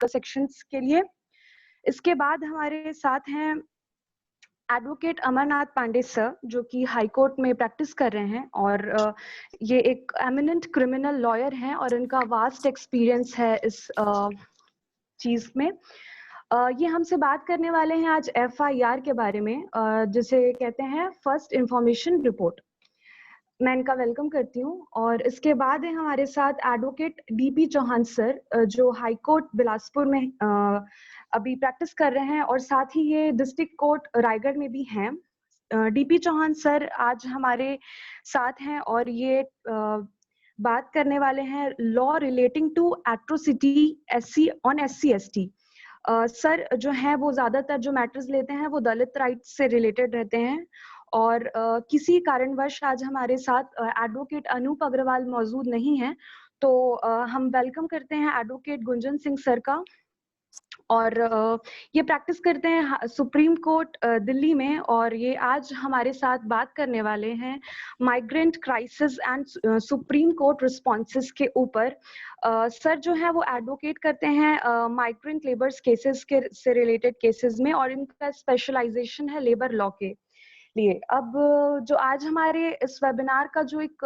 Sections के लिए। इसके बाद हमारे साथ हैं एडवोकेट अमरनाथ पांडे सर, जो कि हाई कोर्ट में प्रैक्टिस कर रहे हैं और ये एक एमिनेंट क्रिमिनल लॉयर हैं और इनका वास्ट एक्सपीरियंस है इस चीज में। ये हमसे बात करने वाले हैं आज FIR के बारे में, जिसे कहते हैं फर्स्ट इंफॉर्मेशन रिपोर्ट। मैं इनका वेलकम करती हूँ। और इसके बाद है हमारे साथ एडवोकेट DP चौहान सर, जो हाई कोर्ट बिलासपुर में अभी प्रैक्टिस कर रहे हैं और साथ ही ये डिस्ट्रिक्ट कोर्ट रायगढ़ में भी हैं। DP चौहान सर आज हमारे साथ हैं और ये बात करने वाले हैं law relating to atrocity SC sir जो है वो ज्यादातर जो मैटर्स लेते हैं वो दलित राइट्स से रिलेटेड रहते हैं और किसी कारणवश आज हमारे साथ एडवोकेट अनूप अग्रवाल मौजूद नहीं है, तो हम वेलकम करते हैं एडवोकेट गुंजन सिंह सर का। और ये प्रैक्टिस करते हैं सुप्रीम कोर्ट दिल्ली में और ये आज हमारे साथ बात करने वाले हैं migrant crisis and supreme court responses के ऊपर। सर जो है वो एडवोकेट करते हैं माइग्रेंट लेबर्स केसेस के से रिलेटेड केसेस में और इनका स्पेशलाइजेशन है लेबर लॉ के लिए। अब जो आज हमारे इस वेबिनार का जो एक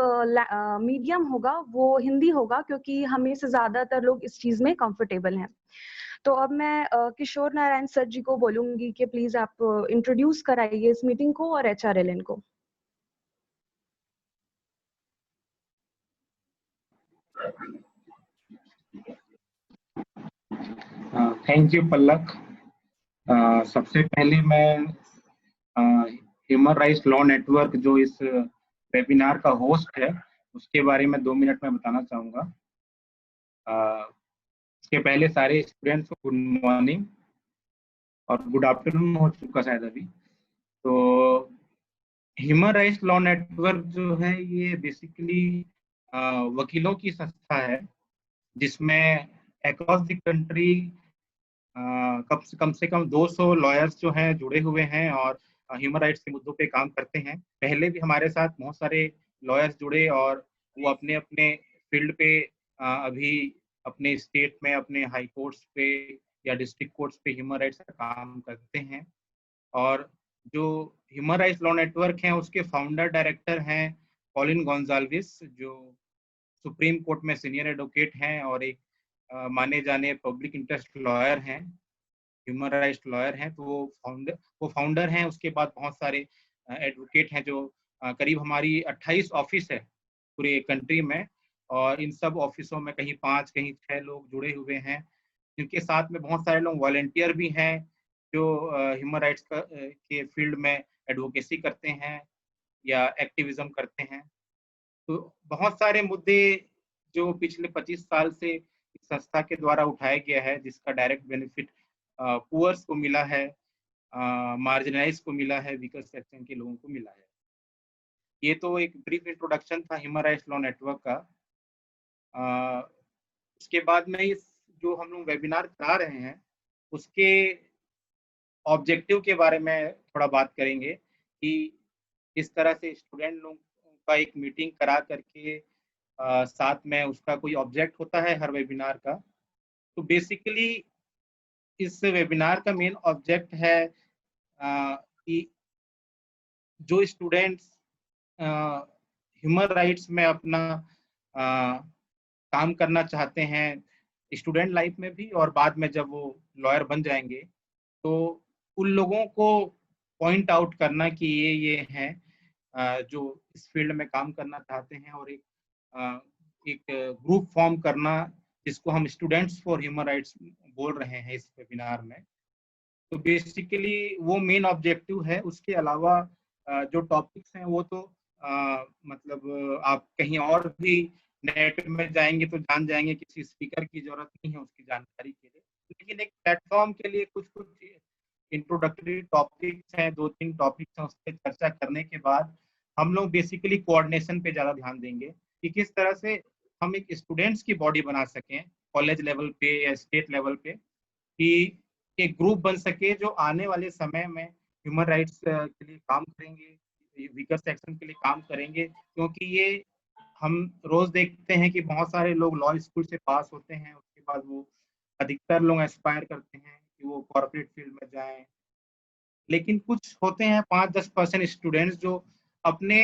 मीडियम होगा वो हिंदी होगा, क्योंकि हमें से ज्यादातर लोग इस चीज में कंफर्टेबल हैं। तो अब मैं किशोर नारायण सर जी को बोलूंगी कि प्लीज आप इंट्रोड्यूस कराइए इस मीटिंग को और HRLN को। Thank you Pallak. सबसे पहले मैं ह्यूमन राइट्स लॉ नेटवर्क जो इस वेबिनार का होस्ट है उसके बारे में 2 मिनट में बताना चाहूँगा। इसके पहले सारे स्टूडेंट्स को गुड मॉर्निंग और गुड आफ्टरनून हो चुका शायद अभी। तो ह्यूमन राइट्स लॉ नेटवर्क जो है ये बेसिकली वकीलों की संस्था है जिसमें अक्रॉस द कंट्री कम से कम 200 लॉयर्स जो हैं जुड़े हुए हैं और ह्यूमन राइट्स के मुद्दों पे काम करते हैं। पहले भी हमारे साथ बहुत सारे लॉयर्स जुड़े और वो अपने अपने फील्ड पे अभी अपने स्टेट में अपने हाई कोर्ट्स पे या डिस्ट्रिक्ट कोर्ट्स पे ह्यूमन राइट्स का काम करते हैं। और जो ह्यूमन राइट्स लॉ नेटवर्क है उसके फाउंडर डायरेक्टर हैं कॉलिन गोंजाल्विस, जो सुप्रीम कोर्ट में सीनियर एडवोकेट हैं और एक माने जाने पब्लिक इंटरेस्ट लॉयर हैं, ह्यूमन राइट्स लॉयर हैं। तो वो फाउंडर हैं। उसके बाद बहुत सारे एडवोकेट हैं जो करीब हमारी 28 ऑफिस है पूरे कंट्री में और इन सब ऑफिसों में कहीं 5 कहीं 6 लोग जुड़े हुए हैं। इनके साथ में बहुत सारे लोग वॉलंटियर भी हैं जो ह्यूमन राइट्स के फील्ड में एडवोकेसी करते हैं या एक्टिविज्म करते हैं। तो बहुत सारे मुद्दे जो पिछले 25 साल से इस संस्था के द्वारा उठाया गया है जिसका डायरेक्ट बेनिफिट पुअर्स को मिला है, मार्जिनलाइज को मिला है, वीकर सेक्शन के लोगों को मिला है। ये तो एक ब्रीफ इंट्रोडक्शन था ह्यूमन राइट्स लॉ नेटवर्क का। उसके बाद में इस जो हम लोग वेबिनार करा रहे हैं उसके ऑब्जेक्टिव के बारे में थोड़ा बात करेंगे कि इस तरह से स्टूडेंट लोग का एक मीटिंग करा करके साथ में उसका कोई ऑब्जेक्ट होता है हर वेबिनार का। तो बेसिकली इस वेबिनार का मेन ऑब्जेक्ट है कि जो स्टूडेंट्स ह्यूमन राइट्स में अपना काम करना चाहते हैं स्टूडेंट लाइफ में भी और बाद में जब वो लॉयर बन जाएंगे, तो उन लोगों को पॉइंट आउट करना कि ये हैं जो इस फील्ड में काम करना चाहते हैं और एक ग्रुप फॉर्म करना जिसको हम स्टूडेंट्स फॉर ह्यूमन राइट्स बोल रहे हैं इस वेबिनार में। तो बेसिकली वो मेन ऑब्जेक्टिव है। उसके अलावा जो टॉपिक्स हैं वो तो मतलब आप कहीं और भी नेट में जाएंगे तो जान जाएंगे, किसी स्पीकर की जरूरत नहीं है उसकी जानकारी के लिए। लेकिन एक प्लेटफॉर्म के लिए कुछ इंट्रोडक्टरी टॉपिक्स हैं, 2-3 टॉपिक्स हैं, उस पर चर्चा करने के बाद हम लोग बेसिकली कोऑर्डिनेशन पे ज़्यादा ध्यान देंगे कि किस तरह से हम एक स्टूडेंट्स की बॉडी बना सकें कॉलेज लेवल पे या स्टेट लेवल पे, कि एक ग्रुप बन सके जो आने वाले समय में ह्यूमन राइट्स के लिए काम करेंगे, वीकर सेक्शन के लिए काम करेंगे। क्योंकि ये हम रोज देखते हैं कि बहुत सारे लोग लॉ स्कूल से पास होते हैं, उसके बाद वो अधिकतर लोग एस्पायर करते हैं कि वो कॉर्पोरेट फील्ड में जाएं, लेकिन कुछ होते हैं 5-10% स्टूडेंट्स जो अपने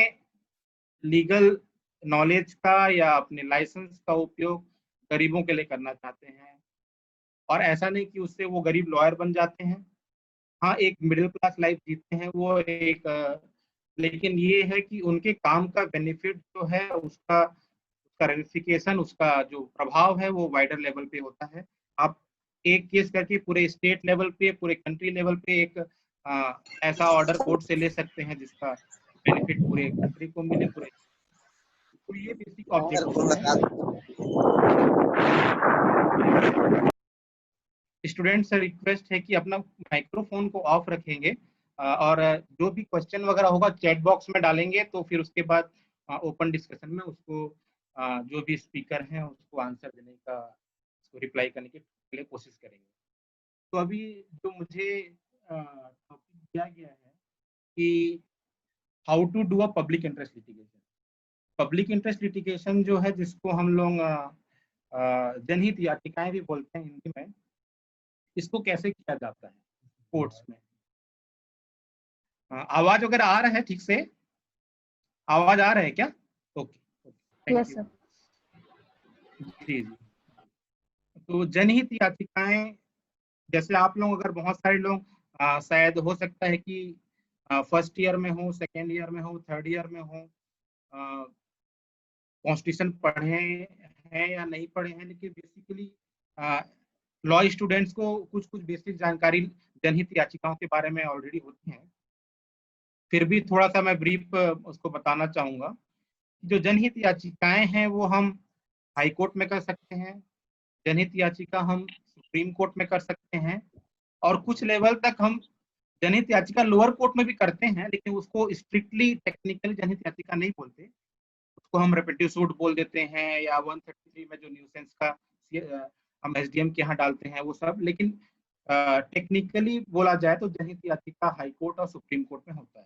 लीगल नॉलेज का या अपने लाइसेंस का उपयोग गरीबों के लिए करना चाहते हैं। और ऐसा नहीं कि उससे वो गरीब लॉयर बन जाते हैं, हाँ एक मिडिल क्लास लाइफ जीते हैं वो एक लेकिन ये है कि उनके काम का बेनिफिट जो है उसका उसका रेमिफिकेशन, उसका जो प्रभाव है वो वाइडर लेवल पे होता है। आप एक केस करके पूरे स्टेट लेवल पे, पूरे कंट्री लेवल पे एक ऐसा ऑर्डर कोर्ट से ले सकते हैं जिसका बेनिफिट पूरे कंट्री को मिले, पूरे। तो ये बेसिक ऑब्जेक्टिव है। स्टूडेंट से रिक्वेस्ट है कि अपना माइक्रोफोन को ऑफ रखेंगे और जो भी क्वेश्चन वगैरह होगा चैट बॉक्स में डालेंगे, तो फिर उसके बाद ओपन डिस्कशन में उसको जो भी स्पीकर हैं उसको आंसर देने का, उसको रिप्लाई करने के लिए कोशिश करेंगे। तो अभी जो मुझे टॉपिक दिया गया है कि how to do a public interest litigation. Public interest litigation जो है, जिसको हम लोग जनहित याचिकाएं भी बोलते हैं हिंदी में, इसको कैसे किया जाता है कोर्ट्स में। आवाज वगैरह आ रहा है ठीक से? आवाज आ रहा है क्या? Okay, thank you. जी जी। तो जनहित याचिकाएं, जैसे आप लोग अगर बहुत सारे लोग शायद हो सकता है कि फर्स्ट ईयर में हो, सेकेंड ईयर में हो, थर्ड ईयर में हो, कॉन्स्टिट्यूशन पढ़े हैं या नहीं पढ़े हैं, लेकिन बेसिकली लॉ स्टूडेंट्स को कुछ कुछ बेसिक जानकारी जनहित याचिकाओं के बारे में ऑलरेडी होती है। फिर भी थोड़ा सा मैं ब्रीफ उसको बताना चाहूंगा। जो जनहित याचिकाएं हैं वो हम हाई कोर्ट में कर सकते हैं, जनहित याचिका हम सुप्रीम कोर्ट में कर सकते हैं, और कुछ लेवल तक हम जनहित याचिका लोअर कोर्ट में भी करते हैं, लेकिन उसको स्ट्रिक्टली टेक्निकली जनहित याचिका नहीं बोलते, उसको हम रेपिटेटिव सूट बोल देते हैं, या 133 में जो न्यूसेंस का हम एसडीएम के यहाँ डालते हैं वो सब। लेकिन टेक्निकली बोला जाए तो जनहित याचिका हाई कोर्ट और सुप्रीम कोर्ट में होता है।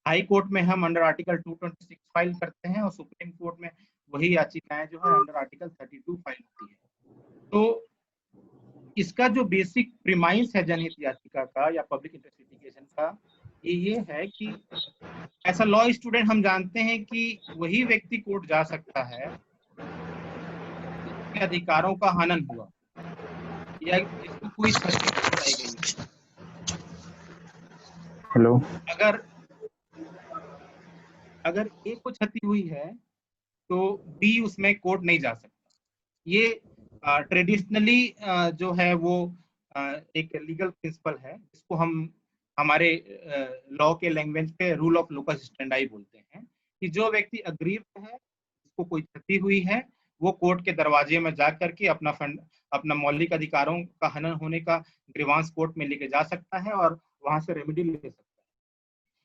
हाई कोर्ट में हम अंडर आर्टिकल 226 फाइल करते हैं, और सुप्रीम कोर्ट में वही याचिकाएं जो है अंडर आर्टिकल 32 फाइल होती है। तो इसका जो बेसिक प्रीमाइस है जनहित याचिका का या पब्लिक इंटरेस्ट लिटिगेशन का, ये है कि ऐसा लॉ स्टूडेंट हम जानते हैं कि वही व्यक्ति कोर्ट जा सकता है जिसके अधिकारों का हनन हुआ या जिसको कोई क्षति पहुंचाई गई। हेलो। अगर ए को क्षति हुई है तो बी उसमें कोर्ट नहीं जा सकता। ये ट्रेडिशनली जो है वो एक लीगल प्रिंसिपल है, जिसको हम हमारे लॉ के लैंग्वेज पे रूल ऑफ लोकस स्टैंडाई बोलते हैं, कि जो व्यक्ति अग्रीव है, जिसको कोई क्षति हुई है, वो कोर्ट के दरवाजे में जा करके अपना मौलिक अधिकारों का हनन होने का ग्रीवांस कोर्ट में लेके जा सकता है और वहां से रेमेडी ले सकता है।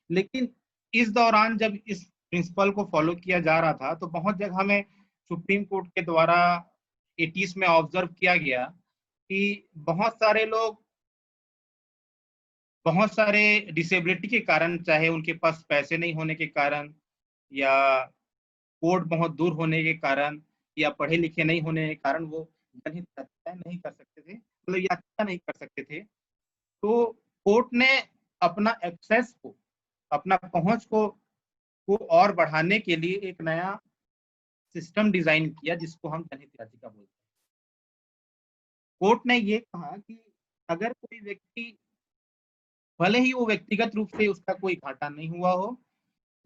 लेकिन इस दौरान जब इस प्रिंसिपल को फॉलो किया जा रहा था, तो बहुत जगह में सुप्रीम कोर्ट के द्वारा 80s में ऑब्जर्व किया गया कि बहुत सारे डिसेबिलिटी के कारण, चाहे उनके पास पैसे नहीं होने के कारण, या कोर्ट बहुत दूर होने के कारण, या पढ़े लिखे नहीं होने के कारण, वो जनहित याचिका नहीं कर सकते थे, मतलब याचिका नहीं कर सकते थे। तो कोर्ट ने अपना एक्सेस को, अपना पहुंच को और बढ़ाने के लिए एक नया सिस्टम डिजाइन किया, जिसको हम जनहित याचिका बोलते हैं। कोर्ट ने ये कहा कि अगर कोई व्यक्ति, भले ही वो व्यक्तिगत रूप से उसका कोई घाटा नहीं हुआ हो,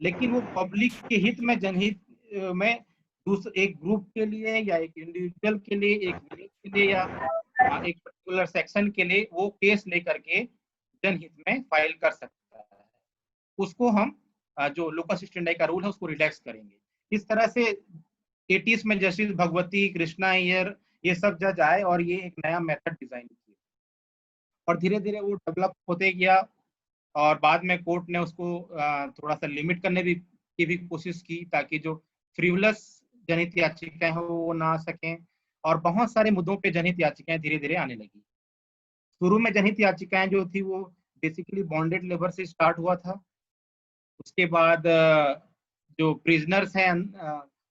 लेकिन वो पब्लिक के हित में, जनहित में एक ग्रुप के लिए या एक इंडिविजुअल के लिए, एक विलेज के लिए या एक पर्टिकुलर सेक्शन के लिए वो केस लेकर के जनहित में फाइल कर सकता है, उसको हम जो लोकस स्टैंडाई का रूल है उसको रिलैक्स करेंगे। इस तरह से 80s में जस्टिस भगवती, कृष्णा अय्यर, ये सब जज आए और ये एक नया मेथड डिजाइन किया, और धीरे धीरे वो डेवलप होते गया, और बाद में कोर्ट ने उसको थोड़ा सा लिमिट करने की भी कोशिश की, ताकि जो फ्रीवलस जनहित याचिकाएं हो वो ना आ सकें, और बहुत सारे मुद्दों पे जनहित याचिकाएं धीरे धीरे आने लगी। शुरू में जनहित याचिकाएं जो थी वो बेसिकली बॉन्डेड लेबर से स्टार्ट हुआ था। उसके बाद जो प्रिजनर्स हैं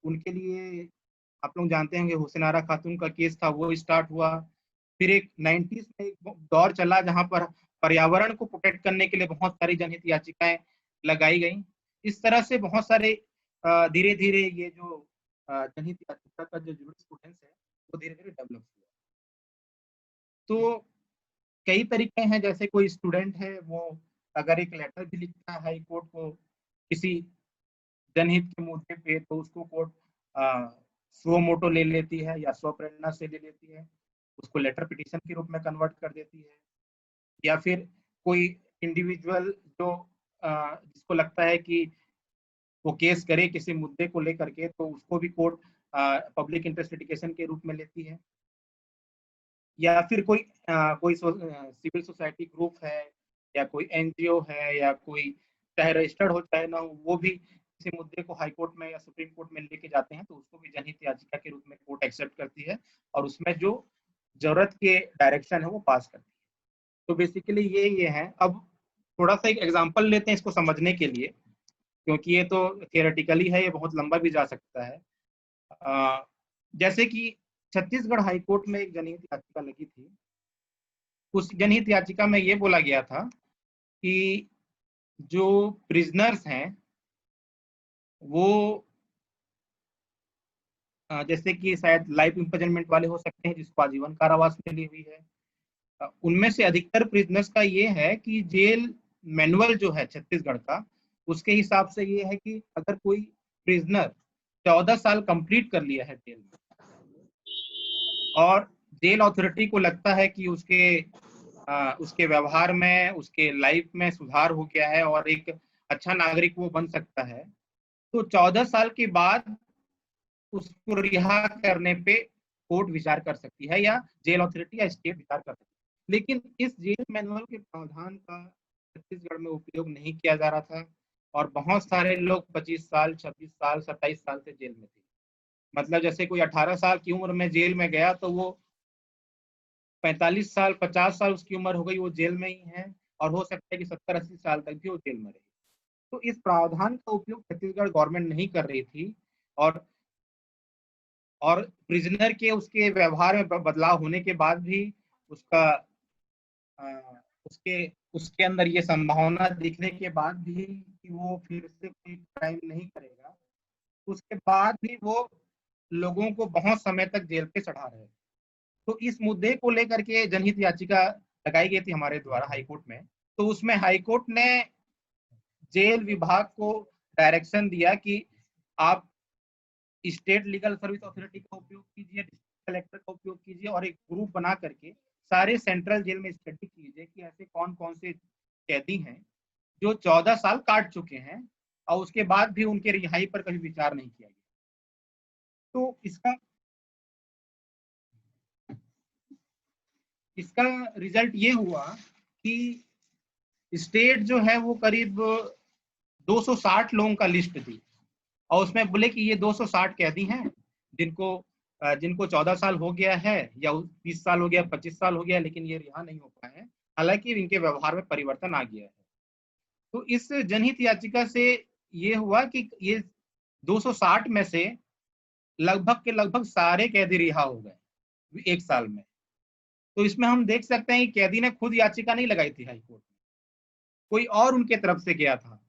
उनके लिए आप लोग जानते होंगे हुसैन आरा खातून का केस था, वो स्टार्ट हुआ। फिर एक 90s में एक दौर चला जहां पर पर्यावरण को प्रोटेक्ट करने के लिए बहुत सारी जनहित याचिकाएं लगाई गई। इस तरह से बहुत सारे धीरे धीरे ये जो जनहित याचिका का जो जूरिस्प्रूडेंस है वो धीरे धीरे डेवलप हुआ। तो कई तरीके हैं, जैसे कोई स्टूडेंट है वो अगर एक लेटर भी लिखता है हाई कोर्ट को किसी जनहित के मुद्दे पे, तो उसको कोर्ट स्व मोटो ले लेती है या स्व प्रेरणा से ले लेती है, उसको लेटर पिटीशन के रूप में कन्वर्ट कर देती है। या फिर कोई इंडिविजुअल जो जिसको लगता है कि वो केस करे किसी मुद्दे को लेकर के, तो उसको भी कोर्ट पब्लिक इंटरेस्ट लिटिगेशन के रूप में लेती है। या फिर कोई सिविल सोसाइटी ग्रुप है या कोई एनजीओ है या कोई चाहे रजिस्टर्ड हो चाहे ना हो, वो भी किसी मुद्दे को हाई कोर्ट में या सुप्रीम कोर्ट में लेके जाते हैं, तो उसको भी जनहित याचिका के रूप में कोर्ट एक्सेप्ट करती है और उसमें जो जरूरत के डायरेक्शन है वो पास करती है। तो बेसिकली ये है। अब थोड़ा सा एक एग्जांपल लेते हैं इसको समझने के लिए, क्योंकि ये तो थियोरेटिकली है, ये बहुत लंबा भी जा सकता है। जैसे कि छत्तीसगढ़ हाई कोर्ट में एक जनहित याचिका लगी थी। उस जनहित याचिका में ये बोला गया था कि जो प्रिजनर्स हैं वो जैसे कि शायद लाइफ इम्प्रिजनमेंट वाले हो सकते हैं जिसको आजीवन कारावास मिली हुई है, उनमें से अधिकतर प्रिजनर्स का ये है कि जेल मैनुअल जो है छत्तीसगढ़ का, उसके हिसाब से ये है कि अगर कोई प्रिजनर 14 साल कंप्लीट कर लिया है जेल में और जेल अथॉरिटी को लगता है कि उसके व्यवहार में, उसके लाइफ में सुधार हो गया है और एक अच्छा नागरिक वो बन सकता है, तो 14 साल के बाद उसको रिहा करने पे कोर्ट विचार कर सकती है या जेल अथॉरिटी या स्टेट विचार कर सकती है। लेकिन इस जेल मैनुअल के प्रावधान का छत्तीसगढ़ में उपयोग नहीं किया जा रहा था और बहुत सारे लोग 25 साल, 26 साल, 27 साल से जेल में थे। मतलब जैसे कोई 18 साल की उम्र में जेल में गया तो वो 45 साल, 50 साल उसकी उम्र हो गई, वो जेल में ही है और हो सकता है कि 70-80 साल तक भी वो जेल में रहे। तो इस प्रावधान का उपयोग छत्तीसगढ़ गवर्नमेंट नहीं कर रही थी और प्रिजनर के उसके व्यवहार में बदलाव होने के बाद भी उसका उसके उसके अंदर ये संभावना दिखने के बाद भी कि वो फिर से कोई क्राइम नहीं करेगा, उसके बाद भी वो लोगों को बहुत समय तक जेल पे चढ़ा रहे। तो इस मुद्दे को लेकर के जनहित याचिका लगाई गई थी हमारे द्वारा हाई कोर्ट में। तो उसमें हाई कोर्ट ने जेल विभाग को डायरेक्शन दिया कि आप स्टेट लीगल सर्विस अथॉरिटी का उपयोग कीजिए, डिस्ट्रिक्ट कलेक्टर का उपयोग कीजिए और एक ग्रुप बना करके सारे सेंट्रल जेल में स्टडी कीजिए कि ऐसे कौन कौन से कैदी हैं जो 14 साल काट चुके हैं और उसके बाद भी उनके रिहाई पर कभी विचार नहीं किया गया। तो इसका रिजल्ट ये हुआ कि स्टेट जो है वो करीब 260 लोगों का लिस्ट दी और उसमें बोले कि ये 260 कैदी हैं जिनको 14 साल हो गया है या 30 साल हो गया, 25 साल हो गया, लेकिन ये रिहा नहीं हो पाए हैं, हालांकि इनके व्यवहार में परिवर्तन आ गया है। तो इस जनहित याचिका से ये हुआ कि ये 260 में से लगभग के लगभग सारे कैदी रिहा हो गए 1 साल में। तो इसमें हम देख सकते हैं कि कैदी ने खुद याचिका नहीं लगाई थी हाईकोर्ट में, कोई और उनके तरफ से गया था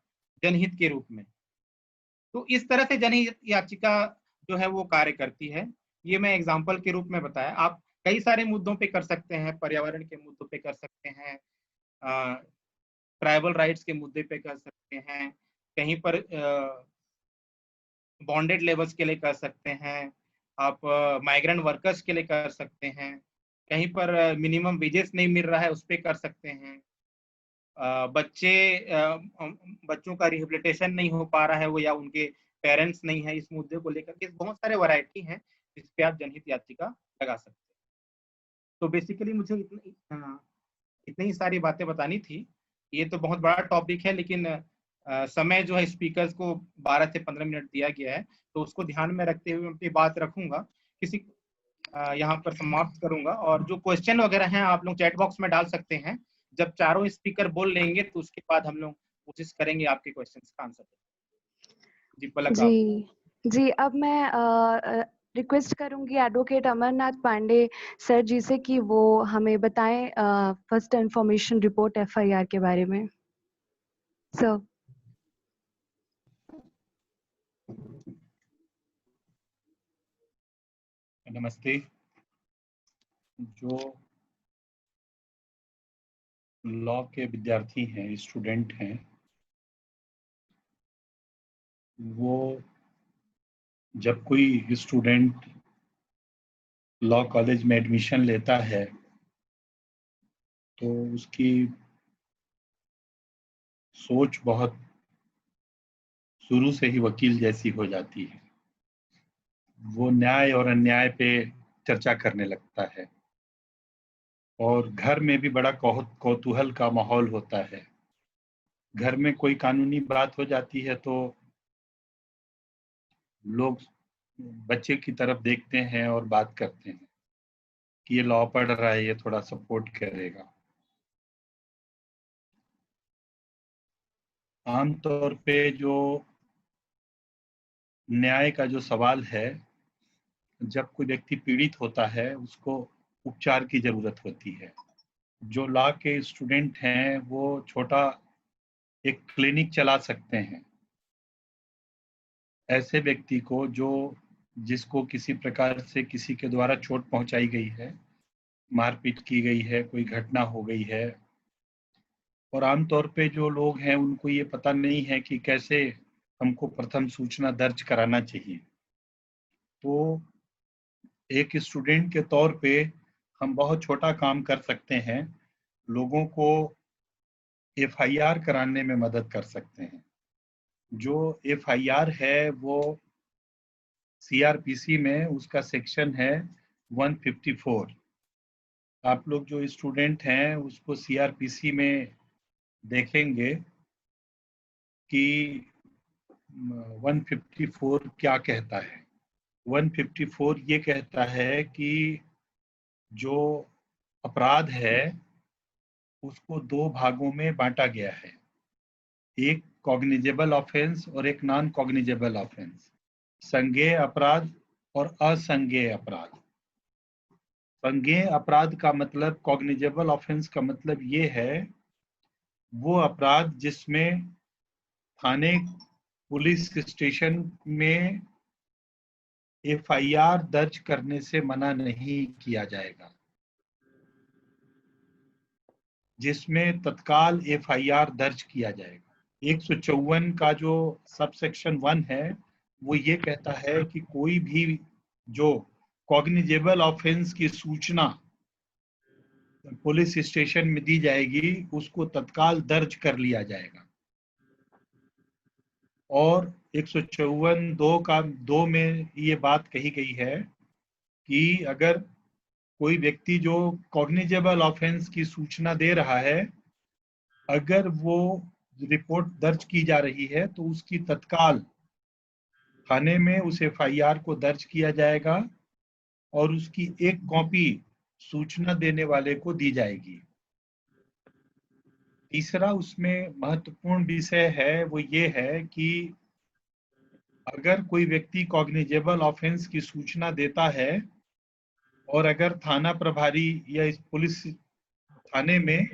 जनहित के रूप में। तो इस तरह से जनहित याचिका जो है वो कार्य करती है। ये मैं एग्जांपल के रूप में बताया, आप कई सारे मुद्दों पे कर सकते हैं, पर्यावरण के मुद्दों पे कर सकते हैं, ट्राइबल राइट्स के मुद्दे पे कर सकते हैं, कहीं पर बॉन्डेड लेबर्स के लिए कर सकते हैं, आप माइग्रेंट वर्कर्स के लिए कर सकते हैं, कहीं पर मिनिमम वेजेस नहीं मिल रहा है उस पर कर सकते हैं, बच्चों का रिहेबिलिटेशन नहीं हो पा रहा है वो या उनके पेरेंट्स नहीं है, इस मुद्दे को लेकर के बहुत सारे वैरायटी हैं जिस पे आप जनहित याचिका लगा सकते हैं। तो बेसिकली मुझे इतनी ही सारी बातें बतानी थी। ये तो बहुत बड़ा टॉपिक है, लेकिन समय जो है स्पीकर्स को 12 से 15 मिनट दिया गया है, तो उसको ध्यान में रखते हुए अपनी बात रखूंगा, यहाँ पर समाप्त करूंगा। और जो क्वेश्चन वगैरह हैं आप लोग चैट बॉक्स में डाल सकते हैं। जब चारों स्पीकर बोल लेंगे तो उसके बाद हम लोग कोशिश करेंगे आपके क्वेश्चन का आंसर। जी पलक, जी अब मैं रिक्वेस्ट करूंगी एडवोकेट अमरनाथ पांडे सर जी से कि वो हमें बताएं फर्स्ट इंफॉर्मेशन रिपोर्ट एफआईआर के बारे में। सर। नमस्ते। जो लॉ के विद्यार्थी हैं, स्टूडेंट हैं, वो जब कोई स्टूडेंट लॉ कॉलेज में एडमिशन लेता है तो उसकी सोच बहुत शुरू से ही वकील जैसी हो जाती है। वो न्याय और अन्याय पे चर्चा करने लगता है और घर में भी बड़ा कौतूहल का माहौल होता है। घर में कोई कानूनी बात हो जाती है तो लोग बच्चे की तरफ देखते हैं और बात करते हैं कि ये लॉ पढ़ रहा है, ये थोड़ा सपोर्ट करेगा। आमतौर पे जो न्याय का जो सवाल है, जब कोई व्यक्ति पीड़ित होता है उसको उपचार की जरूरत होती है। जो लॉ के स्टूडेंट हैं वो छोटा एक क्लिनिक चला सकते हैं। ऐसे व्यक्ति को जिसको किसी प्रकार से किसी के द्वारा चोट पहुंचाई गई है, मारपीट की गई है, कोई घटना हो गई है, और आमतौर पे जो लोग हैं उनको ये पता नहीं है कि कैसे हमको प्रथम सूचना दर्ज कराना चाहिए। तो एक स्टूडेंट के तौर पे हम बहुत छोटा काम कर सकते हैं, लोगों को एफआईआर कराने में मदद कर सकते हैं। जो एफआईआर है वो सीआरपीसी में उसका सेक्शन है 154। आप लोग जो स्टूडेंट हैं उसको सीआरपीसी में देखेंगे कि 154 क्या कहता है। 154 ये कहता है कि जो अपराध है उसको दो भागों में बांटा गया है, एक कॉग्निजेबल ऑफेंस और एक नॉन कॉग्निजेबल ऑफेंस, संज्ञेय अपराध और असंज्ञेय अपराध। संज्ञेय अपराध का मतलब, कॉग्निजेबल ऑफेंस का मतलब ये है वो अपराध जिसमें थाने पुलिस स्टेशन में एफआईआर दर्ज करने से मना नहीं किया जाएगा, जिसमें तत्काल एफआईआर दर्ज किया जाएगा। 154 का जो सब सेक्शन 1 है वो ये कहता है कि कोई भी जो कॉग्निजेबल ऑफेंस की सूचना पुलिस स्टेशन में दी जाएगी उसको तत्काल दर्ज कर लिया जाएगा। और 154 2 में ये बात कही गई है कि अगर कोई व्यक्ति जो कॉग्निजेबल ऑफेंस की सूचना दे रहा है, अगर वो रिपोर्ट दर्ज की जा रही है तो उसकी तत्काल थाने में उस एफआईआर को दर्ज किया जाएगा और उसकी एक कॉपी सूचना देने वाले को दी जाएगी। तीसरा उसमें महत्वपूर्ण विषय है वो ये है कि अगर कोई व्यक्ति कॉग्निजेबल ऑफेंस की सूचना देता है और अगर थाना प्रभारी या इस पुलिस थाने में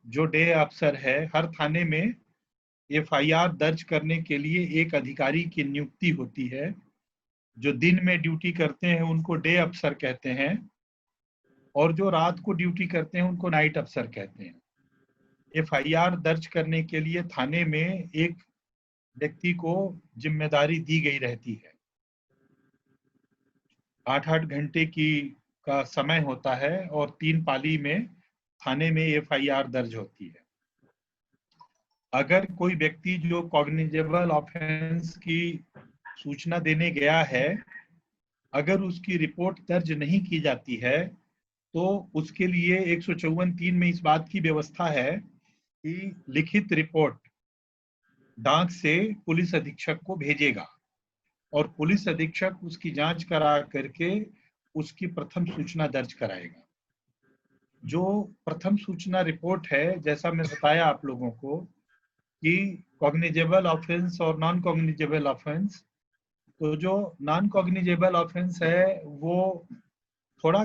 जो डे अफसर है, हर थाने में एफआईआर दर्ज करने के लिए एक अधिकारी की नियुक्ति होती है। जो दिन में ड्यूटी करते हैं उनको डे अफसर कहते हैं और जो रात को ड्यूटी करते हैं उनको नाइट अफसर कहते हैं। एफआईआर दर्ज करने के लिए थाने में एक व्यक्ति को जिम्मेदारी दी गई रहती है। 8-8 घंटे का समय होता है और 3 पाली में थाने में एफआईआर दर्ज होती है। अगर कोई व्यक्ति जो कॉग्निजेबल ऑफेंस की सूचना देने गया है, अगर उसकी रिपोर्ट दर्ज नहीं की जाती है तो उसके लिए 154(3) में इस बात की व्यवस्था है कि लिखित रिपोर्ट डाक से पुलिस अधीक्षक को भेजेगा और पुलिस अधीक्षक उसकी जांच करा करके उसकी प्रथम सूचना दर्ज कराएगा। जो प्रथम सूचना रिपोर्ट है, जैसा मैं बताया आप लोगों को कि कॉग्निजेबल ऑफेंस और नॉन कॉग्निजेबल ऑफेंस तो जो नॉन कॉग्निजेबल ऑफेंस है वो थोड़ा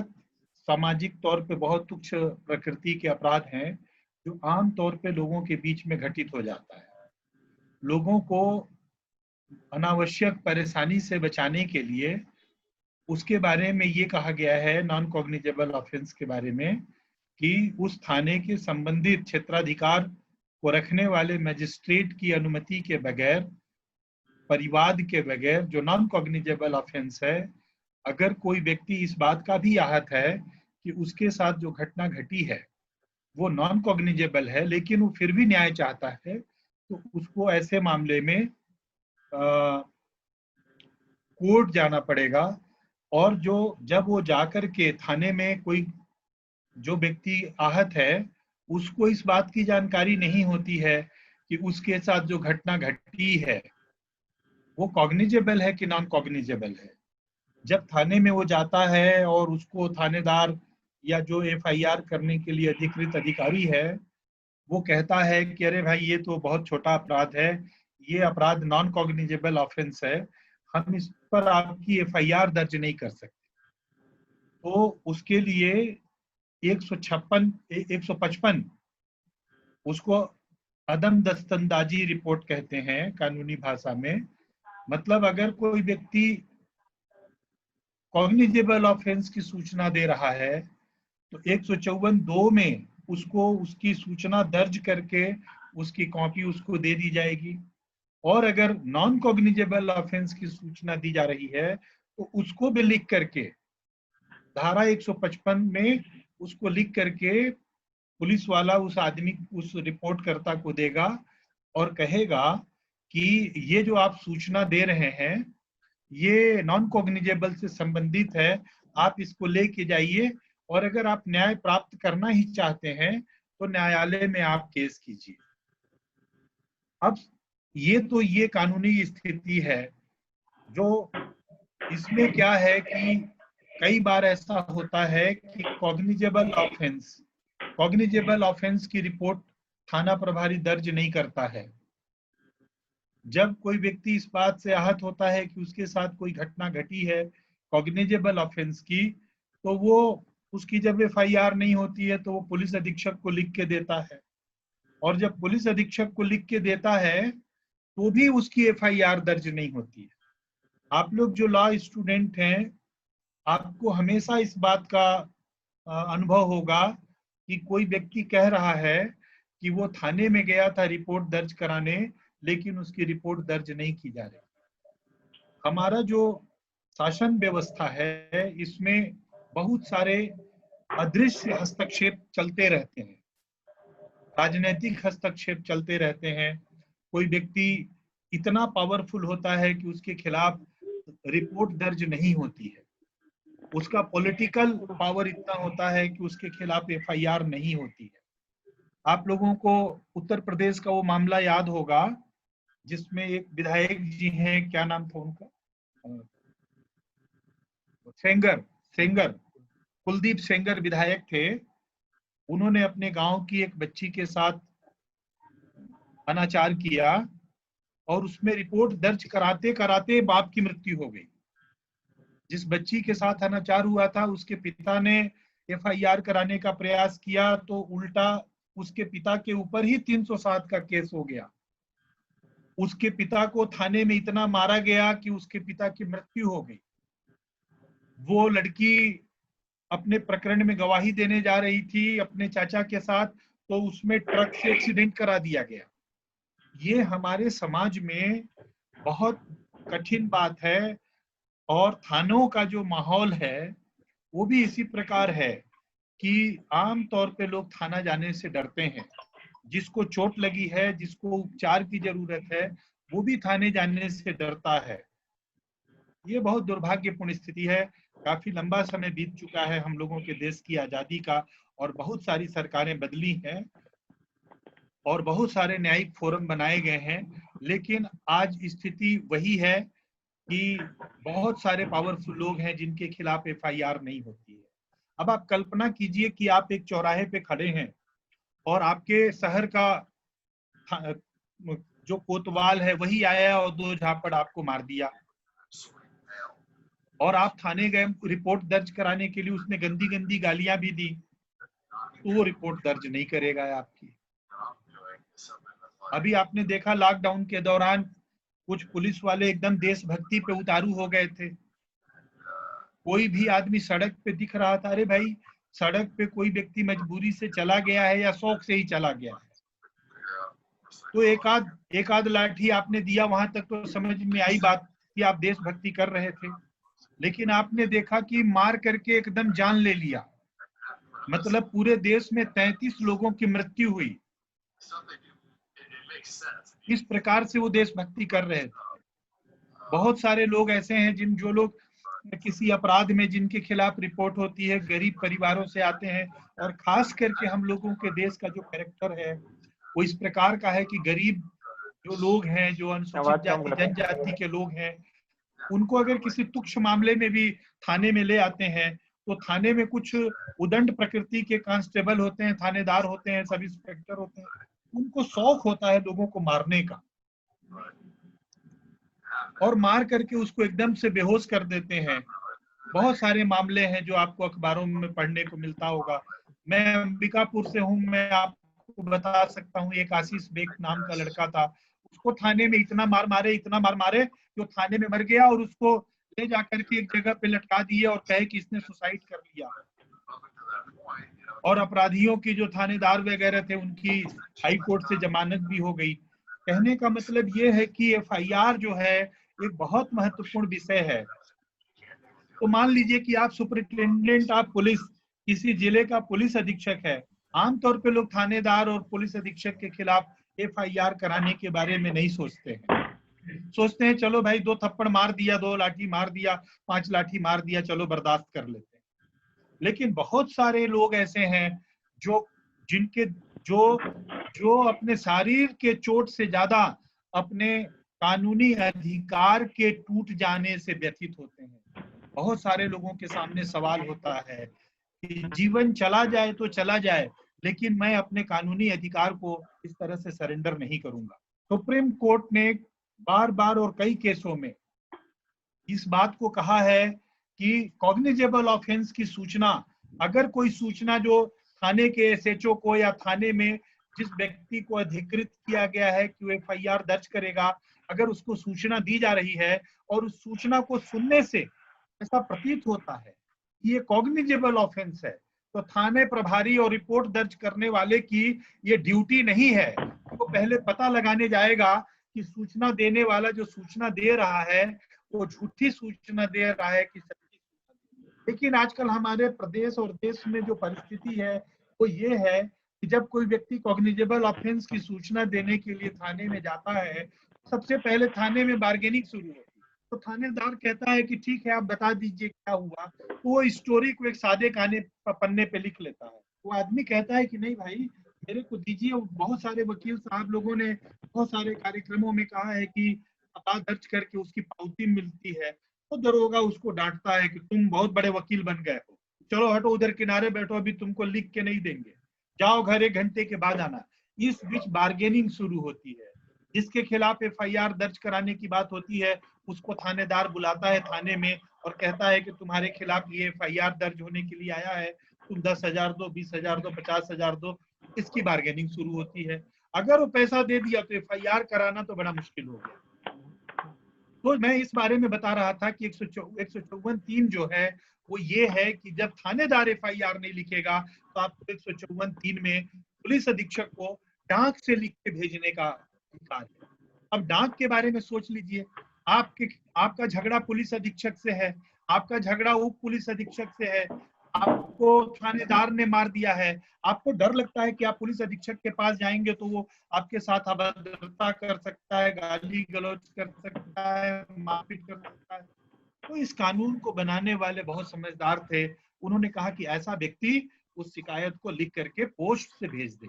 सामाजिक तौर पे बहुत तुच्छ प्रकृति के अपराध हैं जो आम तौर पे लोगों के बीच में घटित हो जाता है। लोगों को अनावश्यक परेशानी से बचाने के लिए उसके बारे में ये कहा गया है नॉन कॉग्निजेबल ऑफेंस के बारे में कि उस थाने के संबंधित क्षेत्राधिकार को रखने वाले मजिस्ट्रेट की अनुमति के बगैर, परिवाद के बगैर, जो नॉन कॉग्निजेबल ऑफेंस है, अगर कोई व्यक्ति इस बात का भी आहत है कि उसके साथ जो घटना घटी है वो नॉन कॉग्निजेबल है लेकिन वो फिर भी न्याय चाहता है, तो उसको ऐसे मामले में कोर्ट जाना पड़ेगा। और जब वो जाकर के थाने में कोई जो व्यक्ति आहत है उसको इस बात की जानकारी नहीं होती है कि उसके साथ जो घटना घटी है वो कॉग्निजेबल है कि नॉन कॉग्निजेबल है। जब थाने में वो जाता है और उसको थानेदार या जो एफआईआर करने के लिए अधिकृत अधिकारी है वो कहता है कि अरे भाई ये तो बहुत छोटा अपराध है, ये अपराध नॉन कॉग्निजेबल ऑफेंस है, हम इस पर आपकी एफआईआर दर्ज नहीं कर सकते, तो उसके लिए 155 उसको अदम दस्तंदाजी रिपोर्ट कहते हैं कानूनी भाषा में। मतलब अगर कोई व्यक्ति कॉग्निजेबल ऑफेंस की सूचना दे रहा है तो 154(2) में उसको उसकी सूचना दर्ज करके उसकी कॉपी उसको दे दी जाएगी। और अगर नॉन कॉग्निजेबल ऑफेंस की सूचना दी जा रही है तो उसको भी लिख करके धारा 155 में उसको लिख करके पुलिस वाला उस आदमी, उस रिपोर्टकर्ता को देगा और कहेगा कि ये जो आप सूचना दे रहे हैं ये नॉन कॉग्निजेबल से संबंधित है, आप इसको लेके जाइए और अगर आप न्याय प्राप्त करना ही चाहते हैं तो न्यायालय में आप केस कीजिए। अब ये कानूनी स्थिति है। जो इसमें क्या है कि कई बार ऐसा होता है कि कॉग्निजेबल ऑफेंस की रिपोर्ट थाना प्रभारी दर्ज नहीं करता है। जब कोई व्यक्ति इस बात से आहत होता है कि उसके साथ कोई घटना घटी है कॉग्निजेबल ऑफेंस की, तो वो उसकी जब एफआईआर नहीं होती है तो वो पुलिस अधीक्षक को लिख के देता है, और जब पुलिस अधीक्षक को लिख के देता है तो भी उसकी एफआईआर दर्ज नहीं होती है। आप लोग जो लॉ स्टूडेंट हैं, आपको हमेशा इस बात का अनुभव होगा कि कोई व्यक्ति कह रहा है कि वो थाने में गया था रिपोर्ट दर्ज कराने, लेकिन उसकी रिपोर्ट दर्ज नहीं की जा रही। हमारा जो शासन व्यवस्था है इसमें बहुत सारे अदृश्य हस्तक्षेप चलते रहते हैं, राजनीतिक हस्तक्षेप चलते रहते हैं। कोई व्यक्ति इतना पावरफुल होता है कि उसके खिलाफ रिपोर्ट दर्ज नहीं होती है, उसका पॉलिटिकल पावर इतना होता है कि उसके खिलाफ एफआईआर नहीं होती है। आप लोगों को उत्तर प्रदेश का वो मामला याद होगा जिसमें एक विधायक जी हैं, क्या नाम था उनका, सेंगर कुलदीप सेंगर विधायक थे। उन्होंने अपने गांव की एक बच्ची के साथ अनाचार किया और उसमें रिपोर्ट दर्ज कराते कराते बाप की मृत्यु हो गई। जिस बच्ची के साथ अनाचार हुआ था उसके पिता ने एफआईआर कराने का प्रयास किया तो उल्टा उसके पिता के ऊपर ही 307 का केस हो गया। उसके पिता को थाने में इतना मारा गया कि उसके पिता की मृत्यु हो गई। वो लड़की अपने प्रकरण में गवाही देने जा रही थी अपने चाचा के साथ, तो उसमें ट्रक से एक्सीडेंट करा दिया गया। ये हमारे समाज में बहुत कठिन बात है। और थानों का जो माहौल है वो भी इसी प्रकार है कि आम तौर पे लोग थाना जाने से डरते हैं। जिसको चोट लगी है, जिसको उपचार की जरूरत है, वो भी थाने जाने से डरता है। ये बहुत दुर्भाग्यपूर्ण स्थिति है। काफी लंबा समय बीत चुका है हम लोगों के देश की आजादी का, और बहुत सारी सरकारें बदली हैं और बहुत सारे न्यायिक फोरम बनाए गए हैं, लेकिन आज स्थिति वही है कि बहुत सारे पावरफुल लोग हैं जिनके खिलाफ एफआईआर नहीं होती है। अब आप कल्पना कीजिए कि आप एक चौराहे पे खड़े हैं और आपके शहर का जो कोतवाल है वही आया और 2 झापड़ आपको मार दिया। और आप थाने गए रिपोर्ट दर्ज कराने के लिए, उसने गंदी गंदी गालियां भी दी, तो वो रिपोर्ट दर्ज नहीं करेगा आपकी। अभी आपने देखा लॉकडाउन के दौरान कुछ पुलिस वाले एकदम देशभक्ति पे उतारू हो गए थे। कोई भी आदमी सड़क पे दिख रहा था, अरे भाई सड़क पे कोई व्यक्ति मजबूरी से चला गया है या शौक से ही चला गया है, तो एक आध लाठी आपने दिया, वहां तक तो समझ में आई बात कि आप देशभक्ति कर रहे थे। लेकिन आपने देखा कि मार करके एकदम जान ले लिया, मतलब पूरे देश में 33 लोगों की मृत्यु हुई। इस प्रकार से वो देशभक्ति कर रहे थे। बहुत सारे लोग ऐसे हैं जो लोग किसी अपराध में जिनके खिलाफ रिपोर्ट होती है, गरीब परिवारों से आते हैं, और खास करके हम लोगों के देश का जो कैरेक्टर है वो इस प्रकार का है कि गरीब जो लोग हैं, जो अनुसूचित जाति जनजाति के लोग हैं, उनको अगर किसी तुच्छ मामले में भी थाने में ले आते हैं तो थाने में कुछ उदंड प्रकृति के कांस्टेबल होते हैं, थानेदार होते हैं, सब इंस्पेक्टर होते हैं, उनको शौक होता है लोगों को मारने का, और मार करके उसको एकदम से बेहोश कर देते हैं। बहुत सारे मामले हैं जो आपको अखबारों में पढ़ने को मिलता होगा। मैं अंबिकापुर से हूँ, मैं आपको बता सकता हूँ, एक आशीष बेग नाम का लड़का था, उसको थाने में इतना मार मारे जो थाने में मर गया, और उसको ले जाकर के एक जगह पे लटका दिए और कहे कि इसने सुसाइड कर लिया। और अपराधियों की जो थानेदार वगैरह थे उनकी हाई कोर्ट से जमानत भी हो गई। कहने का मतलब ये है कि एफआईआर जो है एक बहुत महत्वपूर्ण विषय है। तो मान लीजिए कि आप सुपरिटेंडेंट ऑफ पुलिस, किसी जिले का पुलिस अधीक्षक है, आमतौर पे लोग थानेदार और पुलिस अधीक्षक के खिलाफ एफआईआर कराने के बारे में नहीं सोचते हैं। सोचते हैं चलो भाई 2 थप्पड़ मार दिया, 2 लाठी मार दिया, 5 लाठी मार दिया, चलो बर्दाश्त कर लेते हैं। लेकिन बहुत सारे लोग ऐसे हैं जिनके जो अपने शरीर के चोट से ज्यादा अपने कानूनी अधिकार के टूट जाने से व्यथित होते हैं। बहुत सारे लोगों के सामने सवाल होता है कि जीवन चला जाए तो चला जाए, लेकिन मैं अपने कानूनी अधिकार को इस तरह से सरेंडर नहीं करूंगा। सुप्रीम कोर्ट ने बार बार और कई केसों में इस बात को कहा है कि कॉग्निजेबल ऑफेंस की सूचना, अगर कोई सूचना जो थाने के एसएचओ को या थाने में जिस व्यक्ति को अधिकृत किया गया है कि वो एफआईआर दर्ज करेगा, अगर उसको सूचना दी जा रही है और उस सूचना को सुनने से ऐसा प्रतीत होता है कि ये कॉग्निजेबल ऑफेंस है, तो थाने प्रभारी और रिपोर्ट दर्ज करने वाले की ये ड्यूटी नहीं है कि वो पहले पता लगाने जाएगा कि सूचना देने वाला जो सूचना दे रहा है वो झूठी सूचना दे रहा है कि सच्ची सूचना। लेकिन आजकल हमारे प्रदेश और देश में जो परिस्थिति है वो ये है कि जब कोई व्यक्ति कॉग्निजेबल ऑफेंस की सूचना देने के लिए थाने में जाता है, सबसे पहले थाने में बार्गेनिंग शुरू होती है। तो थानेदार कहता है कि ठीक है आप बता दीजिए क्या हुआ, तो वो स्टोरी को एक सादे पन्ने पे लिख लेता है। वो आदमी कहता है कि नहीं भाई मेरे को दीजिए। बहुत सारे वकील साहब लोगों ने बहुत सारे कार्यक्रमों में कहा है कि अपराध दर्ज करके उसकी पावती मिलती है, तो दरोगा उसको डांटता है कि तुम बहुत बड़े वकील बन गए हो, चलो हटो उधर किनारे बैठो, अभी तुमको लिख के नहीं देंगे, जाओ घर 1 घंटे के बाद आना। इस बीच बार्गेनिंग शुरू होती है। जिसके खिलाफ एफआईआर दर्ज कराने की बात होती है उसको थानेदार बुलाता है थाने में और कहता है कि तुम्हारे खिलाफ ये एफआईआर दर्ज होने के लिए आया है, तुम 10,000 दो, 20,000 दो, 50,000 दो। इसकी बार्गेनिंग शुरू होती है। अगर वो पैसा दे दिया तो एफआईआर कराना तो बड़ा मुश्किल हो गया। तो मैं इस बारे में बता रहा था कि 154(3) जो है वो ये है कि जब थानेदार एफआईआर नहीं लिखेगा तो आपको 154(3) में पुलिस अधीक्षक को डाक से लिख के भेजने का अधिकार है। अब डाक के बारे में सोच लीजिए, आपका झगड़ा पुलिस अधीक्षक से है, आपका झगड़ा उप पुलिस अधीक्षक से है, आपको थानेदार ने मार दिया है, आपको डर लगता है कि आप पुलिस अधीक्षक के पास जाएंगे तो वो आपके साथ अभद्रता कर सकता है, गाली गलौज कर सकता है, मारपीट कर सकता है। तो इस कानून को बनाने वाले बहुत समझदार थे। उन्होंने कहा कि ऐसा व्यक्ति उस शिकायत को लिख करके पोस्ट से भेज दे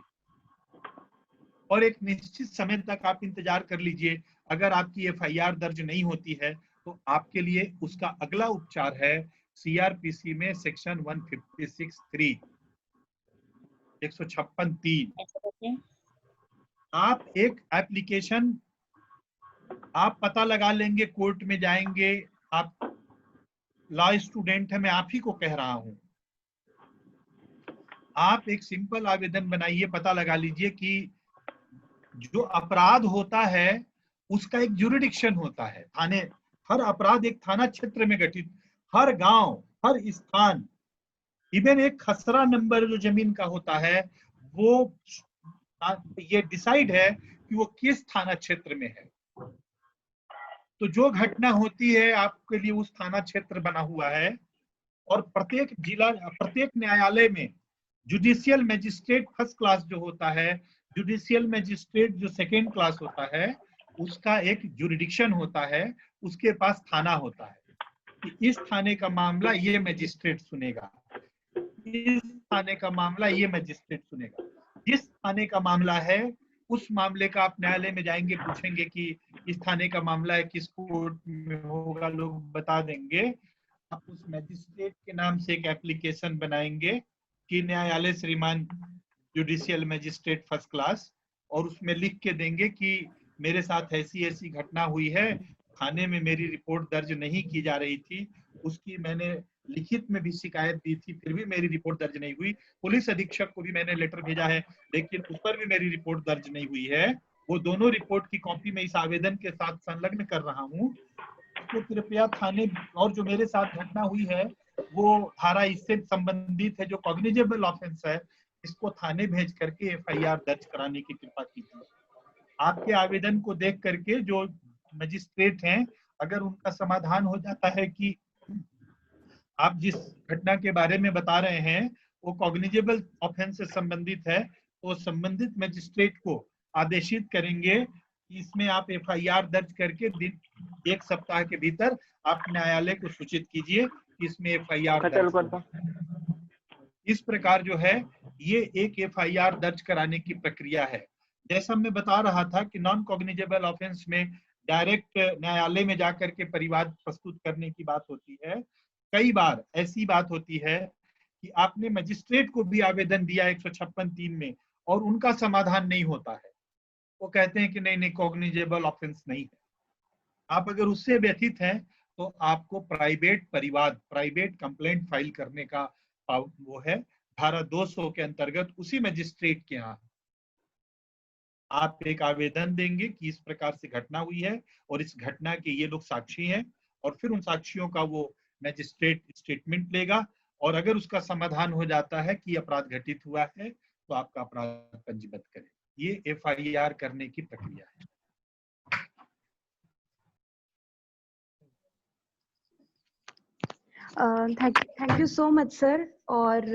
और एक निश्चित समय तक आप इंतजार कर लीजिए। अगर आपकी एफआईआर दर्ज नहीं होती है तो आपके लिए उसका अगला उपचार है सीआरपीसी में सेक्शन 156(3) 156(3). आप एक एप्लीकेशन आप पता लगा लेंगे, कोर्ट में जाएंगे, आप लॉ स्टूडेंट है, मैं आप ही को कह रहा हूं, आप एक सिंपल आवेदन बनाइए, पता लगा लीजिए कि जो अपराध होता है उसका एक जुरिडिक्शन होता है। थाने, हर अपराध एक थाना क्षेत्र में गठित, हर गांव, हर स्थान, इवन एक खसरा नंबर जो जमीन का होता है वो ये डिसाइड है कि वो किस थाना क्षेत्र में है। तो जो घटना होती है आपके लिए उस थाना क्षेत्र बना हुआ है, और प्रत्येक जिला, प्रत्येक न्यायालय में जुडिशियल मैजिस्ट्रेट फर्स्ट क्लास जो होता है, जुडिशियल मैजिस्ट्रेट जो सेकेंड क्लास होता है, उसका एक जुरिडिक्शन होता है, उसके पास थाना होता है कि इस थाने का मामला ये मैजिस्ट्रेट सुनेगा, इस थाने का मामला ये मैजिस्ट्रेट सुनेगा। जिस थाने का मामला है उस मामले का आप न्यायालय में जाएंगे, पूछेंगे कि इस थाने का मामला है, किस कोर्ट में होगा, लोग बता देंगे। आप उस मैजिस्ट्रेट के नाम से एक एप्लीकेशन बनाएंगे कि न्यायालय श्रीमान जुडिशियल मैजिस्ट्रेट फर्स्ट क्लास, और उसमें लिख के देंगे कि मेरे साथ ऐसी ऐसी घटना हुई है, थाने में मेरी रिपोर्ट दर्ज नहीं की जा रही थी, उसकी मैंने लिखित में भी शिकायत दी थी, फिर भी मेरी रिपोर्ट दर्ज नहीं हुई, पुलिस अधीक्षक को भी मैंने लेटर भेजा है लेकिन उस पर भी मेरी रिपोर्ट दर्ज नहीं हुई है। वो दोनों रिपोर्ट की कॉपी मैं इस आवेदन के साथ संलग्न कर रहा हूँ, तो कृपया थाने, और जो मेरे साथ घटना हुई है वो धारा इससे संबंधित है जो कॉग्निजेबल ऑफेंस है, इसको थाने भेज करके एफआईआर दर्ज कराने की कृपा कीजिए। आपके आवेदन को देख करके जो मजिस्ट्रेट हैं, अगर उनका समाधान हो जाता है कि आप जिस घटना के बारे में बता रहे हैं वो कॉग्निजेबल ऑफेंस से संबंधित है, तो संबंधित मजिस्ट्रेट को आदेशित करेंगे कि इसमें आप एफआईआर दर्ज करके दिन 1 सप्ताह के भीतर आप न्यायालय को सूचित कीजिए कि इसमें एफआईआर दर्ज। इस प्रकार जो है ये एक एफआईआर दर्ज कराने की प्रक्रिया है। जैसा मैं बता रहा था कि नॉन कॉग्निजेबल ऑफेंस में डायरेक्ट न्यायालय में जाकर के परिवाद प्रस्तुत करने की बात होती है। कई बार ऐसी बात होती है कि आपने मजिस्ट्रेट को भी आवेदन दिया 156(3) में और उनका समाधान नहीं होता है, वो कहते हैं कि नहीं नहीं कॉग्निजेबल ऑफेंस नहीं है। आप अगर उससे व्यथित हैं तो आपको प्राइवेट परिवाद, प्राइवेट कंप्लेंट फाइल करने का वो है धारा 200 के अंतर्गत उसी मजिस्ट्रेट के यहाँ आप एक आवेदन देंगे कि इस प्रकार से घटना हुई है और इस घटना के ये लोग साक्षी हैं, और फिर उन साक्षियों का वो मैजिस्ट्रेट स्टेटमेंट लेगा, और अगर उसका समाधान हो जाता है कि अपराध घटित हुआ है तो आपका अपराध पंजीबद्ध करें। ये एफआईआर करने की प्रक्रिया है। Thank you so much sir. और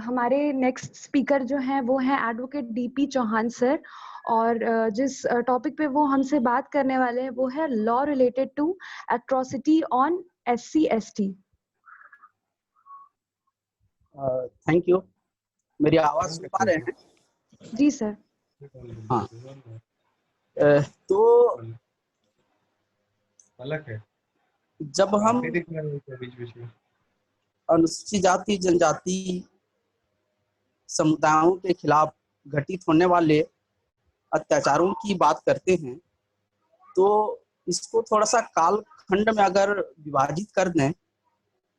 हमारे नेक्स्ट स्पीकर जो हैं वो हैं एडवोकेट डीपी चौहान सर, और जिस टॉपिक पे वो हमसे बात करने वाले हैं वो है law related to atrocity on SC/ST। Thank you. मेरी आवाज सुन पा रहे हैं? जी सर। हाँ, तो जब हम अनुसूचित जाति जनजाति समुदायों के खिलाफ घटित होने वाले अत्याचारों की बात करते हैं तो इसको थोड़ा सा कालखंड में अगर विभाजित कर दें,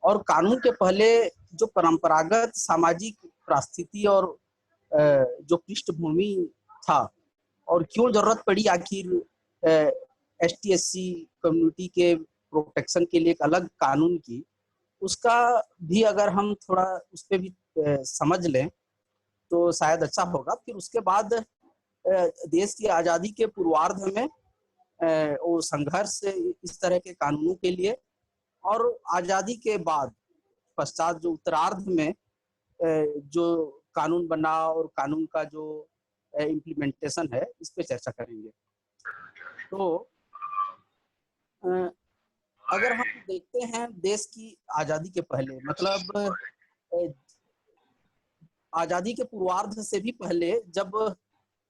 और कानून के पहले जो परंपरागत सामाजिक परिस्थिति और जो पृष्ठभूमि था और क्यों जरूरत पड़ी आखिर ST/SC कम्युनिटी के प्रोटेक्शन के लिए एक अलग कानून की, उसका भी अगर हम थोड़ा उस पर भी समझ लें तो शायद अच्छा होगा। फिर उसके बाद देश की आज़ादी के पूर्वार्ध में वो संघर्ष इस तरह के कानूनों के लिए, और आज़ादी के बाद पश्चात जो उत्तरार्ध में जो कानून बना और कानून का जो इम्प्लीमेंटेशन है, इस पे चर्चा करेंगे। तो अगर हम देखते हैं देश की आज़ादी के पहले, मतलब आज़ादी के पूर्वार्ध से भी पहले जब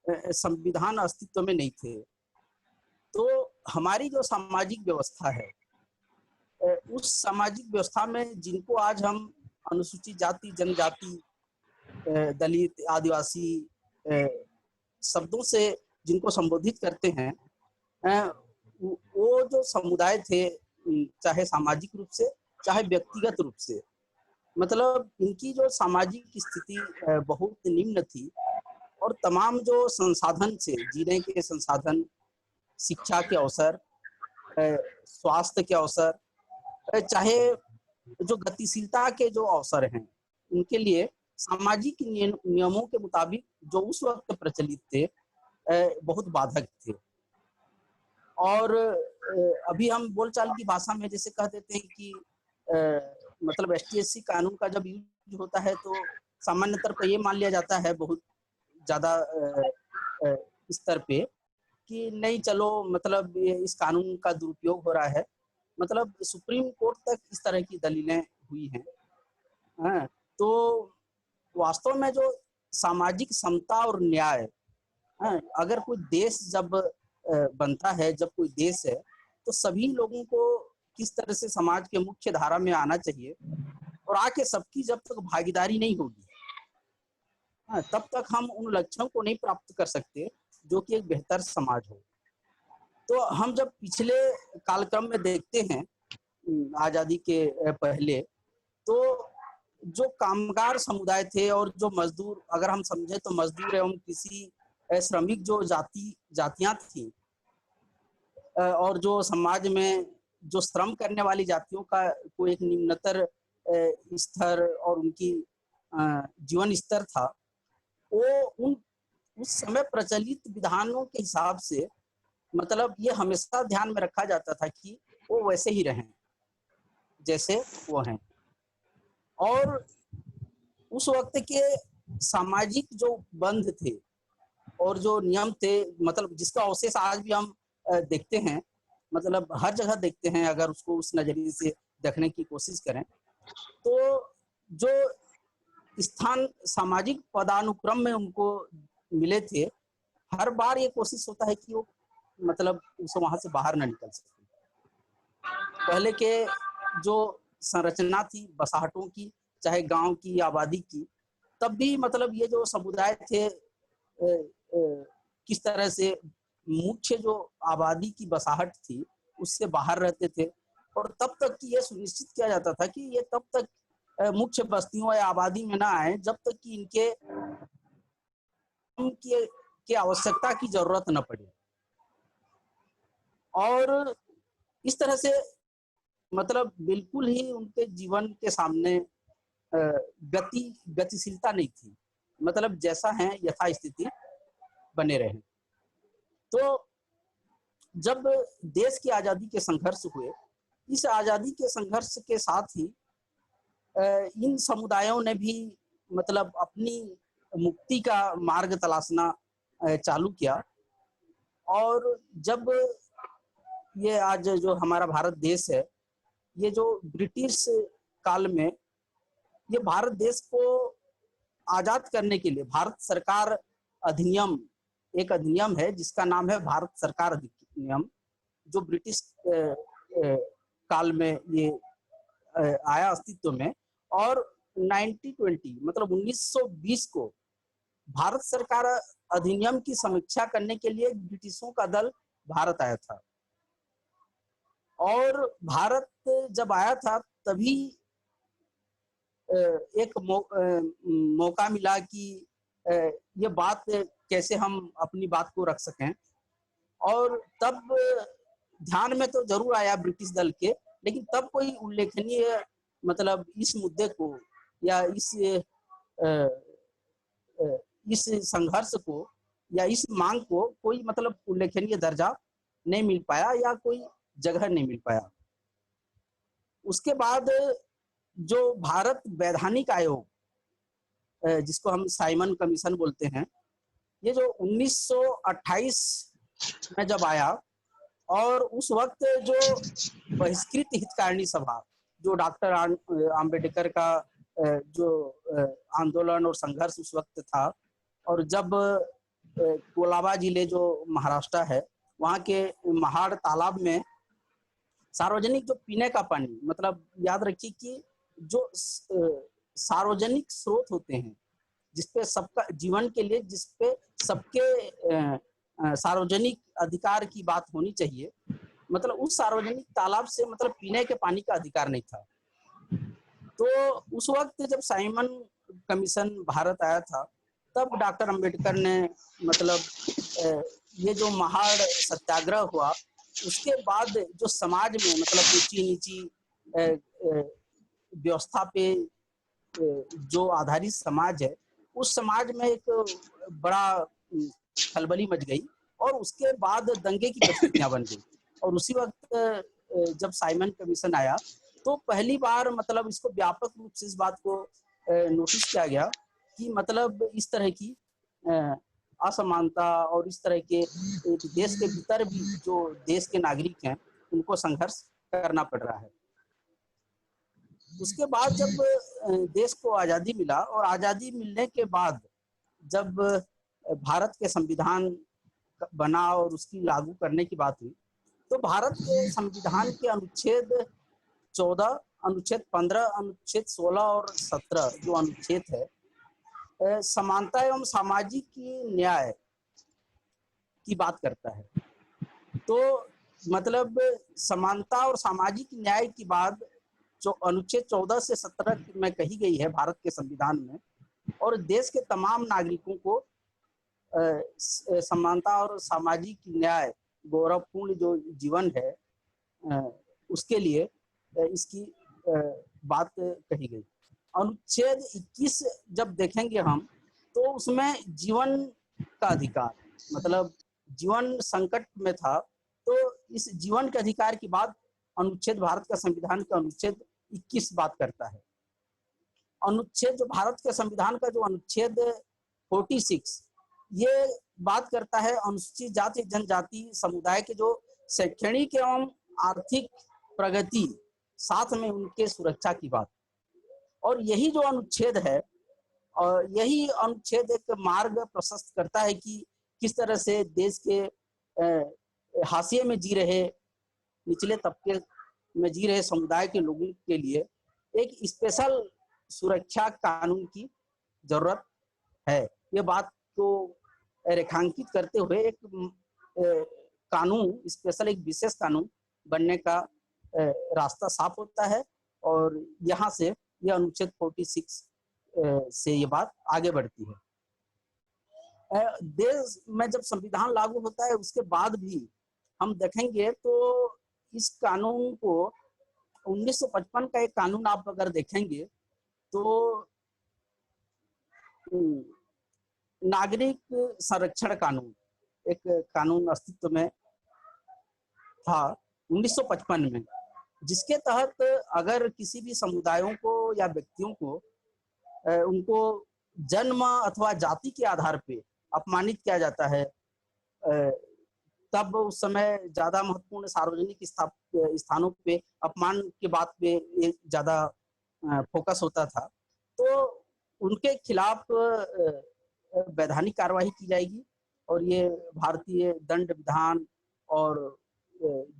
संविधान अस्तित्व में नहीं थे, तो हमारी जो सामाजिक व्यवस्था है, उस सामाजिक व्यवस्था में जिनको आज हम अनुसूचित जाति जनजाति दलित आदिवासी शब्दों से जिनको संबोधित करते हैं, वो जो समुदाय थे, चाहे सामाजिक रूप से चाहे व्यक्तिगत रूप से। मतलब इनकी जो सामाजिक स्थिति बहुत निम्न थी और तमाम जो संसाधन थे, जीने के संसाधन, शिक्षा के अवसर, स्वास्थ्य के अवसर, चाहे जो गतिशीलता के जो अवसर हैं, उनके लिए सामाजिक नियमों के मुताबिक जो उस वक्त प्रचलित थे बहुत बाधक थे। और अभी हम बोलचाल की भाषा में जैसे कह देते हैं कि मतलब ST-SC कानून का जब यूज होता है तो सामान्यतः पर ये मान लिया जाता है बहुत ज्यादा स्तर पे कि नहीं, चलो मतलब इस कानून का दुरुपयोग हो रहा है। मतलब सुप्रीम कोर्ट तक इस तरह की दलीलें हुई हैं। तो वास्तव में जो सामाजिक समता और न्याय, अगर कोई देश जब बनता है, जब कोई देश है, तो सभी लोगों को किस तरह से समाज के मुख्य धारा में आना चाहिए और आके सबकी जब तक भागीदारी नहीं होगी, तब तक हम उन लक्ष्यों को नहीं प्राप्त कर सकते जो कि एक बेहतर समाज हो। तो हम जब पिछले कालक्रम में देखते हैं आजादी के पहले, तो जो कामगार समुदाय थे और जो मजदूर, अगर हम समझे तो मजदूर एवं किसी श्रमिक जो जातियां थी और जो समाज में जो श्रम करने वाली जातियों का कोई एक निम्नतर स्तर और उनकी जीवन स्तर था, वो उस समय प्रचलित विधानों के हिसाब से मतलब ये हमेशा ध्यान में रखा जाता था कि वो वैसे ही रहें जैसे वो हैं। और उस वक्त के सामाजिक जो बंध थे और जो नियम थे, मतलब जिसका अवशेष आज भी हम देखते हैं, मतलब हर जगह देखते हैं, अगर उसको उस नजरिए से देखने की कोशिश करें, तो जो स्थान सामाजिक पदानुक्रम में उनको मिले थे, हर बार ये कोशिश होता है कि वो मतलब उसे वहां से बाहर न निकल सके। पहले के जो संरचना थी बसाहटों की, चाहे गांव की आबादी की, तब भी मतलब ये जो समुदाय थे किस तरह से मुख्य जो आबादी की बसाहट थी उससे बाहर रहते थे। और तब तक कि ये सुनिश्चित किया जाता था कि ये तब तक मुख्य बस्तियों या आबादी में ना आए जब तक कि इनके की आवश्यकता की जरूरत न पड़े। और इस तरह से मतलब बिल्कुल ही उनके जीवन के सामने गतिशीलता नहीं थी, मतलब जैसा है यथास्थिति बने रहे। तो जब देश की आजादी के संघर्ष हुए, इस आजादी के संघर्ष के साथ ही इन समुदायों ने भी मतलब अपनी मुक्ति का मार्ग तलाशना चालू किया। और जब ये आज जो हमारा भारत देश है, ये जो ब्रिटिश काल में ये भारत देश को आजाद करने के लिए भारत सरकार अधिनियम, एक अधिनियम है जिसका नाम है भारत सरकार अधिनियम, जो ब्रिटिश काल में ये आया अस्तित्व में। और 1920 मतलब 1920 को भारत सरकार अधिनियम की समीक्षा करने के लिए ब्रिटिशों का दल भारत आया था। और भारत जब आया था तभी एक मौका मिला कि ये बात कैसे हम अपनी बात को रख सकें। और तब ध्यान में तो जरूर आया ब्रिटिश दल के, लेकिन तब कोई उल्लेखनीय मतलब इस मुद्दे को या इस संघर्ष को या इस मांग को कोई मतलब उल्लेखनीय दर्जा नहीं मिल पाया या कोई जगह नहीं मिल पाया। उसके बाद जो भारत वैधानिक आयोग, जिसको हम साइमन कमीशन बोलते हैं, ये जो 1928 में जब आया, और उस वक्त जो बहिष्कृत हितकारिणी सभा, जो डॉक्टर आम्बेडकर का जो आंदोलन और संघर्ष उस वक्त था, और जब कोलाबा जिले जो महाराष्ट्र है, वहाँ के महाड़ तालाब में सार्वजनिक जो पीने का पानी, मतलब याद रखिए कि जो सार्वजनिक स्रोत होते हैं जिसपे सबका जीवन के लिए, जिसपे सबके सार्वजनिक अधिकार की बात होनी चाहिए, मतलब उस सार्वजनिक तालाब से मतलब पीने के पानी का अधिकार नहीं था। तो उस वक्त जब साइमन कमीशन भारत आया था, तब डॉक्टर अंबेडकर ने मतलब ये जो महाड़ सत्याग्रह हुआ, उसके बाद जो समाज में मतलब ऊंची नीची व्यवस्था पे जो आधारित समाज है, उस समाज में एक बड़ा खलबली मच गई और उसके बाद दंगे की परिस्थितियां बन गई। और उसी वक्त जब साइमन कमीशन आया तो पहली बार मतलब इसको व्यापक रूप से इस बात को नोटिस किया गया कि मतलब इस तरह की असमानता और इस तरह के देश के भीतर भी जो देश के नागरिक हैं उनको संघर्ष करना पड़ रहा है। उसके बाद जब देश को आज़ादी मिला और आज़ादी मिलने के बाद जब भारत के संविधान बना और उसकी लागू करने की बात हुई, तो भारत के संविधान के अनुच्छेद 14, अनुच्छेद 15, अनुच्छेद 16 और 17 जो अनुच्छेद है समानता एवं सामाजिक न्याय की बात करता है। तो मतलब समानता और सामाजिक न्याय की बात जो अनुच्छेद 14 से 17 में कही गई है भारत के संविधान में, और देश के तमाम नागरिकों को समानता और सामाजिक न्याय, गौरवपूर्ण जो जीवन है उसके लिए इसकी बात कही गई। अनुच्छेद 21 जब देखेंगे हम तो उसमें जीवन का अधिकार, मतलब जीवन संकट में था, तो इस जीवन के अधिकार की बात अनुच्छेद भारत का संविधान का अनुच्छेद 21 बात करता है। अनुच्छेद जो भारत के संविधान का जो अनुच्छेद 46 ये बात करता है अनुसूचित जाति जनजाति समुदाय के जो शैक्षणिक एवं आर्थिक प्रगति, साथ में उनके सुरक्षा की बात। और यही जो अनुच्छेद है और यही अनुच्छेद एक मार्ग प्रशस्त करता है कि किस तरह से देश के हाशिए में जी रहे, निचले तबके में जी रहे समुदाय के लोगों के लिए एक स्पेशल सुरक्षा कानून की जरूरत है। ये बात को रेखांकित करते हुए एक कानून, स्पेशल एक विशेष कानून बनने का रास्ता साफ होता है। और यहाँ से यह अनुच्छेद 46 से ये बात आगे बढ़ती है। देश में जब संविधान लागू होता है उसके बाद भी हम देखेंगे तो इस कानून को 1955 का एक कानून आप अगर देखेंगे तो नागरिक संरक्षण कानून, एक कानून अस्तित्व में था 1955 में, जिसके तहत अगर किसी भी समुदायों को या व्यक्तियों को उनको जन्म अथवा जाति के आधार पे अपमानित किया जाता है, तब उस समय ज्यादा महत्वपूर्ण सार्वजनिक स्थानों पे अपमान के बात पे ज्यादा फोकस होता था, तो उनके खिलाफ वैधानिक कार्यवाही की जाएगी। और ये भारतीय दंड विधान और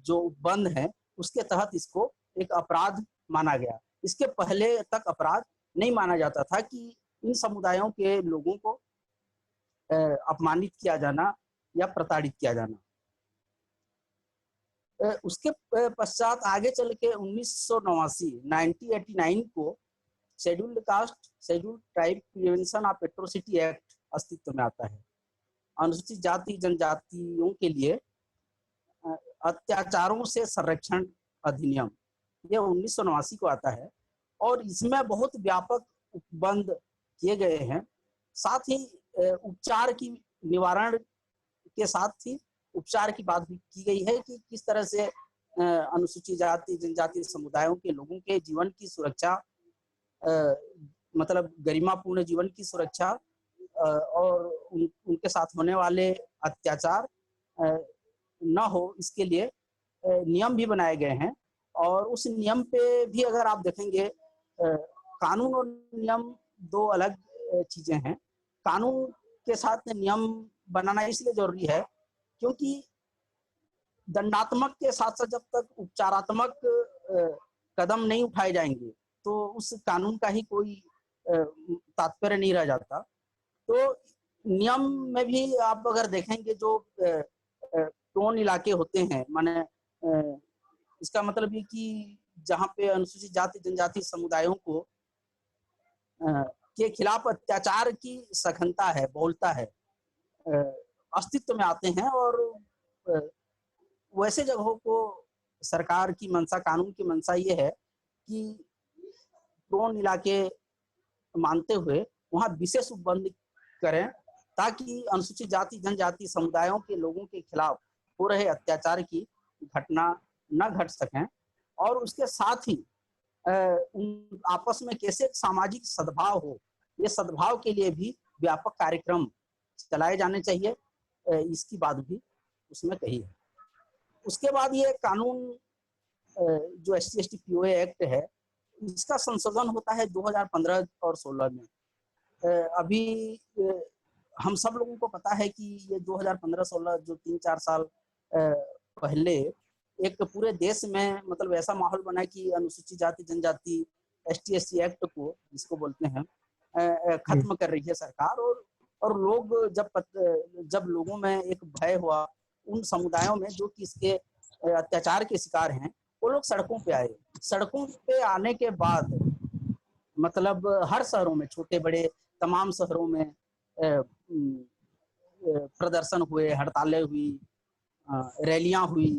जो बंद है उसके तहत इसको एक अपराध माना गया। इसके पहले तक अपराध नहीं माना जाता था कि इन समुदायों के लोगों को अपमानित किया जाना या प्रताड़ित किया जाना। उसके पश्चात आगे चल के 1989 को scheduled caste scheduled tribe prevention of atrocity act अस्तित्व में आता है। अनुसूचित जाति जनजातियों के लिए अत्याचारों से संरक्षण अधिनियम, यह 1989 को आता है और इसमें बहुत व्यापक उपबंध किए गए हैं। साथ ही उपचार की निवारण के साथ ही उपचार की बात भी की गई है कि किस तरह से अनुसूचित जाति जनजाति समुदायों के लोगों के जीवन की सुरक्षा, मतलब गरिमापूर्ण जीवन की सुरक्षा और उनके साथ होने वाले अत्याचार न हो, इसके लिए नियम भी बनाए गए हैं। और उस नियम पे भी अगर आप देखेंगे, कानून और नियम दो अलग चीजें हैं। कानून के साथ नियम बनाना इसलिए जरूरी है क्योंकि दंडात्मक के साथ साथ जब तक उपचारात्मक कदम नहीं उठाए जाएंगे तो उस कानून का ही कोई तात्पर्य नहीं रह जाता। तो नियम में भी आप अगर देखेंगे जो प्रोन इलाके होते हैं, माने इसका मतलब ये कि जहाँ पे अनुसूचित जाति जनजाति समुदायों को के खिलाफ अत्याचार की सघनता है, बहुलता है, अस्तित्व में आते हैं। और वैसे जगहों को सरकार की मंशा, कानून की मंशा ये है कि प्रोन इलाके मानते हुए वहाँ विशेष उपबंध करें, ताकि अनुसूचित जाति जनजाति समुदायों के लोगों के खिलाफ हो रहे अत्याचार की घटना न घट सकें। और उसके साथ ही उन आपस में कैसे एक सामाजिक सद्भाव हो, ये सद्भाव के लिए भी व्यापक कार्यक्रम चलाए जाने चाहिए, इसकी बात भी उसमें कही है। उसके बाद ये कानून जो SC/ST POA एक्ट है, इसका संशोधन होता है 2015 और 16 में। अभी हम सब लोगों को पता है कि ये 2015-16 जो 3-4 साल पहले एक पूरे देश में मतलब ऐसा माहौल बना कि अनुसूचित जाति जनजाति ST/SC एक्ट को, जिसको बोलते हैं, खत्म कर रही है सरकार। और लोग जब लोगों में एक भय हुआ उन समुदायों में जो कि इसके अत्याचार के शिकार हैं, वो लोग सड़कों पे आए। सड़कों पे आने के बाद मतलब हर शहरों में, छोटे बड़े तमाम शहरों में प्रदर्शन हुए, हड़तालें हुई, रैलियां हुई,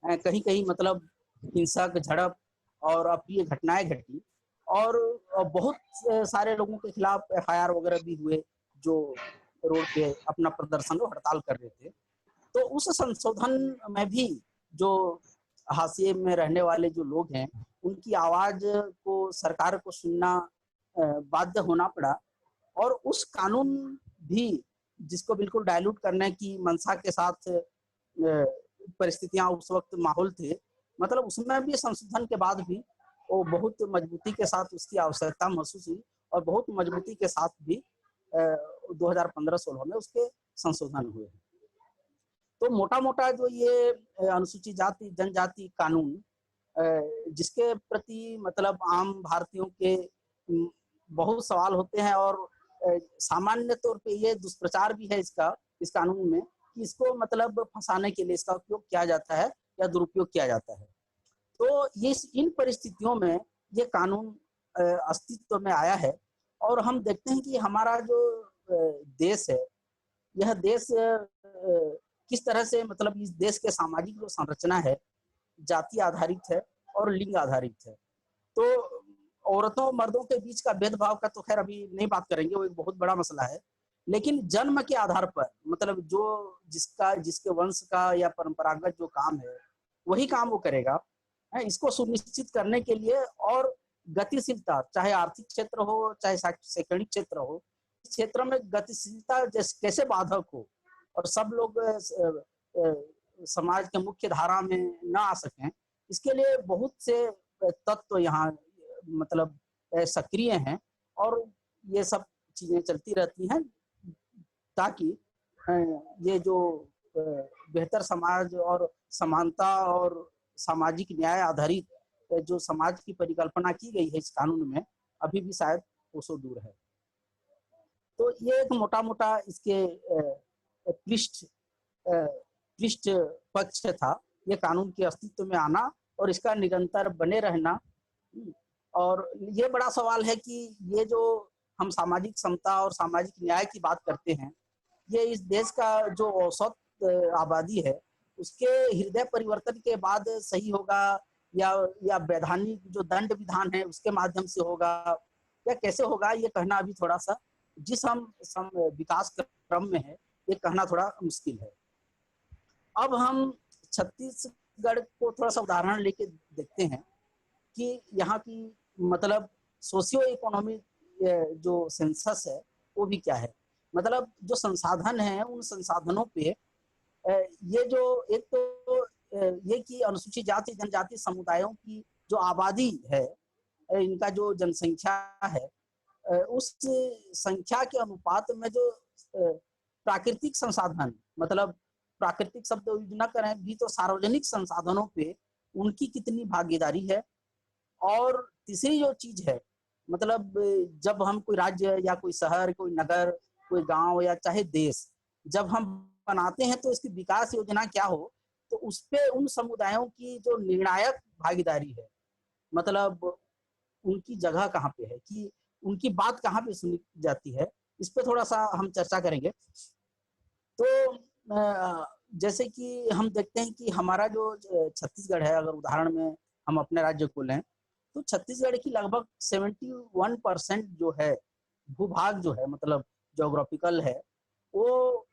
कहीं कहीं मतलब हिंसक झड़प और अप्रिय घटनाएं घटी। और बहुत सारे लोगों के खिलाफ FIR वगैरह भी हुए जो रोड पे अपना प्रदर्शन और हड़ताल कर रहे थे। तो उस संशोधन में भी जो हाशिए में रहने वाले जो लोग हैं, उनकी आवाज को सरकार को सुनना बाध्य होना पड़ा। और उस कानून भी, जिसको बिल्कुल डायल्यूट करने की मंशा के साथ परिस्थितियां उस वक्त माहौल थे, मतलब उसमें भी संशोधन के बाद भी वो बहुत मजबूती के साथ उसकी आवश्यकता महसूस हुई और बहुत मजबूती के साथ भी 2015-16 में उसके संशोधन हुए। तो मोटा मोटा जो ये अनुसूचित जाति जनजाति कानून, जिसके प्रति मतलब आम भारतीयों के बहुत सवाल होते हैं, और सामान्य तौर पे ये दुष्प्रचार भी है इसका, इस कानून में, कि इसको मतलब फंसाने के लिए इसका उपयोग किया जाता है या दुरुपयोग किया जाता है। तो ये इन परिस्थितियों में ये कानून अस्तित्व में आया है। और हम देखते हैं कि हमारा जो देश है, यह देश किस तरह से मतलब इस देश के सामाजिक जो संरचना है जाति आधारित है और लिंग आधारित है। तो औरतों मर्दों के बीच का भेदभाव का तो खैर अभी नहीं बात करेंगे, वो एक बहुत बड़ा मसला है। लेकिन जन्म के आधार पर मतलब जो जिसके वंश का या परंपरागत जो काम है वही काम वो करेगा, इसको सुनिश्चित करने के लिए और गतिशीलता, चाहे आर्थिक क्षेत्र हो चाहे शैक्षणिक क्षेत्र हो, इस क्षेत्र में गतिशीलता कैसे बाधक हो और सब लोग समाज के मुख्य धारा में न आ सकें, इसके लिए बहुत से तत्व यहाँ मतलब सक्रिय हैं। और ये सब चीजें चलती रहती हैं ताकि ये जो बेहतर समाज और समानता और सामाजिक न्याय आधारित जो समाज की परिकल्पना की गई है इस कानून में, अभी भी शायद कोसों दूर है। तो ये एक मोटा मोटा इसके पृष्ठ पक्ष था, ये कानून के अस्तित्व में आना और इसका निरंतर बने रहना। और ये बड़ा सवाल है कि ये जो हम सामाजिक समता और सामाजिक न्याय की बात करते हैं, ये इस देश का जो औसत आबादी है उसके हृदय परिवर्तन के बाद सही होगा या वैधानिक जो दंड विधान है उसके माध्यम से होगा या कैसे होगा, ये कहना अभी थोड़ा सा जिस हम विकास क्रम में है ये कहना थोड़ा मुश्किल है। अब हम छत्तीसगढ़ को थोड़ा सा उदाहरण लेके देखते हैं कि यहाँ की मतलब सोशियो इकोनॉमिक जो सेंसस है वो भी क्या है। मतलब जो संसाधन है उन संसाधनों पे ये जो एक तो ये कि अनुसूचित जाति जनजाति समुदायों की जो आबादी है, इनका जो जनसंख्या है, उस संख्या के अनुपात में जो प्राकृतिक संसाधन, मतलब प्राकृतिक शब्द यूज न करें भी तो सार्वजनिक संसाधनों पे उनकी कितनी भागीदारी है। और तीसरी जो चीज है मतलब जब हम कोई राज्य या कोई शहर, कोई नगर, कोई गांव या चाहे देश जब हम बनाते हैं तो इसकी विकास योजना क्या हो, तो उस पे उन समुदायों की जो निर्णायक भागीदारी है मतलब उनकी जगह कहाँ पे है, कि उनकी बात कहाँ पे सुनी जाती है, इस पे थोड़ा सा हम चर्चा करेंगे। तो जैसे कि हम देखते हैं कि हमारा जो छत्तीसगढ़ है, अगर उदाहरण में हम अपने राज्य को लें तो छत्तीसगढ़ की लगभग 71% जो है भूभाग जो है, मतलब जोग्राफिकल है, वो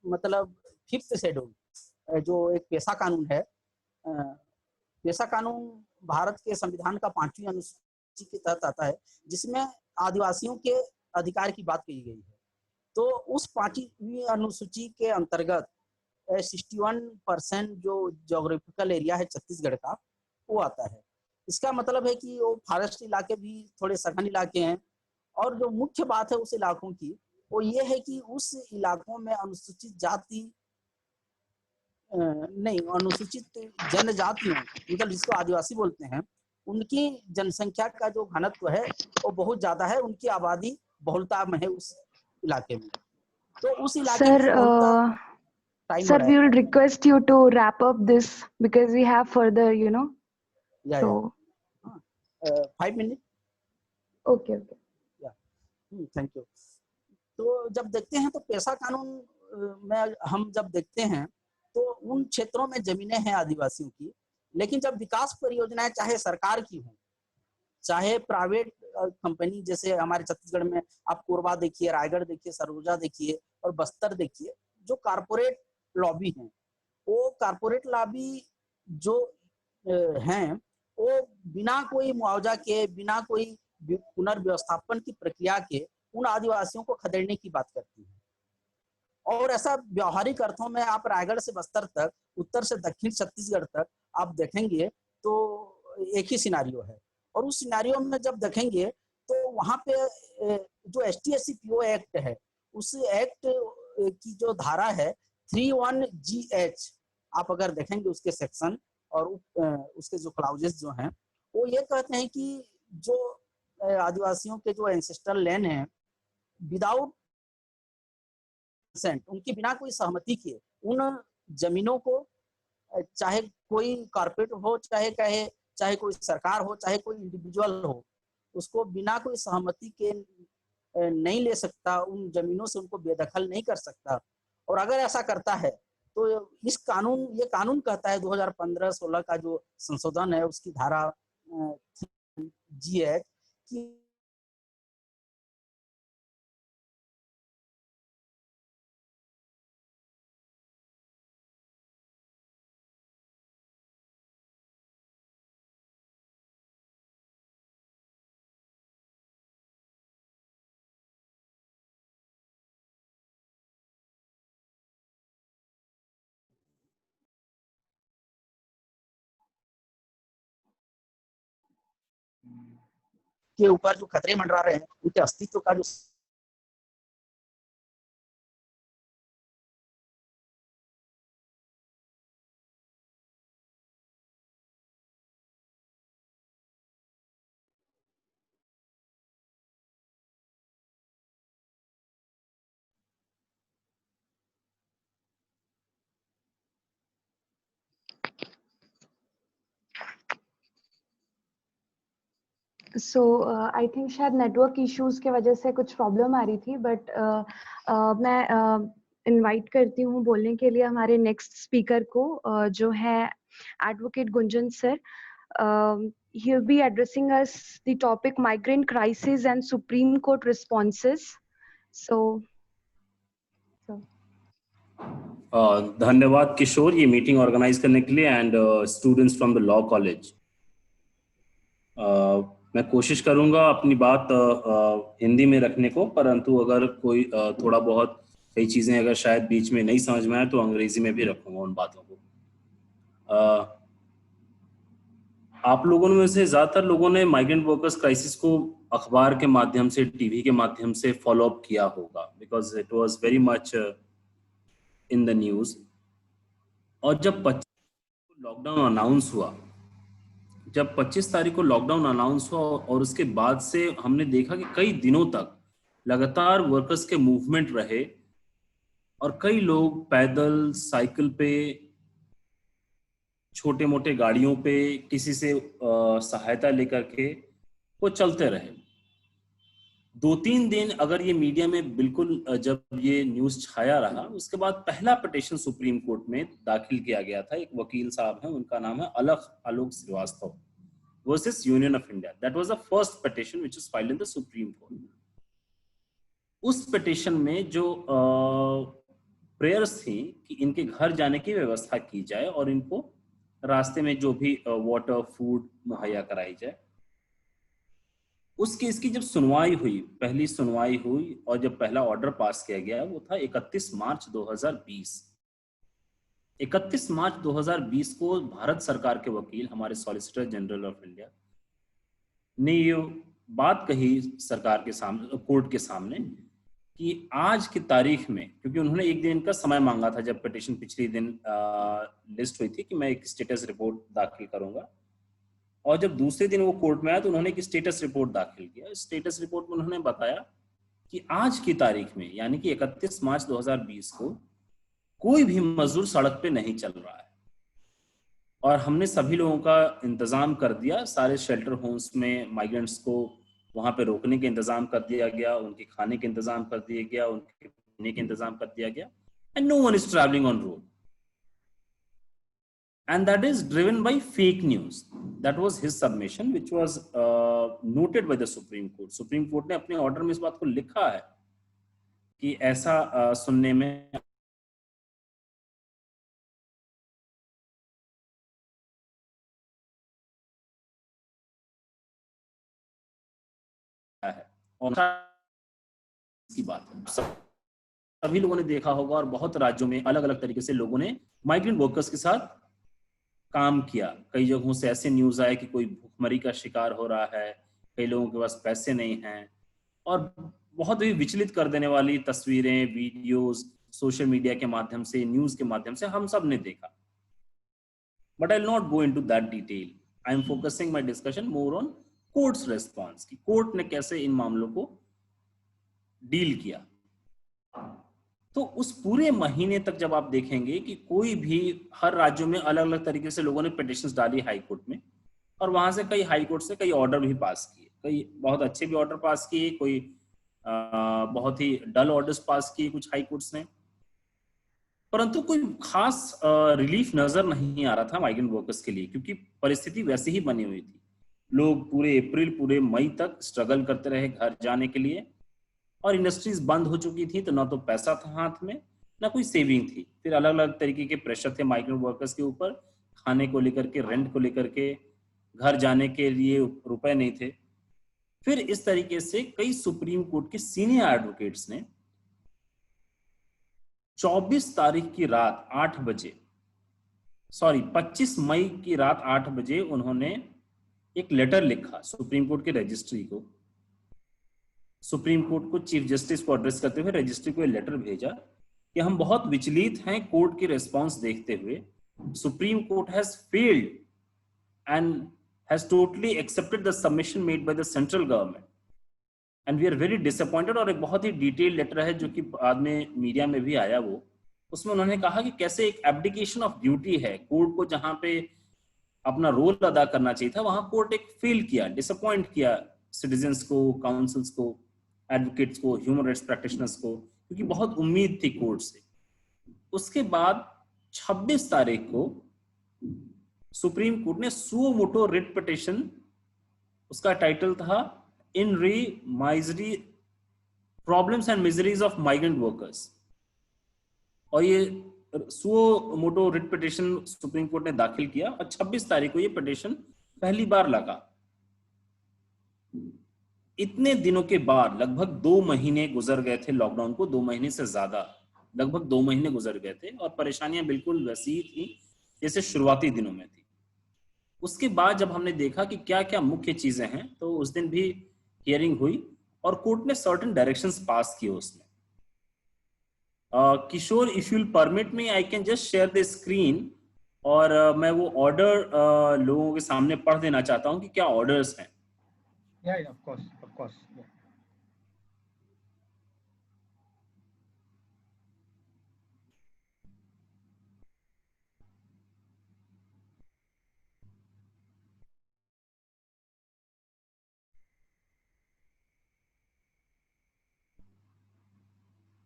मतलब 5th शेड्यूल जो एक पेशा कानून है, पेशा कानून भारत के संविधान का 5वीं अनुसूची के तहत आता है, जिसमें आदिवासियों के अधिकार की बात कही गई है। तो उस 5वीं अनुसूची के अंतर्गत 61% जो जोग्राफिकल एरिया है छत्तीसगढ़ का, वो आता है। इसका मतलब है कि वो फॉरेस्ट इलाके भी थोड़े सघन इलाके हैं, और जो मुख्य बात है उस इलाकों की, वो ये है कि उस इलाकों में अनुसूचित जाति नहीं, अनुसूचित जनजातियों, मतलब जिसको आदिवासी बोलते हैं, उनकी जनसंख्या का जो घनत्व है वो बहुत ज्यादा है, उनकी आबादी बहुलता में है उस इलाके में। तो उस इलाके की बहुलता time Sir, we will request you to wrap up this because we have further, so 5 minutes. Okay. Thank you. तो जब देखते हैं तो पेशा कानून में हम जब देखते हैं तो उन क्षेत्रों में जमीनें हैं आदिवासियों की, लेकिन जब विकास परियोजनाएं चाहे सरकार की हो चाहे प्राइवेट कंपनी, जैसे हमारे छत्तीसगढ़ में आप कोरबा देखिए, रायगढ़ देखिए, सरगुजा देखिए और बस्तर देखिए, जो कारपोरेट लॉबी हैं, वो कारपोरेट लॉबी जो हैं, वो बिना कोई मुआवजा के, बिना कोई पुनर्व्यवस्थापन की प्रक्रिया के उन आदिवासियों को खदेड़ने की बात करती है। और ऐसा व्यवहारिक अर्थों में आप रायगढ़ से बस्तर तक, उत्तर से दक्षिण छत्तीसगढ़ तक आप देखेंगे तो एक ही सिनारियो है। और उस सिनारियो में जब देखेंगे तो वहां पे जो ST/SC/PO एक्ट है, उस एक्ट की जो धारा है 31GH, आप अगर देखेंगे उसके सेक्शन और उसके जो क्लाउजेस जो हैं, वो ये कहते हैं कि जो आदिवासियों के जो एंसेस्ट्रल लैंड है, विदाउट उनकी बिना कोई सहमति के उन जमीनों को, चाहे कोई कॉर्पोरेट हो, चाहे कोई सरकार हो, चाहे कोई इंडिविजुअल हो, उसको बिना कोई सहमति के नहीं ले सकता, उन जमीनों से उनको बेदखल नहीं कर सकता। और अगर ऐसा करता है तो ये कानून कहता है 2015-16 का जो संशोधन है उसकी धारा GH की के ऊपर जो खतरे मंडरा रहे हैं, उनके अस्तित्व का जो So I think शायद नेटवर्क इश्यूज के वजह से कुछ प्रॉब्लम आ रही थी, बट मैं इनवाइट करती हूँ बोलने के लिए हमारे नेक्स्ट स्पीकर को, जो है advocate Gunjan sir. He'll be addressing us the topic migrant crisis and Supreme Court responses. So धन्यवाद किशोर ये मीटिंग ऑर्गेनाइज करने के लिए, and students from the law college. मैं कोशिश करूंगा अपनी बात हिंदी में रखने को, परंतु अगर कोई थोड़ा बहुत कई चीजें अगर शायद बीच में नहीं समझ में आए तो अंग्रेजी में भी रखूंगा उन बातों को। आप लोगों में से ज्यादातर लोगों ने माइग्रेंट वर्कर्स क्राइसिस को अखबार के माध्यम से, टीवी के माध्यम से फॉलो अप किया होगा, because it was very much in the news. और जब 25 लॉकडाउन अनाउंस हुआ, जब 25 तारीख को लॉकडाउन अनाउंस हुआ और उसके बाद से हमने देखा कि कई दिनों तक लगातार वर्कर्स के मूवमेंट रहे और कई लोग पैदल, साइकिल पे छोटे मोटे गाड़ियों पे किसी से सहायता लेकर के वो चलते रहे। 2-3 दिन अगर ये मीडिया में बिल्कुल जब ये न्यूज़ छाया रहा, उसके बाद पहला पिटीशन सुप्रीम कोर्ट में दाखिल किया गया था। एक वकील साहब हैं, उनका नाम है Alok Srivastava versus union of India. That was the first petition which was filed in the supreme court. उस पिटीशन में जो प्रेयर्स थी कि इनके घर जाने की व्यवस्था की जाए और इनको रास्ते में जो भी वाटर फूड मुहैया कराई जाए, उस केस की जब सुनवाई हुई, पहली सुनवाई हुई और जब पहला ऑर्डर पास किया गया वो था 31 मार्च 2020। 31 मार्च 2020 को भारत सरकार के वकील, हमारे सॉलिसिटर जनरल ऑफ इंडिया ने ये बात कही सरकार के सामने, कोर्ट के सामने, कि आज की तारीख में, क्योंकि उन्होंने एक दिन का समय मांगा था जब पिटीशन पिछले दिन लिस्ट हुई थी कि मैं एक स्टेटस रिपोर्ट दाखिल करूंगा, और जब दूसरे दिन वो कोर्ट में आया तो उन्होंने एक स्टेटस रिपोर्ट दाखिल किया। स्टेटस रिपोर्ट में उन्होंने बताया कि आज की तारीख में यानी कि 31 मार्च 2020 को कोई भी मजदूर सड़क पे नहीं चल रहा है और हमने सभी लोगों का इंतजाम कर दिया। सारे शेल्टर होम्स में माइग्रेंट्स को वहां पे रोकने के इंतजाम कर दिया गया, उनके खाने के इंतजाम कर दिया गया, उनके पीने के इंतजाम कर दिया गया, and no one is travelling on road, and that is driven by fake news. That was his submission which was noted by the Supreme Court. Supreme Court ने अपने ऑर्डर में इस बात को लिखा है कि ऐसा सुनने में है और की बात है। सभी लोगों ने देखा होगा और बहुत राज्यों में अलग अलग तरीके से लोगों ने माइग्रेंट वर्कर्स के साथ काम किया। कई जगहों से ऐसे न्यूज आए कि कोई भूखमरी का शिकार हो रहा है, कई लोगों के पास पैसे नहीं हैं, और बहुत ही विचलित कर देने वाली तस्वीरें, वीडियोस सोशल मीडिया के माध्यम से, न्यूज के माध्यम से हम सब ने देखा। But I will not go into that detail. I am focusing my discussion more on courts response, कि कोर्ट ने कैसे इन मामलों को डील किया। तो उस पूरे महीने तक जब आप देखेंगे कि कोई भी, हर राज्यों में अलग अलग तरीके से लोगों ने पिटीशंस डाली हाई कोर्ट में, और वहां से कई हाई कोर्ट से कई ऑर्डर भी पास किए, कई बहुत अच्छे भी ऑर्डर पास किए, कोई बहुत ही डल ऑर्डर्स पास किए कुछ हाई कोर्ट्स ने, परंतु कोई खास रिलीफ नजर नहीं आ रहा था माइग्रेंट वर्कर्स के लिए, क्योंकि परिस्थिति वैसी ही बनी हुई थी। लोग पूरे अप्रैल, पूरे मई तक स्ट्रगल करते रहे घर जाने के लिए, और इंडस्ट्रीज बंद हो चुकी थी, तो ना तो पैसा था हाथ में, ना कोई सेविंग थी। फिर अलग अलग तरीके के प्रेशर थे माइग्रेंट वर्कर्स के ऊपर, खाने को लेकर के, रेंट को लेकर के, घर जाने के लिए रुपए नहीं थे। फिर इस तरीके से कई सुप्रीम कोर्ट के सीनियर एडवोकेट्स ने 24 तारीख की रात 8 बजे, 25 मई की रात 8 बजे उन्होंने एक लेटर लिखा सुप्रीम कोर्ट के रजिस्ट्री को। सुप्रीम कोर्ट को चीफ जस्टिस को एड्रेस करते हुए रजिस्ट्री को एक लेटर भेजा कि हम बहुत विचलित हैं कोर्ट की रिस्पांस देखते हुए। Supreme Court has failed and has totally accepted the submission made by the central government and we are very disappointed. और एक बहुत ही डिटेल्ड लेटर है जो कि बाद में मीडिया में भी आया। वो उसमें उन्होंने कहा कि कैसे एक एब्डिकेशन ऑफ ड्यूटी है, कोर्ट को जहां पे अपना रोल अदा करना चाहिए था वहां कोर्ट एक फेल किया, डिसअपॉइंट किया सिटीजन्स को, काउंसिल्स को, एडवोकेट्स को, ह्यूमन राइट्स प्रैक्टिशनर्स को, क्योंकि बहुत उम्मीद थी कोर्ट से। उसके बाद 26 तारीख को सुप्रीम कोर्ट ने सुओ मोटो रिट पिटीशन, उसका टाइटल था इन री misery problems and miseries of migrant workers, और ये suo motu writ petition supreme court ने दाखिल किया और 26 तारीख को ये पिटीशन पहली बार लगा। इतने दिनों के बाद लगभग 2 महीने गुजर गए थे, लॉकडाउन को 2 महीने से ज्यादा, लगभग 2 महीने गुजर गए थे, और परेशानियां बिल्कुल वैसी ही थी जैसे शुरुआती दिनों में थी। उसके बाद जब हमने देखा कि क्या क्या मुख्य चीजें हैं, तो उस दिन भी हियरिंग हुई और कोर्ट ने सर्टेन डायरेक्शंस पास किए उसमें। Kishore, if you will permit me, I can just share the screen, और मैं वो ऑर्डर लोगों के सामने पढ़ देना चाहता हूं कि क्या ऑर्डर्स हैं। Yeah, of course, yeah.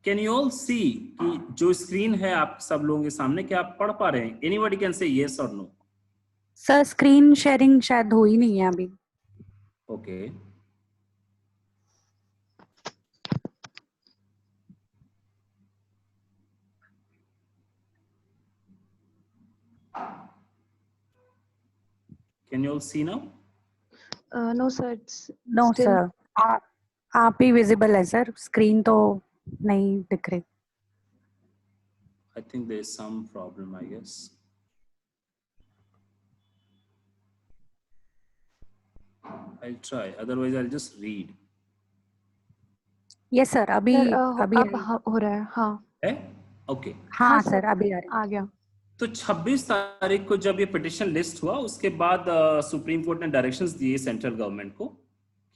Can you all see कि जो स्क्रीन है आप सब लोगों के सामने, क्या आप पढ़ पा रहे हैं? एनीबॉडी कैन से यस और नो? सर स्क्रीन शेयरिंग शायद हो ही नहीं है अभी। Okay, can you all see now? No sir, it's no still sir, आप ही विजिबल है सर, स्क्रीन तो नहीं दिख रही। I think there is some problem, I guess. I'll try, otherwise I'll just read. Yes sir, अभी sir अभी अब हो रहा है। हाँ है? ओके। हाँ हाँ सर, अभी आ रही। आ गया। तो 26 तारीख को जब ये पिटिशन लिस्ट हुआ, उसके बाद सुप्रीम कोर्ट ने डायरेक्शंस दिए सेंट्रल गवर्नमेंट को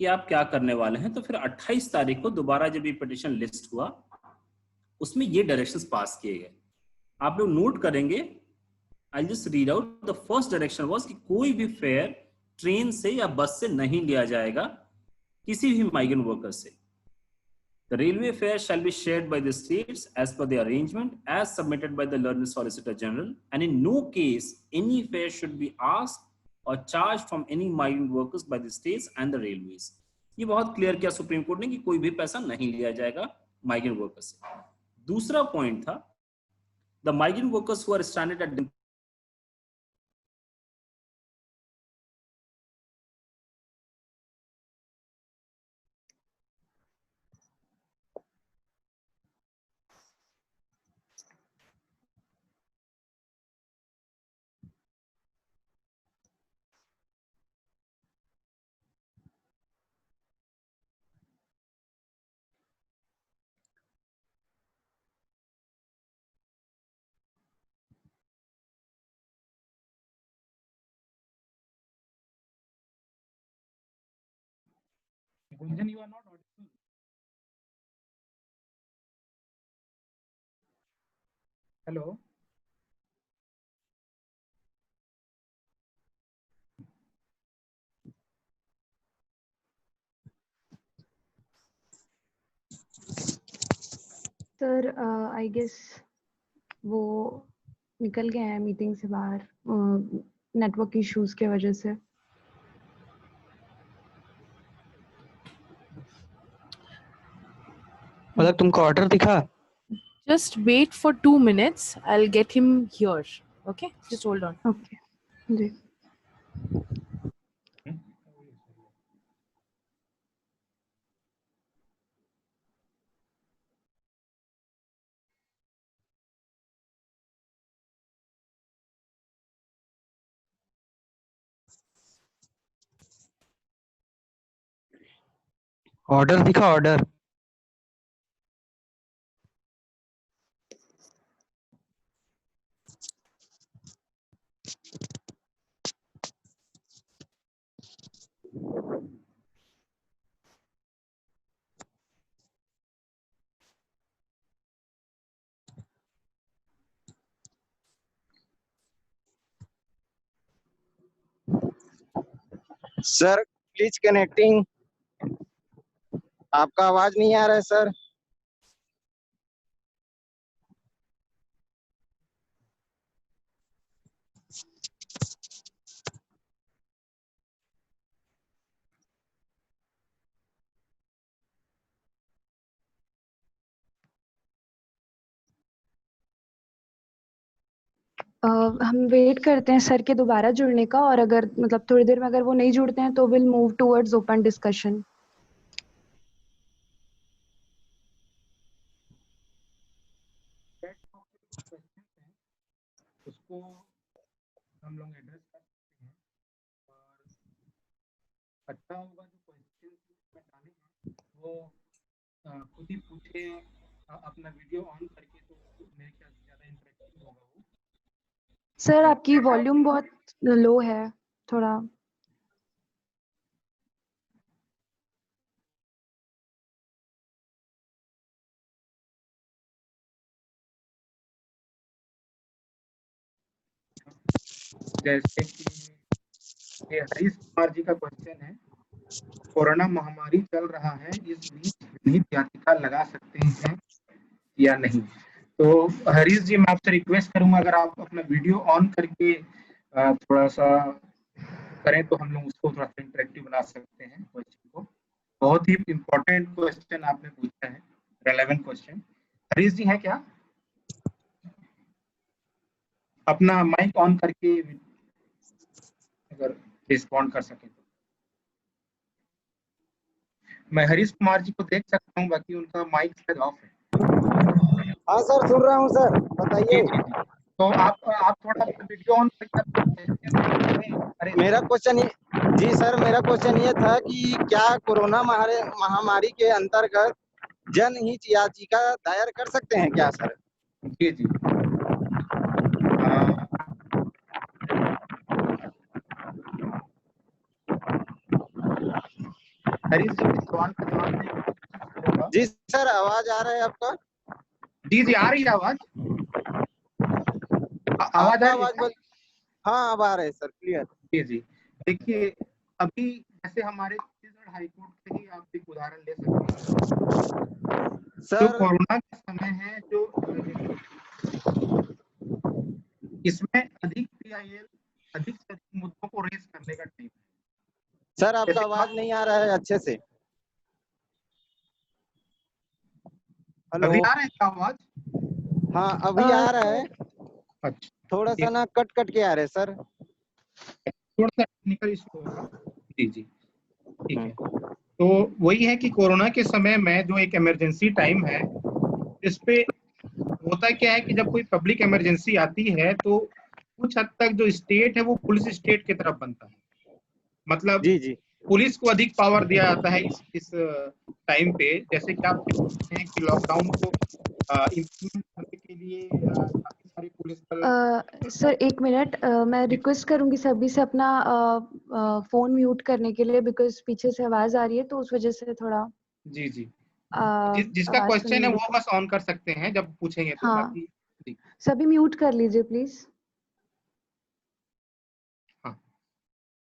कि आप क्या करने वाले हैं। तो फिर 28 तारीख को दोबारा जब ये पिटिशन लिस्ट हुआ, उसमें ये डायरेक्शंस पास किए गए। आप लोग नोट करेंगे, I just read out. The first direction was कि कोई भी फेयर ट्रेन से या बस से नहीं लिया जाएगा किसी भी माइग्रेंट वर्कर से। The railway fare shall be shared by the states as per the arrangement as submitted by the learned Solicitor General, and in no case any fare should be asked or charged from any migrant workers by the states and the railways. ये बहुत clear किया supreme court ने कि कोई भी पैसा नहीं लिया जाएगा माइग्रेंट वर्कर्स से। दूसरा पॉइंट था, the migrant workers who are stranded at Gunjan, you are not audible. Hello. Sir I guess वो निकल गए हैं मीटिंग से बाहर नेटवर्क इश्यूज के वजह से। मतलब तुमको ऑर्डर दिखा? Just wait for 2 minutes. I'll get him here. Okay? Just hold on. Okay जी। ऑर्डर दिखा, ऑर्डर। Sir please connecting. आपका आवाज नहीं आ रहा है सर। हम वेट करते हैं सर के दोबारा जुड़ने का, और अगर मतलब थोड़ी देर में अगर वो नहीं जुड़ते हैं तो will move towards open discussion. उसको हम लोग एड्रेस कर सकते हैं, और अच्छा होगा जो क्वेश्चन में डालेंगे वो खुद ही पूछे अपना वीडियो ऑन करके, तो मेरे ख्याल से ज़्यादा इंटरेक्टिव होगा वो। सर आपकी वॉल्यूम बहुत लो है थोड़ा। जैसे कि ये हरीश कुमार जी का क्वेश्चन है, कोरोना महामारी चल रहा है, इस बीच जनहित याचिका लगा सकते हैं या नहीं। तो हरीश जी, मैं आपसे रिक्वेस्ट करूंगा अगर आप अपना वीडियो ऑन करके थोड़ा सा करें तो हम लोग उसको थोड़ा सा इंटरेक्टिव बना सकते हैं क्वेश्चन को। बहुत ही इम्पोर्टेंट क्वेश्चन आपने पूछा है, रेलेवेंट क्वेश्चन। हरीश जी हैं क्या? अपना माइक ऑन करके अगर रिस्पॉन्ड कर सके तो। मैं हरीश कुमार जी को देख सकता हूँ, बाकी उनका माइक शायद ऑफ है। हाँ सर, सुन रहा हूँ सर, बताइए। तो आप थोड़ा वीडियो ऑन करके। मेरा क्वेश्चन जी सर, मेरा क्वेश्चन ये था कि क्या कोरोना महामारी के अंतर्गत जनहित याचिका दायर कर सकते हैं क्या सर? जी जी। हरीश जी के सवाल का जवाब दें। जी सर, आवाज आ रहा है आपका? जी जी, आ रही है आवाज। आवाज आ रही है? हाँ, अब आ रहे हैं सर, क्लियर। जी जी। देखिए, अभी जैसे हमारे छत्तीसगढ़ हाईकोर्ट से ही आप एक उदाहरण ले सकते हैं सर। जो कोरोना का समय है, जो इसमें अधिक PIL, अधिक से अधिक मुद्दों को रेज करने का टाइम है। सर, आपका आवाज नहीं आ रहा है अच्छे से। हेलो, अभी आ रहा है क्या आवाज? हाँ अभी आ रहा है। अच्छा, थोड़ा सा ना कट कट के आ रहे सर, थोड़ा सा टेक्निकल इशू होगा। जी जी, ठीक है। तो वही है कि कोरोना के समय में जो एक इमरजेंसी टाइम है, इस पे होता क्या है कि जब कोई पब्लिक इमरजेंसी आती है तो कुछ हद तक जो स्टेट है वो पुलिस स्टेट की तरफ बनता है। मतलब जी जी, पुलिस को अधिक पावर दिया जाता है इस टाइम पे। जैसे कि आप देखते हैं कि लॉकडाउन को इम्प्लीमेंट करने के लिए काफी सारी पुलिस बल। सर एक मिनट, मैं रिक्वेस्ट करूंगी सभी से अपना फोन म्यूट करने के लिए, बिकॉज पीछे से आवाज आ रही है तो उस वजह से थोड़ा। जी जी, जिसका क्वेश्चन है वो बस ऑन कर सकते हैं जब पूछेंगे तो। हाँ, बाकी सभी म्यूट कर लीजिए प्लीज। हाँ,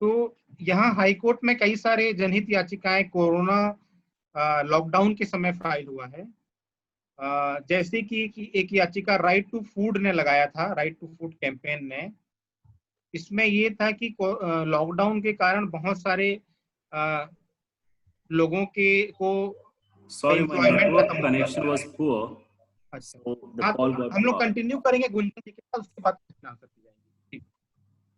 तो यहाँ हाईकोर्ट में कई सारे जनहित याचिकाएं कोरोना लॉकडाउन के समय फाइल हुआ है। जैसे कि एक याचिका राइट टू फूड ने लगाया था, राइट टू फूड कैंपेन ने। इसमें ये था कि लॉकडाउन के कारण बहुत सारे लोगों के को Sorry, my एम्प्लॉयमेंट network खत्म हो गया। connection was poor. अच्छा, So the हाँ, तो call got हम लोग dropped. कंटिन्यू करेंगे गुंजन जी के साथ, उसके बाद आंसर की जाएगी।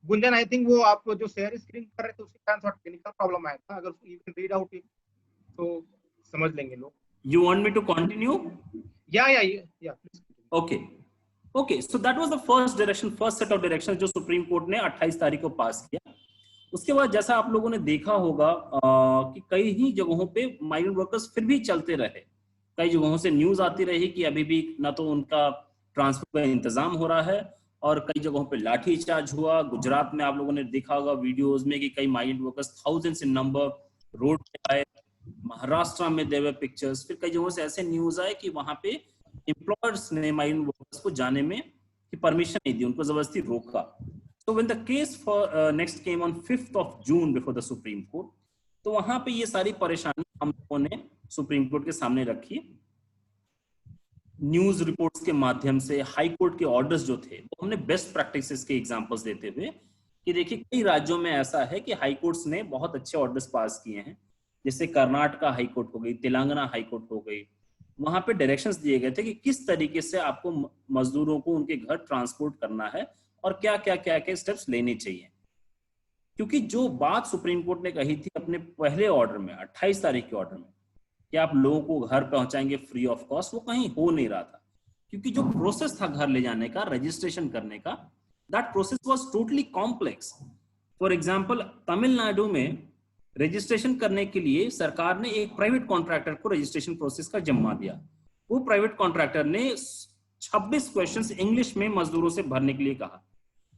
गुंजन, आई थिंक वो आप जो शेयर स्क्रीन कर रहे थे उसके कारण थोड़ा टेक्निकल प्रॉब्लम आया था। अगर you can read out it तो समझ लेंगे लोग। You want me to continue? Yeah, please. Okay, so that was the first set of directions जो सुप्रीम कोर्ट ने 28 तारीख को पास किया। उसके बाद जैसा आप लोगों ने देखा होगा कि कई ही जगहों पे माइग्रेंट वर्कर्स फिर भी चलते रहे। कई जगहों से न्यूज आती रही कि अभी भी ना तो उनका ट्रांसफर का इंतजाम हो रहा है, और कई जगहों पे लाठीचार्ज हुआ। गुजरात में आप लोगों ने देखा होगा वीडियोस में कि कई माइग्रेंट वर्कर्स थाउजेंड्स इन नंबर रोड पे आए। महाराष्ट्र में देवर पिक्चर्स। फिर कई जगहों से ऐसे न्यूज आए कि वहां पे एम्प्लॉयर्स ने माइग्रेंट वर्कर्स को जाने में की परमिशन नहीं दी, उनको जबरदस्ती रोका। So when the case for next came on 5th of June before the Supreme Court, तो वहां पे ये सारी परेशानी हम लोगों ने सुप्रीम कोर्ट के सामने रखी। न्यूज रिपोर्ट्स के माध्यम से, हाई कोर्ट के ऑर्डर्स जो थे वो हमने बेस्ट प्रैक्टिसेस के एग्जांपल्स देते हुए कि देखिए कई राज्यों में ऐसा है कि हाई कोर्ट्स ने बहुत अच्छे ऑर्डर्स पास किए हैं। जैसे कर्नाटका हाई कोर्ट हो गई, तेलंगाना हाई कोर्ट हो गई। वहां पे डायरेक्शंस दिए गए थे कि किस तरीके से आपको मजदूरों को उनके घर ट्रांसपोर्ट करना है और क्या क्या स्टेप्स लेने चाहिए। क्योंकि जो बात सुप्रीम कोर्ट ने कही थी अपने पहले ऑर्डर में, 28 तारीख के ऑर्डर में, कि आप लोगों को घर पहुंचाएंगे फ्री ऑफ कॉस्ट, वो कहीं हो नहीं रहा था। क्योंकि जो प्रोसेस था घर ले जाने का, रजिस्ट्रेशन करने का, that process was totally complex. For example, Tamil Nadu में रजिस्ट्रेशन करने के लिए सरकार ने एक प्राइवेट कॉन्ट्रैक्टर को रजिस्ट्रेशन प्रोसेस का जिम्मा दिया। वो प्राइवेट कॉन्ट्रैक्टर ने 26 क्वेश्चंस इंग्लिश में मजदूरों से भरने के लिए कहा।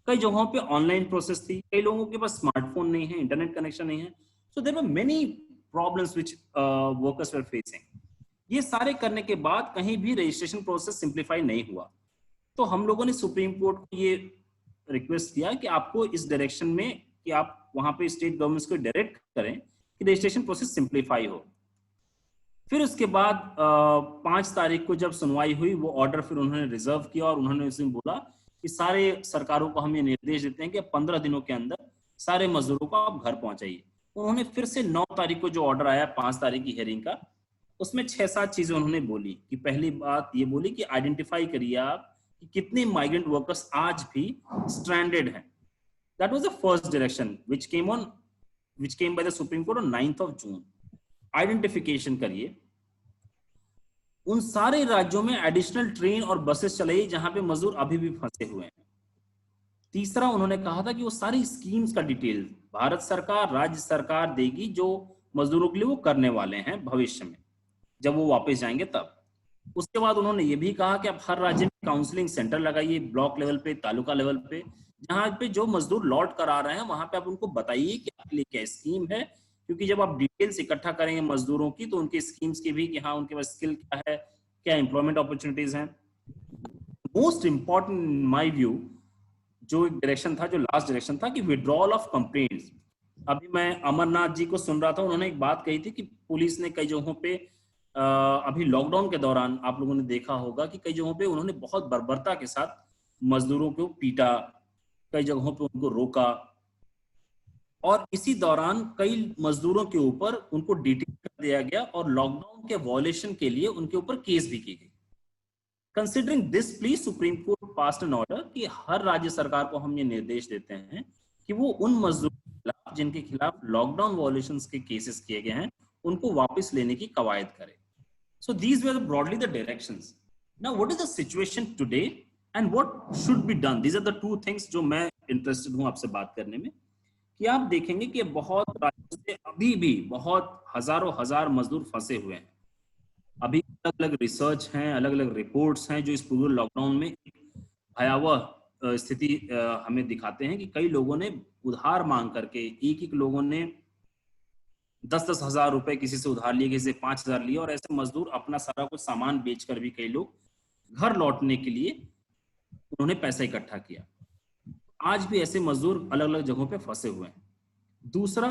कई जगहों पे ऑनलाइन प्रोसेस थी, कई लोगों के पास स्मार्टफोन नहीं है, इंटरनेट कनेक्शन नहीं है। So there were many problems which workers were facing. ये सारे करने के बाद कहीं भी रजिस्ट्रेशन प्रोसेस सिंप्लीफाई नहीं हुआ। तो हम लोगों ने सुप्रीम कोर्ट को ये रिक्वेस्ट किया कि आपको इस डायरेक्शन में कि आप वहां पे स्टेट गवर्नमेंट्स को डायरेक्ट करें कि रजिस्ट्रेशन प्रोसेस सिंप्लीफाई हो। फिर उसके बाद 5 तारीख को जब सुनवाई हुई, वो ऑर्डर फिर उन्होंने रिजर्व किया और उन्होंने उसमें बोला कि सारे सरकारों को हम ये निर्देश देते हैं कि 15 दिनों के अंदर सारे मजदूरों को आप घर पहुंचाइए। उन्होंने फिर से 9 तारीख को जो ऑर्डर आया 5 तारीख की हियरिंग का, उसमें 6-7 चीजें उन्होंने बोली। कि पहली बात ये बोली कि आइडेंटिफाई करिए आप कि कितने माइग्रेंट वर्कर्स आज भी स्ट्रैंडेड हैं। That was the first direction which came by the supreme court on 9th of June। Identification करिए, उन सारे राज्यों में एडिशनल ट्रेन और बसेस चलाइए जहां पे मजदूर अभी भी फंसे हुए हैं। तीसरा उन्होंने कहा था कि वो सारी स्कीम्स का डिटेल भारत सरकार, राज्य सरकार देगी जो मजदूरों के लिए वो करने वाले हैं भविष्य में जब वो वापस जाएंगे तब। उसके बाद उन्होंने ये भी कहा कि आप हर राज्य में काउंसलिंग सेंटर लगाइए, ब्लॉक लेवल पे, तालुका लेवल पे, जहां पे जो मजदूर लौट कर आ रहे हैं वहां पे आप उनको बताइए कि आपके लिए क्या स्कीम है, क्योंकि जब आप डिटेल्स इकट्ठा करेंगे मजदूरों की तो उनके स्कीम्स की भी कि हाँ उनके पास स्किल क्या है, क्या एम्प्लॉयमेंट अपॉर्चुनिटीज हैं। Most important in my view जो एक डायरेक्शन था, जो लास्ट डायरेक्शन था कि विड्रॉल ऑफ कंप्लेंट्स। अभी मैं अमरनाथ जी को सुन रहा था, उन्होंने एक बात कही थी कि पुलिस ने कई जगहों पे अभी लॉकडाउन के दौरान आप लोगों ने देखा होगा कि कई जगहों पे उन्होंने बहुत बर्बरता के साथ मजदूरों को पीटा, कई जगहों पे उनको रोका और इसी दौरान कई मजदूरों के ऊपर उनको डिटेन कर दिया गया और लॉकडाउन के वॉयलेशन के लिए उनके ऊपर केस भी की गई। Considering this please Supreme Court passed an order कि हर राज्य सरकार को हम ये निर्देश देते हैं कि वो उन मजदूरों के खिलाफ जिनके खिलाफ लॉकडाउन वॉयलेशंस के केसेस किए गए हैं उनको वापस लेने की कवायद करे। So these were broadly the directions. Now what is the situation today and what should be done? These are the two things जो मैं interested हूँ आपसे बात करने में। कि आप देखेंगे कि बहुत राज्यों से अभी भी बहुत हजारों हजार मजदूर फंसे हुए हैं। अभी अलग अलग रिसर्च हैं, अलग अलग रिपोर्ट्स हैं जो इस पूरे लॉकडाउन में भयावह स्थिति हमें दिखाते हैं कि कई लोगों ने उधार मांग करके, एक लोगों ने 10-10 हजार रुपए किसी से उधार लिए, किसी से 5,000 लिए और ऐसे मजदूर अपना सारा कुछ सामान बेचकर भी कई लोग घर लौटने के लिए उन्होंने पैसा इकट्ठा किया। आज भी ऐसे मजदूर अलग अलग जगहों पे फंसे हुए हैं। दूसरा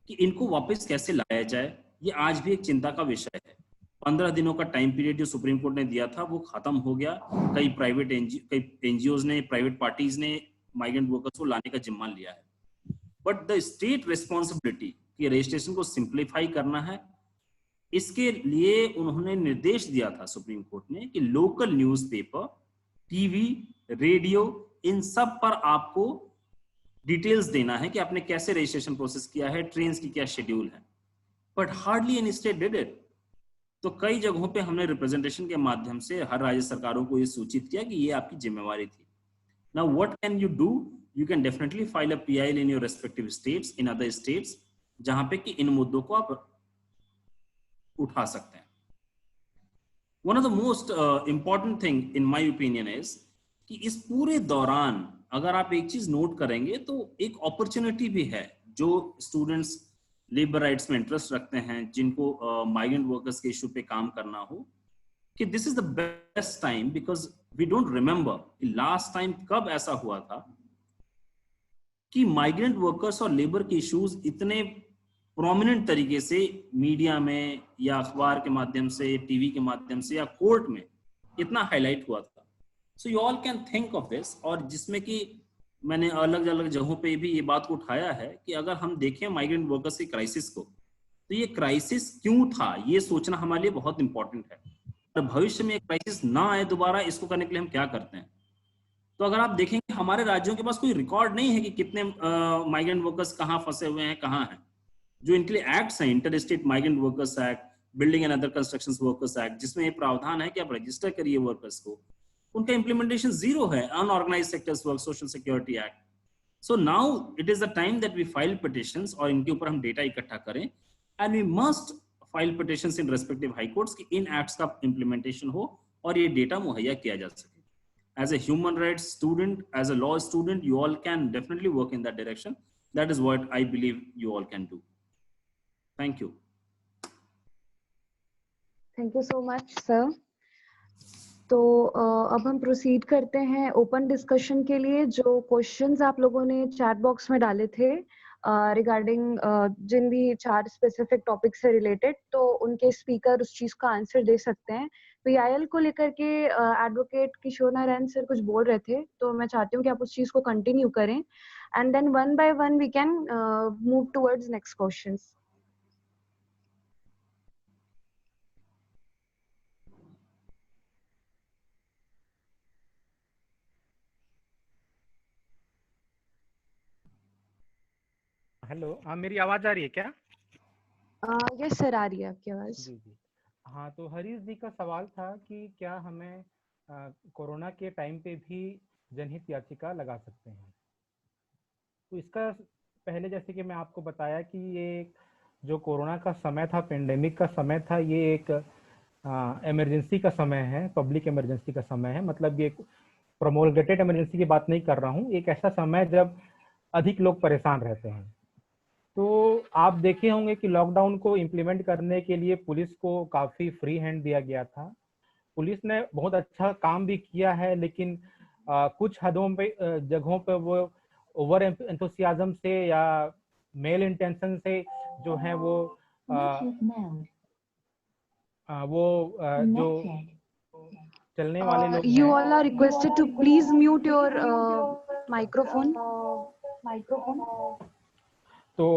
कि इनको वापस कैसे लाया जाए, ये आज भी एक चिंता का विषय है। 15 दिनों का टाइम पीरियड जो सुप्रीम कोर्ट ने दिया था वो खत्म हो गया। कई एनजीओज ने, प्राइवेट पार्टीज ने माइग्रेंट वर्कर्स को लाने का जिम्मा लिया है, बट द स्टेट रिस्पॉन्सिबिलिटी कि रजिस्ट्रेशन को सिंप्लीफाई करना है, इसके लिए उन्होंने निर्देश दिया था सुप्रीम कोर्ट ने कि लोकल न्यूज़पेपर, टीवी, रेडियो, इन सब पर आपको डिटेल्स देना है कि आपने कैसे रजिस्ट्रेशन प्रोसेस किया है, ट्रेन की क्या शेड्यूल है। But hardly any state did it. तो कई जगहों पे हमने रिप्रेजेंटेशन के माध्यम से हर राज्य सरकारों को ये सूचित किया कि ये आपकी जिम्मेवारी थी। Now what can you do? You can definitely file a PIL in your respective states, in other states, जहां पे कि इन मुद्दों को आप उठा सकते हैं। One of the most important thing in my opinion is कि इस पूरे दौरान अगर आप एक चीज नोट करेंगे तो एक अपॉर्चुनिटी भी है जो स्टूडेंट्स लेबर राइट्स में इंटरेस्ट रखते हैं, जिनको माइग्रेंट वर्कर्स के इशू पे काम करना हो, कि this is the best time because we don't remember कि लास्ट टाइम कब ऐसा हुआ था कि माइग्रेंट वर्कर्स और लेबर के इश्यूज इतने प्रोमिनेंट तरीके से मीडिया में या अखबार के माध्यम से, टीवी के माध्यम से या कोर्ट में इतना हाईलाइट हुआ था। So you all can think of this, और जिसमें कि मैंने अलग अलग जगहों पे भी ये बात को उठाया है कि अगर हम देखें माइग्रेंट वर्कर्स के क्राइसिस को, तो ये क्राइसिस क्यों था ये सोचना हमारे लिए बहुत इंपॉर्टेंट है। और भविष्य में क्राइसिस ना आए दोबारा, इसको करने के लिए हम क्या करते हैं। तो अगर आप देखेंगे हमारे राज्यों के पास कोई रिकॉर्ड नहीं है कि कितने माइग्रेंट वर्कर्स कहाँ फंसे हुए हैं, कहाँ हैं। जो इनके लिए एक्ट्स हैं, inter state migrant workers act, building and other construction workers act, जिसमें ये प्रावधान है कि आप रजिस्टर करिए वर्कर्स को, उनका इंप्लीमेंटेशन जीरो है। Unorganised sectors work, social security act. So now it is the time that we file petitions और इनके ऊपर हम डेटा इकट्ठा करें, and we must file petitions in respective high courts कि इन एक्ट्स का इंप्लीमेंटेशन हो और ये डेटा मुहैया किया जा सके। As a human rights student, as a law student, you all can definitely work in that direction. That is what I believe you all can do. Thank you. Thank you so much, sir. तो अब हम proceed करते हैं open discussion के लिए। जो questions आप लोगों ने चैट बॉक्स में डाले थे, रिगार्डिंग जिन भी 4 स्पेसिफिक टॉपिक से रिलेटेड, तो उनके स्पीकर उस चीज का आंसर दे सकते हैं। पीआईएल को लेकर के एडवोकेट किशोर नारायण सर कुछ बोल रहे थे, तो मैं चाहती हूँ कि आप उस चीज को कंटिन्यू करें, and then one by one we can move towards next questions. Hello, हाँ मेरी आवाज आ रही है क्या? यस सर, आ रही है आपकी आवाज। जी जी। हाँ, तो हरीश जी का सवाल था कि क्या हमें कोरोना के टाइम पे भी जनहित याचिका लगा सकते हैं। तो इसका पहले जैसे कि मैं आपको बताया कि ये जो कोरोना का समय था, पेंडेमिक का समय था, ये एक इमरजेंसी का समय है, पब्लिक इमरजेंसी का समय है। मतलब ये प्रोमोलगेटेड इमरजेंसी की बात नहीं कर रहा हूँ, एक ऐसा समय जब अधिक लोग परेशान रहते हैं। तो आप देखे होंगे कि लॉकडाउन को इम्प्लीमेंट करने के लिए पुलिस को काफ़ी फ्री हैंड दिया गया था। पुलिस ने बहुत अच्छा काम भी किया है, लेकिन कुछ हदों पे जगहों पे वो ओवर एंथुसियाज्म से या मेल इंटेंशन से जो है वो जो चलने वाले लोग You all are requested to please mute your microphone. तो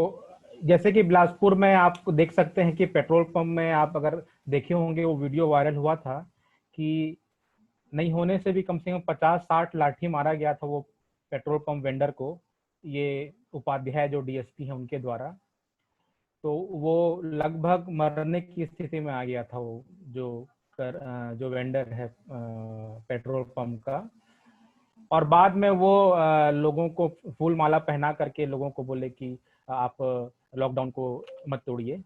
जैसे कि बिलासपुर में आप देख सकते हैं कि पेट्रोल पंप में आप अगर देखे होंगे, वो वीडियो वायरल हुआ था कि नहीं होने से भी कम से कम 50-60 लाठी मारा गया था वो पेट्रोल पंप वेंडर को, ये उपाध्याय जो डीएसपी हैं उनके द्वारा। तो वो लगभग मरने की स्थिति में आ गया था वो जो वेंडर है पेट्रोल पंप का। और बाद में वो लोगों को फूल माला पहना करके लोगों को बोले कि आप लॉकडाउन को मत तोड़िए।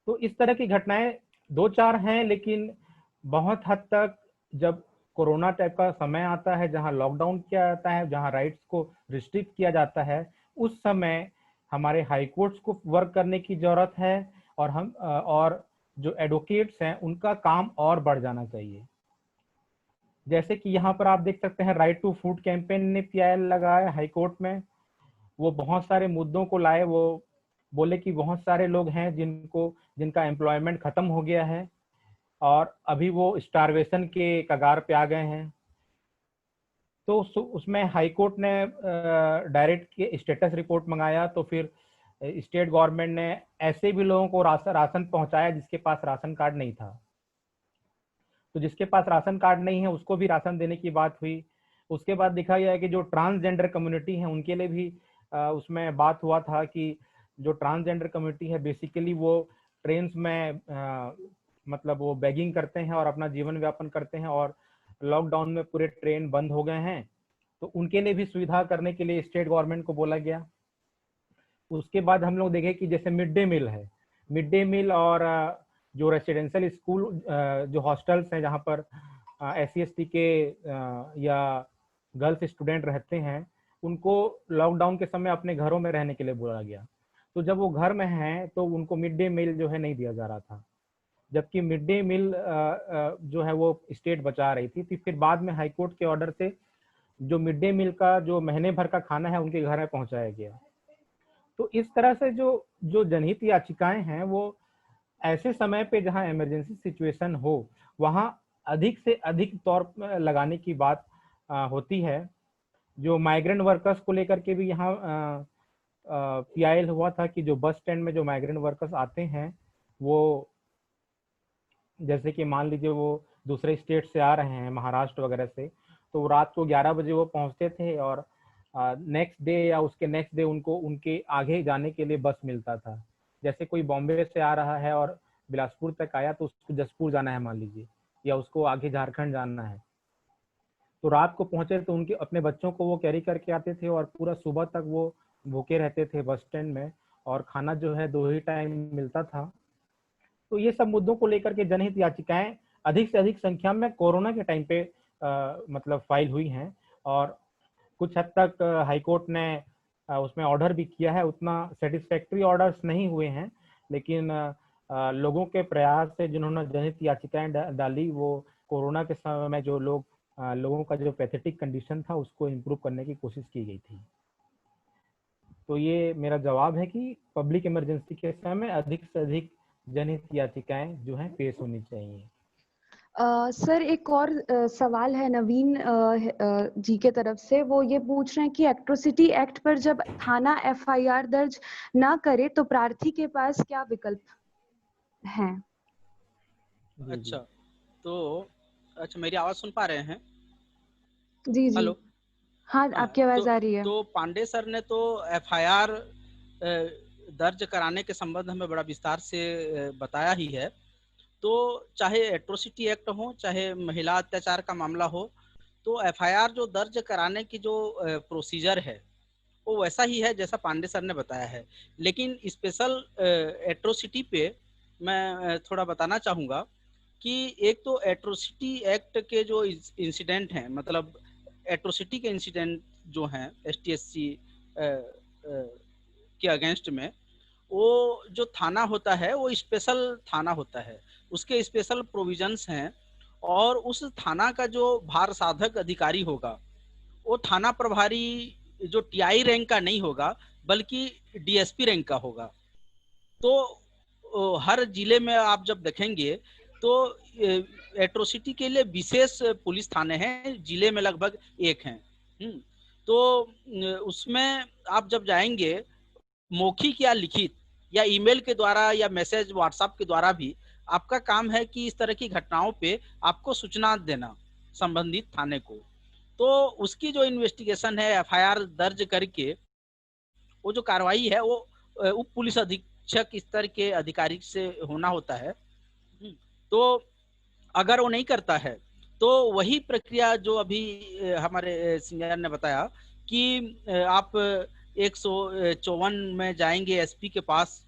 तो इस तरह की घटनाएं 2-4 हैं, लेकिन बहुत हद तक जब कोरोना टाइप का समय आता है, जहां लॉकडाउन किया जाता है, जहां राइट्स को रिस्ट्रिक्ट किया जाता है, उस समय हमारे हाई कोर्ट्स को वर्क करने की जरूरत है, और जो एडवोकेट्स हैं उनका काम और बढ़ जाना चाहिए। जैसे कि यहाँ पर आप देख सकते हैं, राइट टू फूड कैंपेन ने पीआईएल लगाया हाई कोर्ट में। वो बहुत सारे मुद्दों को लाए। वो बोले कि बहुत सारे लोग हैं जिनका एम्प्लॉयमेंट खत्म हो गया है और अभी वो स्टारवेशन के कगार पे आ गए हैं। तो उसमें हाई कोर्ट ने डायरेक्ट के स्टेटस रिपोर्ट मंगाया। तो फिर स्टेट गवर्नमेंट ने ऐसे भी लोगों को राशन पहुंचाया जिसके पास राशन कार्ड नहीं था। तो जिसके पास राशन कार्ड नहीं है उसको भी राशन देने की बात हुई। उसके बाद देखा गया कि जो ट्रांसजेंडर कम्युनिटी है उनके लिए भी उसमें बात हुआ था कि जो ट्रांसजेंडर कम्युनिटी है बेसिकली वो ट्रेन्स में मतलब वो बैगिंग करते हैं और अपना जीवन व्यापन करते हैं, और लॉकडाउन में पूरे ट्रेन बंद हो गए हैं, तो उनके लिए भी सुविधा करने के लिए स्टेट गवर्नमेंट को बोला गया। उसके बाद हम लोग देखे कि जैसे मिड डे मील है, मिड डे मील और जो रेसिडेंशियल स्कूल जो हॉस्टल्स हैं जहाँ पर SC/ST के या गर्ल्स स्टूडेंट रहते हैं, उनको लॉकडाउन के समय अपने घरों में रहने के लिए बोला गया। तो जब वो घर में हैं तो उनको मिड डे मील जो है नहीं दिया जा रहा था, जबकि मिड डे मील जो है वो स्टेट बचा रही थी। तो फिर बाद में हाईकोर्ट के ऑर्डर से जो मिड डे मील का जो महीने भर का खाना है उनके घर में पहुंचाया गया। तो इस तरह से जो जनहित याचिकाएं हैं वो ऐसे समय पे जहां इमरजेंसी सिचुएशन हो वहां अधिक से अधिक तौर पर लगाने की बात होती है। जो माइग्रेंट वर्कर्स को लेकर के भी यहाँ पीआईएल हुआ था कि जो बस स्टैंड में जो माइग्रेंट वर्कर्स आते हैं, वो जैसे कि मान लीजिए वो दूसरे स्टेट से आ रहे हैं, महाराष्ट्र वगैरह से, तो रात को 11 बजे वो पहुंचते थे और नेक्स्ट डे या उसके नेक्स्ट डे उनको उनके आगे जाने के लिए बस मिलता था। जैसे कोई बॉम्बे से आ रहा है और बिलासपुर तक आया तो उसको जसपुर जाना है मान लीजिए, या उसको आगे झारखंड जाना है, तो रात को पहुंचे तो उनके अपने बच्चों को वो कैरी करके आते थे और पूरा सुबह तक वो भूखे रहते थे बस स्टैंड में, और खाना जो है 2 ही टाइम मिलता था। तो ये सब मुद्दों को लेकर के जनहित याचिकाएं अधिक से अधिक संख्या में कोरोना के टाइम पे मतलब फाइल हुई हैं, और कुछ हद तक हाईकोर्ट ने उसमें ऑर्डर भी किया है। उतना सेटिस्फैक्ट्री ऑर्डर्स नहीं हुए हैं, लेकिन लोगों के प्रयास से जिन्होंने जनहित याचिकाएं डाली, वो कोरोना के समय में जो लोगों का जो पैथेटिक कंडीशन था उसको इम्प्रूव करने की कोशिश की गई थी। तो ये मेरा जवाब है कि पब्लिक इमरजेंसी के समय अधिक से अधिक जनहित याचिकाएं जो हैं पेश होनी चाहिए। सर एक और सवाल है नवीन जी के तरफ से। वो ये पूछ रहे हैं कि एट्रोसिटी एक्ट पर जब थाना एफआईआर दर्ज ना करे तो प्रार्थी के पास क्या विकल्प हैं? अच्छा, तो अच्छा मेरी आवाज सुन पा रहे हैं? जी जी। हेलो। हाँ, आपकी आवाज आ रही है। तो पांडे सर ने तो एफआईआर दर्ज कराने के संबंध में बड़ा विस्तार से बताया ही है। तो चाहे एट्रोसिटी एक्ट हो, चाहे महिला अत्याचार का मामला हो, तो एफआईआर जो दर्ज कराने की जो प्रोसीजर है वो वैसा ही है जैसा पांडे सर ने बताया है। लेकिन स्पेशल एट्रोसिटी पे मैं थोड़ा बताना चाहूँगा कि एक तो एट्रोसिटी एक्ट के जो इंसिडेंट हैं, मतलब एट्रोसिटी के इंसिडेंट जो हैं एसटीएससी के अगेंस्ट में, वो जो थाना होता है वो स्पेशल थाना होता है, उसके स्पेशल प्रोविजंस हैं। और उस थाना का जो भार साधक अधिकारी होगा वो थाना प्रभारी जो टीआई रैंक का नहीं होगा बल्कि डीएसपी रैंक का होगा। तो हर जिले में आप जब देखेंगे तो एट्रोसिटी के लिए विशेष पुलिस थाने हैं, जिले में लगभग एक हैं। तो उसमें आप जब जाएंगे मौखिक या लिखित या ईमेल के द्वारा या मैसेज व्हाट्सएप के द्वारा भी आपका काम है कि इस तरह की घटनाओं पे आपको सूचना देना संबंधित थाने को। तो उसकी जो इन्वेस्टिगेशन है एफआईआर दर्ज करके वो जो कार्रवाई है वो उप पुलिस अधीक्षक स्तर के अधिकारी से होना होता है। तो अगर वो नहीं करता है तो वही प्रक्रिया जो अभी हमारे सीनियर ने बताया कि आप 154 में जाएंगे एसपी के पास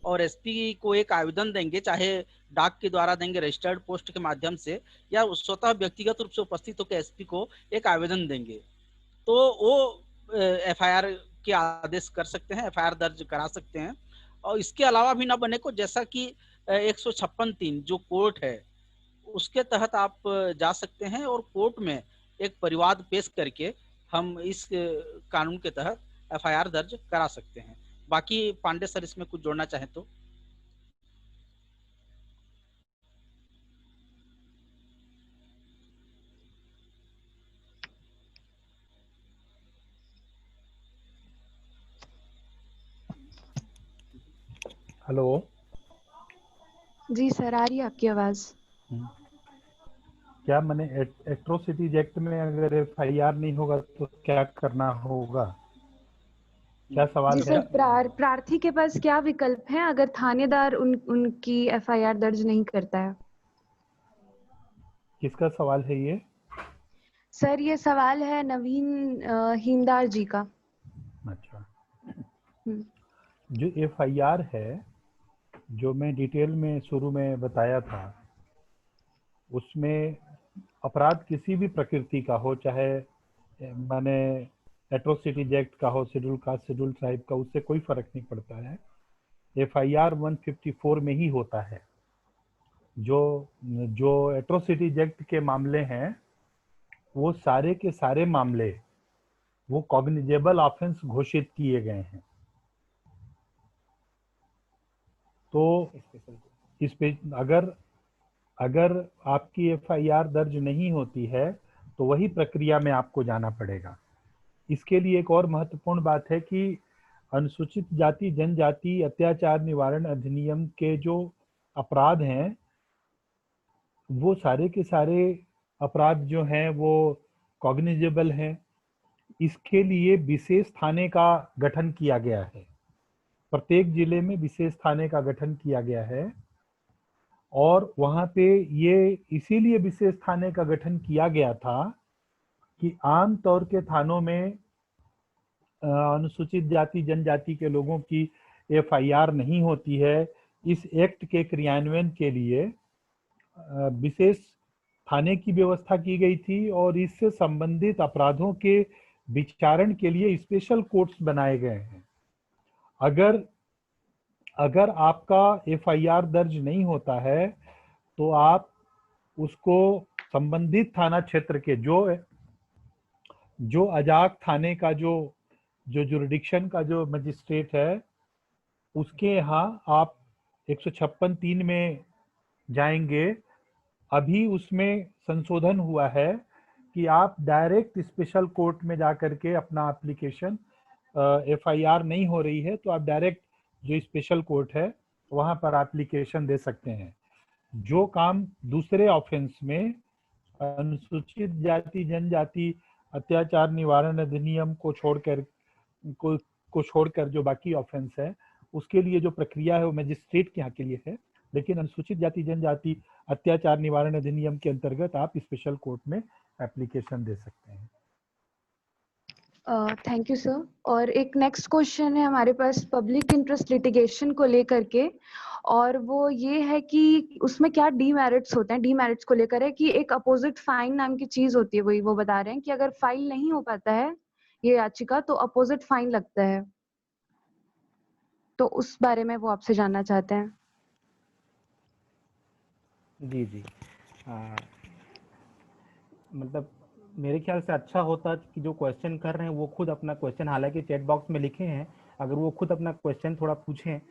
और एसपी को एक आवेदन देंगे, चाहे डाक के द्वारा देंगे, रजिस्टर्ड पोस्ट के माध्यम से, या स्वतः व्यक्तिगत रूप से उपस्थित होकर एसपी को एक आवेदन देंगे, तो वो एफआईआर के आदेश कर सकते हैं, एफआईआर दर्ज करा सकते हैं। और इसके अलावा भी ना बने को, जैसा कि 156(3) जो कोर्ट है उसके तहत आप जा सकते हैं और कोर्ट में एक परिवाद पेश करके हम इस कानून के तहत एफआईआर दर्ज करा सकते हैं। बाकी पांडे सर इसमें कुछ जोड़ना चाहें तो। हेलो। जी सर, आ रही है आपकी आवाज। क्या मैंने एट्रोसिटीज एक्ट में अगर एफआईआर नहीं होगा तो क्या करना होगा, क्या सवाल जी है? सर, प्रार्थी के पास क्या विकल्प है अगर थानेदार उनकी एफआईआर दर्ज नहीं करता है? किसका सवाल है ये? सर ये सवाल है नवीन हीमदार जी का। अच्छा, जो एफआईआर है जो मैं डिटेल में शुरू में बताया था, उसमें अपराध किसी भी प्रकृति का हो, चाहे माने एट्रोसिटीज एक्ट का हो, शेड्यूल कास्ट शेड्यूल ट्राइब का, उससे कोई फर्क नहीं पड़ता है। एफआईआर 154 में ही होता है। जो एट्रोसिटीज एक्ट के मामले हैं वो सारे के सारे मामले वो कॉग्निजेबल ऑफेंस घोषित किए गए हैं। तो इस पे अगर आपकी एफआईआर दर्ज नहीं होती है तो वही प्रक्रिया में आपको जाना पड़ेगा। इसके लिए एक और महत्वपूर्ण बात है कि अनुसूचित जाति जनजाति अत्याचार निवारण अधिनियम के जो अपराध हैं वो सारे के सारे अपराध जो हैं वो कॉग्निजेबल हैं। इसके लिए विशेष थाने का गठन किया गया है, प्रत्येक जिले में विशेष थाने का गठन किया गया है। और वहां पे ये इसीलिए विशेष थाने का गठन किया गया था कि आम तौर के थानों में अनुसूचित जाति जनजाति के लोगों की एफआईआर नहीं होती है। इस एक्ट के क्रियान्वयन के लिए विशेष थाने की व्यवस्था की गई थी और इससे संबंधित अपराधों के विचारण के लिए स्पेशल कोर्ट्स बनाए गए हैं। अगर आपका एफआईआर दर्ज नहीं होता है तो आप उसको संबंधित थाना क्षेत्र के जो अजाक थाने का जो जो जुरिडिक्शन का जो मजिस्ट्रेट है उसके यहाँ आप 156(3) में जाएंगे। अभी उसमें संशोधन हुआ है कि आप डायरेक्ट स्पेशल कोर्ट में जा करके अपना एप्लीकेशन, FIR नहीं हो रही है तो आप डायरेक्ट जो स्पेशल कोर्ट है वहां पर एप्लीकेशन दे सकते हैं। जो काम दूसरे ऑफेंस में अनुसूचित जाति जनजाति अत्याचार निवारण अधिनियम को छोड़कर जो बाकी ऑफेंस है उसके लिए जो प्रक्रिया है वो मजिस्ट्रेट के यहाँ के लिए है, लेकिन अनुसूचित जाति जनजाति अत्याचार निवारण अधिनियम के अंतर्गत आप स्पेशल कोर्ट में एप्लीकेशन दे सकते हैं। Thank you sir. और एक नेक्स्ट क्वेश्चन है हमारे पास पब्लिक इंटरेस्ट लिटिगेशन को लेकर के, और वो ये है कि उसमें क्या डीमेरिट्स होते हैं। डीमेरिट्स को लेकर है कि एक अपोजिट फाइन नाम की चीज होती है, वही वो बता रहे हैं कि अगर फाइल नहीं हो पाता है ये याचिका तो अपोजिट फाइन लगता है, तो उस बारे में वो आपसे जानना चाहते हैं। जी जी, मतलब मेरे ख्याल से अच्छा होता कि जो क्वेश्चन कर रहे हैं वो खुद अपना क्वेश्चन, हालांकि चैट बॉक्स में लिखे हैं, अगर वो खुद अपना क्वेश्चन थोड़ा पूछें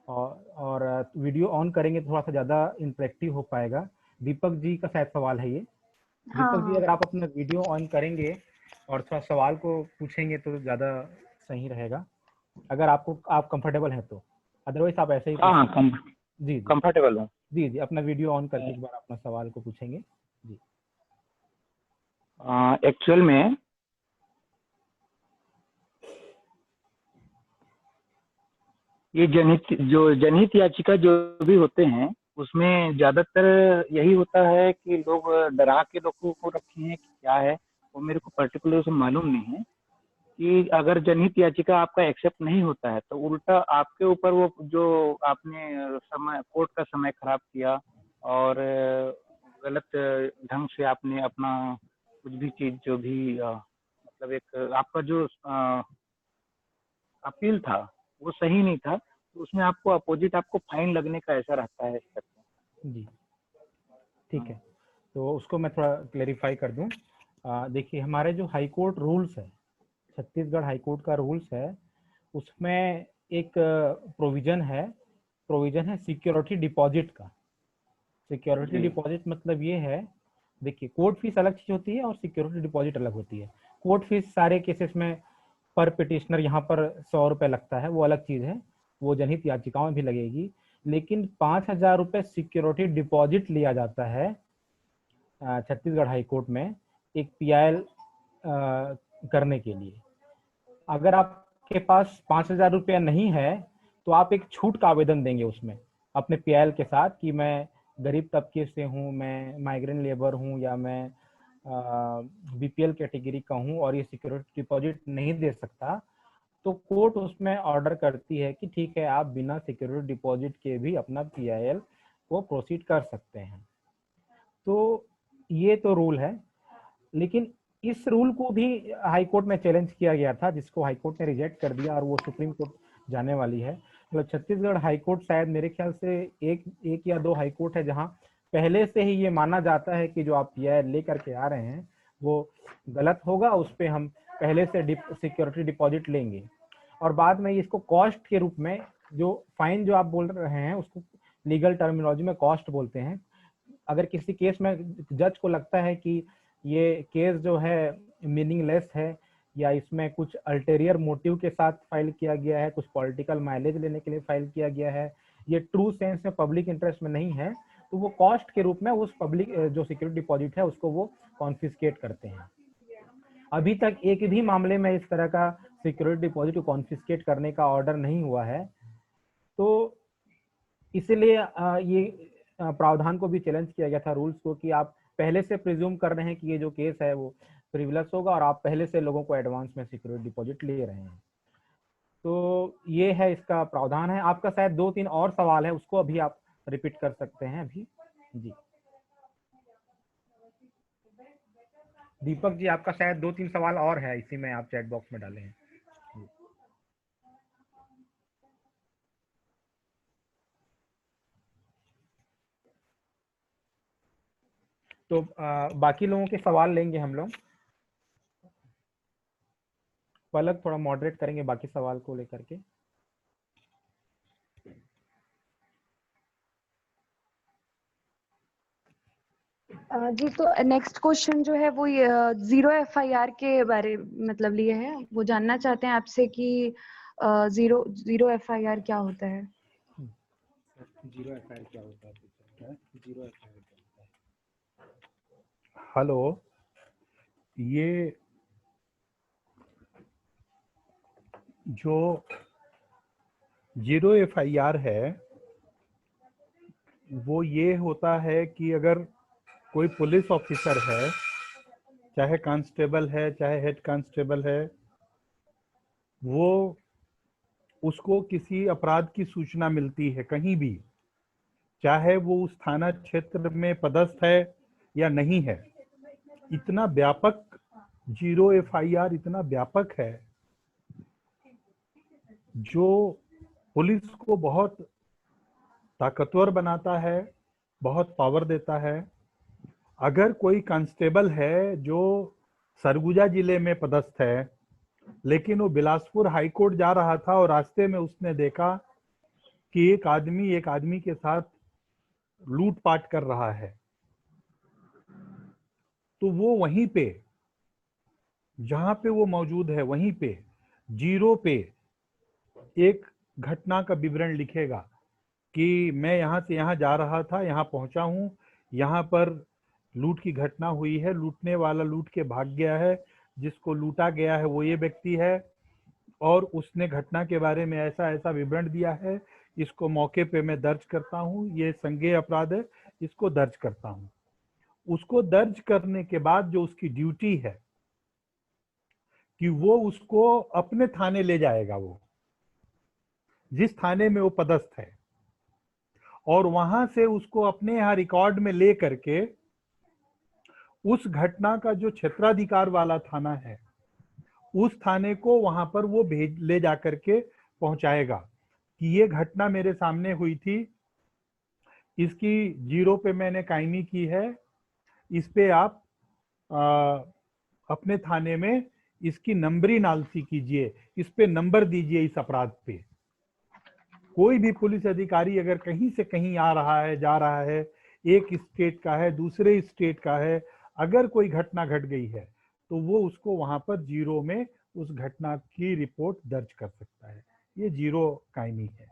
और वीडियो ऑन करेंगे तो थोड़ा सा ज़्यादा इंटरेक्टिव हो पाएगा। दीपक जी का शायद सवाल है ये। दीपक जी, अगर आप अपना वीडियो ऑन करेंगे और थोड़ा सवाल को पूछेंगे तो ज़्यादा सही रहेगा, अगर आप कंफर्टेबल हैं तो। अदरवाइज आप ऐसे ही जी कंफर्टेबल हूँ। जी जी, अपना वीडियो ऑन करके एक बार अपना सवाल को पूछेंगे जी। एक्चुअल में ये जनहित याचिका जो भी होते हैं उसमें ज्यादातर यही होता है कि लोग डरा के लोगों को रखे हैं कि क्या है, वो मेरे को पर्टिकुलर से मालूम नहीं है कि अगर जनहित याचिका आपका एक्सेप्ट नहीं होता है तो उल्टा आपके ऊपर वो जो आपने समय कोर्ट का समय खराब किया और गलत ढंग से आपने अपना कुछ भी चीज जो भी मतलब एक आपका जो अपील था वो सही नहीं था, तो उसमें आपको अपोजिट आपको फाइन लगने का ऐसा रहता है। जी ठीक है, तो उसको मैं थोड़ा क्लेरिफाई कर दूं। देखिए, हमारे जो हाई कोर्ट रूल्स है, छत्तीसगढ़ हाई कोर्ट का रूल्स है, उसमें एक प्रोविजन है सिक्योरिटी डिपॉजिट का। सिक्योरिटी डिपॉजिट मतलब ये है, देखिए कोर्ट फीस अलग चीज होती है और सिक्योरिटी डिपॉजिट अलग होती है। कोर्ट फीस सारे केसेस में पर पिटिशनर यहाँ पर 100 रुपये लगता है, वो अलग चीज है, वो जनहित याचिकाओं में भी लगेगी। लेकिन 5,000 रुपये सिक्योरिटी डिपॉजिट लिया जाता है छत्तीसगढ़ हाई कोर्ट में एक PIL करने के लिए। अगर आपके पास 5,000 रुपया नहीं है तो आप एक छूट का आवेदन देंगे उसमें अपने PIL के साथ कि मैं गरीब तबके से हूँ, मैं माइग्रेंट लेबर हूँ, या मैं BPL कैटेगरी का हूँ और ये सिक्योरिटी डिपॉजिट नहीं दे सकता, तो कोर्ट उसमें ऑर्डर करती है कि ठीक है, आप बिना सिक्योरिटी डिपॉजिट के भी अपना PIL को प्रोसीड कर सकते हैं। तो ये तो रूल है, लेकिन इस रूल को भी हाई कोर्ट में चैलेंज किया गया था, जिसको हाई कोर्ट ने रिजेक्ट कर दिया और वो सुप्रीम कोर्ट जाने वाली है। मतलब छत्तीसगढ़ हाई कोर्ट शायद मेरे ख्याल से एक या दो हाई कोर्ट है जहां पहले से ही ये माना जाता है कि जो आप PIL लेकर के आ रहे हैं वो गलत होगा, उस पर हम पहले से सिक्योरिटी डिपॉजिट लेंगे और बाद में इसको कॉस्ट के रूप में, जो फाइन जो आप बोल रहे हैं उसको लीगल टर्मिनोलॉजी में कॉस्ट बोलते हैं। अगर किसी केस में जज को लगता है कि ये केस जो है मीनिंगलेस है या इसमें कुछ अल्टेरियर मोटिव के साथ फाइल किया गया है, कुछ पॉलिटिकल माइलेज लेने के लिए फाइल किया गया है, ये ट्रू सेंस में पब्लिक इंटरेस्ट में नहीं है, तो वो कॉस्ट के रूप में उस पब्लिक जो सिक्योरिटी डिपॉजिट है उसको वो कॉन्फिस्केट करते हैं। अभी तक एक भी मामले में इस तरह का सिक्योरिटी डिपॉजिट को कॉन्फिस्केट करने का ऑर्डर नहीं हुआ है, तो इसलिए ये प्रावधान को भी चैलेंज किया गया था रूल्स को कि आप पहले से प्रिज्यूम कर रहे हैं कि ये जो केस है वो फ्रिवलेस होगा और आप पहले से लोगों को एडवांस में सिक्योरिटी डिपॉजिट ले रहे हैं। तो ये है, इसका प्रावधान है। आपका शायद 2-3 और सवाल है, उसको अभी आप रिपीट कर सकते हैं अभी। जी दीपक जी, आपका शायद 2-3 सवाल और है, इसी में आप चैट बॉक्स में डाले हैं। तो बाकी लोगों के सवाल लेंगे हम लोग। पलक थोड़ा मॉडरेट करेंगे बाकी सवाल को लेकर के। जी, तो नेक्स्ट क्वेश्चन जो है वो जीरो एफआईआर के बारे मतलब लिए है। वो जानना चाहते हैं आपसे कि जीरो एफआईआर क्या होता है। जीरो एफआईआर क्या होता है? जीरो एफआईआर क्या होता है? हेलो, ये जो जीरो एफआईआर है वो ये होता है कि अगर कोई पुलिस ऑफिसर है, चाहे कांस्टेबल है चाहे हेड कांस्टेबल है, वो उसको किसी अपराध की सूचना मिलती है कहीं भी, चाहे वो उस थाना क्षेत्र में पदस्थ है या नहीं है, इतना व्यापक जीरो एफआईआर इतना व्यापक है जो पुलिस को बहुत ताकतवर बनाता है, बहुत पावर देता है। अगर कोई कांस्टेबल है जो सरगुजा जिले में पदस्थ है, लेकिन वो बिलासपुर हाई कोर्ट जा रहा था और रास्ते में उसने देखा कि एक आदमी के साथ लूटपाट कर रहा है, तो वो वहीं पे जहां पे वो मौजूद है वहीं पे जीरो पे एक घटना का विवरण लिखेगा कि मैं यहाँ से यहाँ जा रहा था, यहाँ पहुंचा हूँ, यहाँ पर लूट की घटना हुई है, लूटने वाला लूट के भाग गया है, जिसको लूटा गया है वो ये व्यक्ति है और उसने घटना के बारे में ऐसा ऐसा विवरण दिया है, इसको मौके पे मैं दर्ज करता हूँ, ये संज्ञेय अपराध है, इसको दर्ज करता हूँ। उसको दर्ज करने के बाद जो उसकी ड्यूटी है कि वो उसको अपने थाने ले जाएगा, वो जिस थाने में वो पदस्थ है, और वहां से उसको अपने यहाँ रिकॉर्ड में ले करके उस घटना का जो क्षेत्राधिकार वाला थाना है उस थाने को वहां पर वो ले जा करके पहुंचाएगा कि ये घटना मेरे सामने हुई थी, इसकी जीरो पे मैंने कायमी की है, इस पे आप अपने थाने में इसकी नंबरी नालसी कीजिए, इस पे नंबर दीजिए इस अपराध पे। कोई भी पुलिस अधिकारी अगर कहीं से कहीं आ रहा है, जा रहा है, एक स्टेट का है दूसरे स्टेट का है, अगर कोई घटना घट गई है तो वो उसको वहां पर जीरो में उस घटना की रिपोर्ट दर्ज कर सकता है। ये जीरो कायमी है।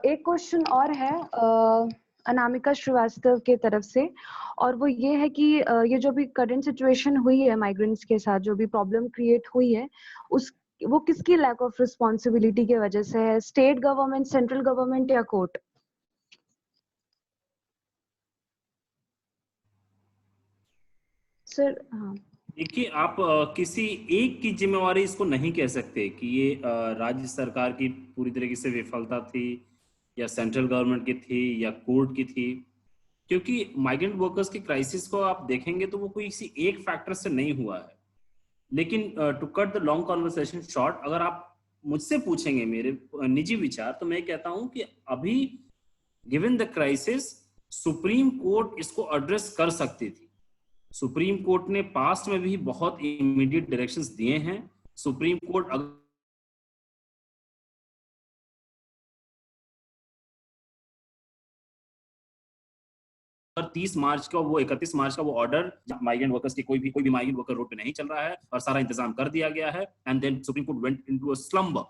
एक क्वेश्चन और है अनामिका श्रीवास्तव के तरफ से, और वो ये है कि ये जो भी करंट सिचुएशन हुई है माइग्रेंट्स के साथ, जो भी प्रॉब्लम क्रिएट हुई है, वो किसकी लैक ऑफ रिस्पॉन्सिबिलिटी की वजह से है? स्टेट गवर्नमेंट, सेंट्रल गवर्नमेंट या कोर्ट? सर हाँ, देखिए, आप किसी एक की जिम्मेवारी इसको नहीं कह सकते कि ये राज्य सरकार की पूरी तरीके से विफलता थी या सेंट्रल गवर्नमेंट की थी या कोर्ट की थी, क्योंकि माइग्रेंट वर्कर्स की क्राइसिस को आप देखेंगे तो वो कोई किसी एक फैक्टर से नहीं हुआ है। लेकिन to cut the long conversation short, अगर आप मुझसे पूछेंगे मेरे निजी विचार, तो मैं कहता हूं कि अभी given the crisis supreme court इसको एड्रेस कर सकती थी। सुप्रीम कोर्ट ने पास्ट में भी बहुत इमीडिएट डायरेक्शंस दिए हैं। सुप्रीम कोर्ट अगर 30 मार्च का वो 31 मार्च का वो ऑर्डर, माइग्रेंट वर्कर्स की कोई भी माइग्रेंट वर्कर रोड पे नहीं चल रहा है और सारा इंतजाम कर दिया गया है, and then Supreme Court went into a slumber,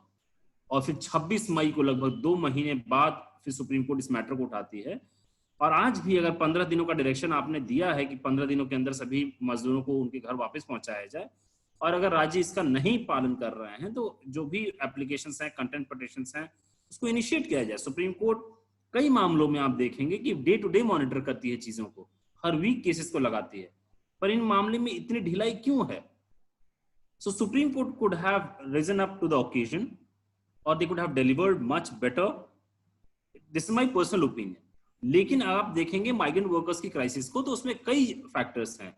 और फिर 26 मई को लगभग 2 महीने बाद फिर सुप्रीम कोर्ट इस मैटर को उठाती है। और आज भी अगर 15 दिनों का डायरेक्शन आपने दिया है कि 15 दिनों के अंदर सभी मजदूरों को उनके घर वापस पहुंचाया जाए, और अगर राज्य इसका नहीं पालन कर रहे हैं तो जो भी एप्लीकेशंस हैं, कंटेंट पिटीशंस हैं, उसको इनिशिएट किया जाए। सुप्रीम कोर्ट कई मामलों में आप देखेंगे कि डे टू डे मॉनिटर करती है चीजों को, हर वीक केसेस को लगाती है, पर इन मामले में इतनी ढिलाई क्यों है? So supreme court could have risen up to the occasion, और they could have delivered much better. This is my personal opinion. लेकिन आप देखेंगे माइग्रेंट वर्कर्स की क्राइसिस को, तो उसमें कई फैक्टर्स हैं।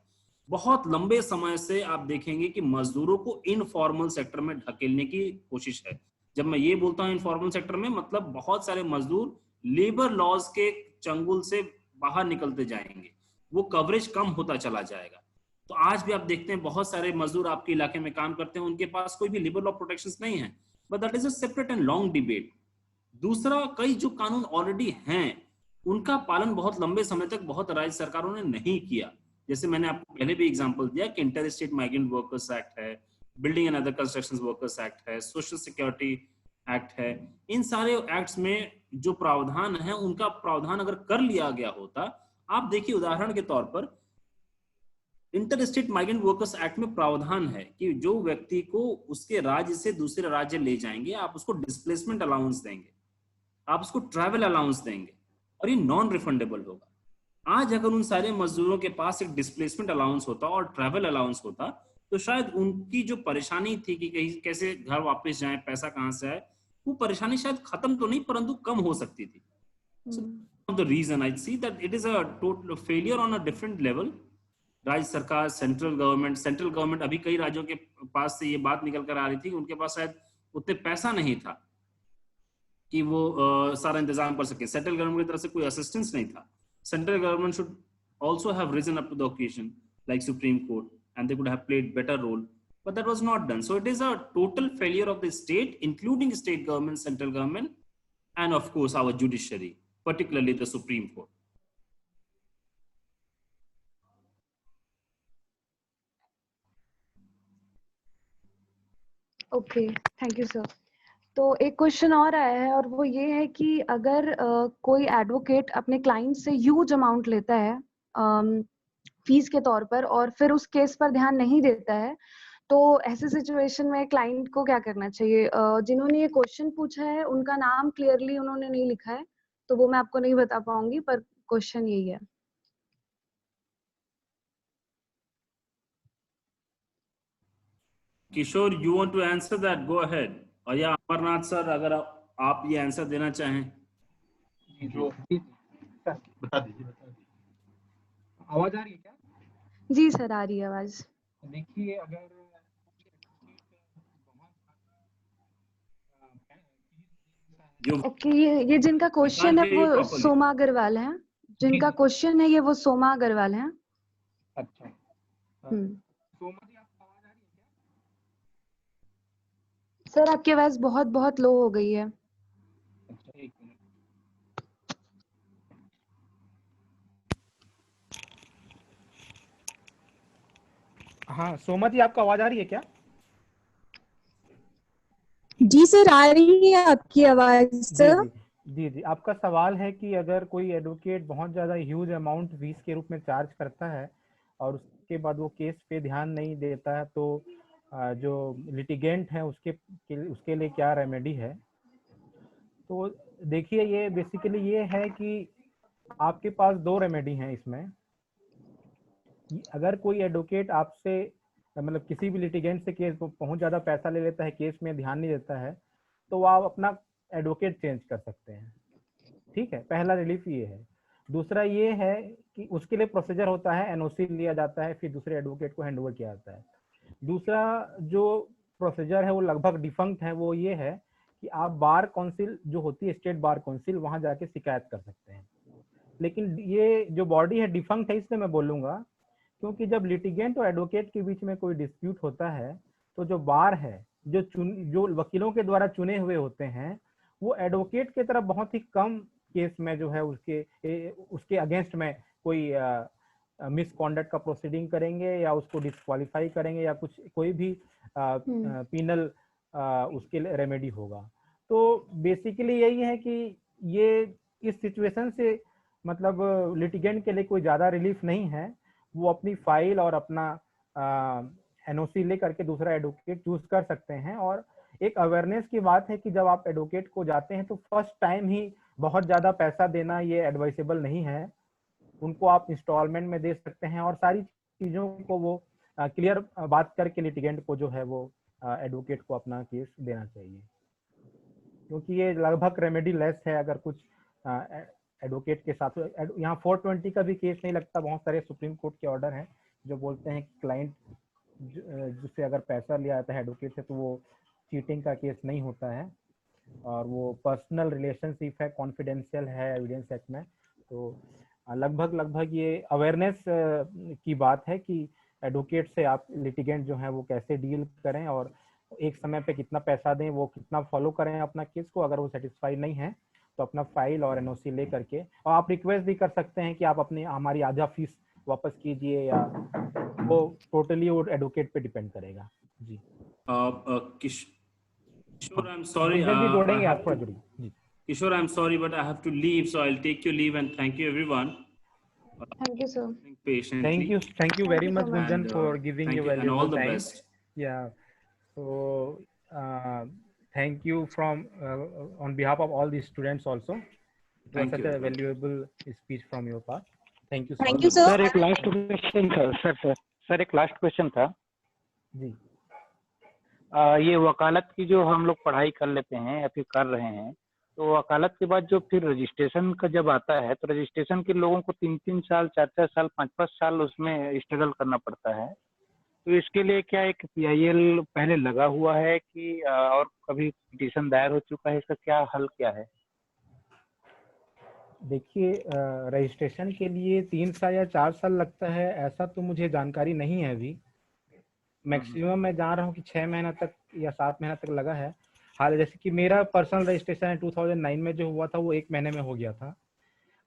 बहुत लंबे समय से आप देखेंगे कि मजदूरों को इनफॉर्मल सेक्टर में ढकेलने की कोशिश है। जब मैं ये बोलता हूं इनफॉर्मल सेक्टर में, मतलब बहुत सारे मजदूर लेबर लॉज के चंगुल से बाहर निकलते जाएंगे, वो कवरेज कम होता चला जाएगा। तो आज भी आप देखते हैं बहुत सारे मजदूर आपके इलाके में काम करते हैं, उनके पास कोई भी लेबर लॉ प्रोटेक्शंस नहीं है, but that is a separate and long debate. दूसरा, कई जो कानून ऑलरेडी हैं उनका पालन बहुत लंबे समय तक बहुत राज्य सरकारों ने नहीं किया। जैसे मैंने आपको पहले भी एग्जांपल दिया कि inter state migrant workers act है, building and other construction workers act है, सोशल सिक्योरिटी एक्ट है। इन सारे एक्ट्स में जो प्रावधान है उनका प्रावधान अगर कर लिया गया होता, आप देखिए उदाहरण के तौर पर inter state migrant workers act में प्रावधान है कि जो व्यक्ति को उसके राज्य से दूसरे राज्य ले जाएंगे, आप उसको डिस्प्लेसमेंट अलाउंस देंगे, आप उसको ट्रैवल अलाउंस देंगे, और ये नॉन रिफंडेबल होगा। आज अगर उन सारे मजदूरों के पास एक डिस्प्लेसमेंट अलाउंस होता और ट्रैवल अलाउंस होता, तो शायद उनकी जो परेशानी थी कि कहीं कैसे घर वापस जाएं, पैसा कहां से आए, वो परेशानी शायद खत्म तो नहीं परंतु कम हो सकती थी। So the reason I see that it is a total failure on a different level. राज्य सरकार, सेंट्रल गवर्नमेंट, अभी कई राज्यों के पास से ये बात निकल कर आ रही थी कि उनके पास शायद उतने पैसा नहीं था कि वो सारा इंतजाम कर सके। सेंट्रल गवर्नमेंट की तरफ से कोई असिस्टेंस नहीं था। Central government should also have risen up to the occasion like Supreme Court, and they could have played better role, but that was not done. So it is a total failure of the state, including state government, central government, and of course our judiciary, particularly the Supreme Court. Okay, thank you sir. तो एक question और आया है और वो ये है कि अगर कोई एडवोकेट अपने क्लाइंट से ह्यूज अमाउंट लेता है फीस के तौर पर और फिर उस केस पर ध्यान नहीं देता है, तो ऐसे सिचुएशन में क्लाइंट को क्या करना चाहिए? जिन्होंने ये क्वेश्चन पूछा है उनका नाम क्लियरली उन्होंने नहीं लिखा है, तो वो मैं आपको नहीं बता पाऊंगी, पर क्वेश्चन यही है। किशोर, you want to answer that? Go ahead. और या अमरनाथ सर, अगर आप ये आंसर देना चाहें। जो बता दीजिए। आवाज आ रही है क्या? जी सर, आ रही है आवाज। देखिए, अगर ओके, ये जिनका क्वेश्चन है वो सोमा अग्रवाल है। जिनका क्वेश्चन है ये वो सोमा अग्रवाल है। अच्छा, सोमा जी, आपको आवाज आ रही है क्या? सर आपकी आवाज बहुत बहुत लो हो गई है। अच्छा, एक मिनट। हाँ, सोमा जी, आपको आवाज आ रही है क्या? जी सर, आ रही है आपकी आवाज सर। जी, आपका सवाल है कि अगर कोई एडवोकेट बहुत ज्यादा ह्यूज अमाउंट फीस के रूप में चार्ज करता है और उसके बाद वो केस पे ध्यान नहीं देता है, तो जो लिटिगेंट है उसके लिए क्या रेमेडी है? तो देखिए, ये बेसिकली ये है कि आपके पास दो रेमेडी हैं इसमें। अगर कोई एडवोकेट आपसे मतलब किसी भी लिटिगेंट से केस बहुत ज़्यादा पैसा ले लेता है, केस में ध्यान नहीं देता है, तो आप अपना एडवोकेट चेंज कर सकते हैं। ठीक है, पहला रिलीफ ये है। दूसरा ये है कि उसके लिए प्रोसीजर होता है, एनओसी लिया जाता है, फिर दूसरे एडवोकेट को हैंडओवर किया जाता है। दूसरा जो प्रोसीजर है वो लगभग डिफंक्ट है, वो ये है कि आप बार काउंसिल जो होती है, स्टेट बार काउंसिल, वहां जाके शिकायत कर सकते हैं। लेकिन ये जो बॉडी है डिफंक्ट है, इसलिए मैं बोलूंगा क्योंकि जब लिटिगेंट और एडवोकेट के बीच में कोई डिस्प्यूट होता है, तो जो बार है, जो वकीलों के द्वारा चुने हुए होते हैं, वो एडवोकेट की तरफ बहुत ही कम केस में जो है उसके अगेंस्ट में कोई मिसकॉन्डक्ट का प्रोसीडिंग करेंगे या उसको डिस्क्वालीफाई करेंगे या कोई भी पीनल उसके लिए रेमेडी होगा। तो बेसिकली यही है कि ये इस सिचुएशन से मतलब लिटिगेंट के लिए कोई ज्यादा रिलीफ नहीं है। वो अपनी फाइल और अपना एनओसी ले करके दूसरा एडवोकेट चूज कर सकते हैं। और एक अवेयरनेस की बात है कि जब आप एडवोकेट को जाते हैं तो फर्स्ट टाइम ही बहुत ज्यादा पैसा देना ये एडवाइसेबल नहीं है। उनको आप इंस्टॉलमेंट में दे सकते हैं और सारी चीजों को वो क्लियर बात करके लिटिगेंट को जो है वो एडवोकेट को अपना केस देना चाहिए, क्योंकि ये लगभग रेमेडी लेस है। अगर कुछ एडवोकेट के साथ यहाँ 420 का भी केस नहीं लगता। बहुत सारे सुप्रीम कोर्ट के ऑर्डर हैं जो बोलते हैं कि क्लाइंट जिससे अगर पैसा लिया जाता है एडवोकेट से तो वो चीटिंग का केस नहीं होता है। और वो पर्सनल रिलेशनशिप है, कॉन्फिडेंशियल है एविडेंस एक्ट में। तो लगभग ये अवेयरनेस की बात है कि एडवोकेट से आप लिटिगेंट जो है वो कैसे डील करें और एक समय पे कितना पैसा दें, वो कितना फॉलो करें अपना केस को। अगर वो सेटिस्फाइड नहीं है तो अपना फाइल और एनओसी ले करके, और आप रिक्वेस्ट भी कर सकते हैं कि आप अपनी हमारी आधा फीस वापस कीजिए, या वो टोटली वो एडवोकेट पे डिपेंड करेगा। जी Kishore, I'm sorry. जल्दी जोड़ेंगे I आप have थोड़ा to, जुड़िए जी। Kishore, I'm sorry, but I have to leave, so I'll take your leave and thank you everyone. Thank you, sir. Patiently. Thank you very Thank you much, so much. Gunjan, And for giving thank your you and all valuable the time. best. Yeah. So thank you from on behalf of all the students also. It was Thank such you, a everyone. valuable speech from your part. Thank you so Thank much. you, sir. Sir एक last question था sir एक last question था। जी ये वकालत की जो हम लोग पढ़ाई कर लेते हैं या फिर कर रहे हैं, तो वकालत के बाद जो फिर रजिस्ट्रेशन का जब आता है, तो रजिस्ट्रेशन के लोगों को 3-3 साल, 4-4 साल, 5-5 साल उसमें स्ट्रगल करना पड़ता है। तो इसके लिए क्या एक PIL पहले लगा हुआ है कि और कभी पिटीशन दायर हो चुका है, इसका क्या हल क्या है? देखिए, रजिस्ट्रेशन के लिए 3 साल या 4 साल लगता है, ऐसा तो मुझे जानकारी नहीं है अभी। मैक्सिमम मैं जान रहा हूँ कि 6 महीना तक या 7 महीना तक लगा है। हाल जैसे कि मेरा पर्सनल रजिस्ट्रेशन 2009 में जो हुआ था वो 1 महीने में हो गया था।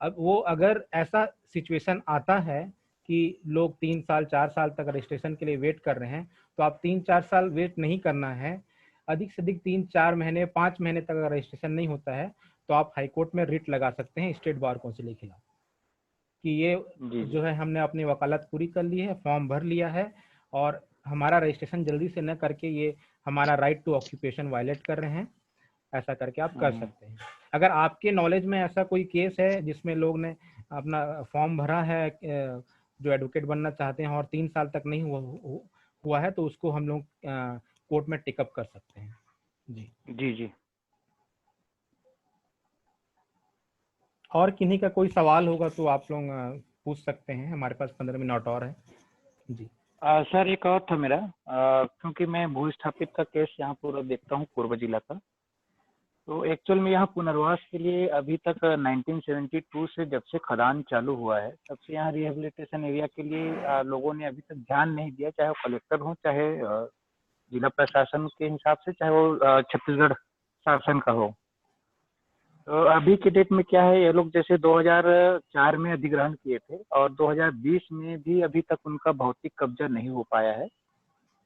अब वो अगर ऐसा सिचुएशन आता है कि लोग 3 साल 4 साल तक रजिस्ट्रेशन के लिए वेट कर रहे हैं, तो आप 3-4 साल वेट नहीं करना है। अधिक से अधिक 3-4 महीने 5 महीने तक अगर रजिस्ट्रेशन नहीं होता है तो आप हाई कोर्ट में रिट लगा सकते हैं स्टेट बार काउंसिल के खिलाफ कि ये जो है हमने अपनी वकालत पूरी कर ली है, फॉर्म भर लिया है और हमारा रजिस्ट्रेशन जल्दी से न करके ये हमारा राइट टू ऑक्यूपेशन वायलेट कर रहे हैं। ऐसा करके आप कर सकते हैं। अगर आपके नॉलेज में ऐसा कोई केस है जिसमें लोग ने अपना फॉर्म भरा है जो एडवोकेट बनना चाहते हैं और 3 साल तक नहीं हुआ है, तो उसको हम लोग कोर्ट में टेकअप कर सकते हैं। जी। और किन्हीं का कोई सवाल होगा तो आप लोग पूछ सकते हैं, हमारे पास 15 मिनट और है। जी सर एक और था मेरा, क्योंकि मैं भू स्थापित का केस यहाँ पूरा देखता हूँ पूर्व जिला का, तो एक्चुअल में यहाँ पुनर्वास के लिए अभी तक 1972 से जब से खदान चालू हुआ है तब से यहाँ रिहेबिलिटेशन एरिया के लिए लोगों ने अभी तक ध्यान नहीं दिया, चाहे वो कलेक्टर हो, चाहे जिला प्रशासन के हिसाब से, चाहे वो छत्तीसगढ़ शासन का हो। तो अभी के डेट में क्या है, ये लोग जैसे 2004 में अधिग्रहण किए थे और 2020 में भी अभी तक उनका भौतिक कब्जा नहीं हो पाया है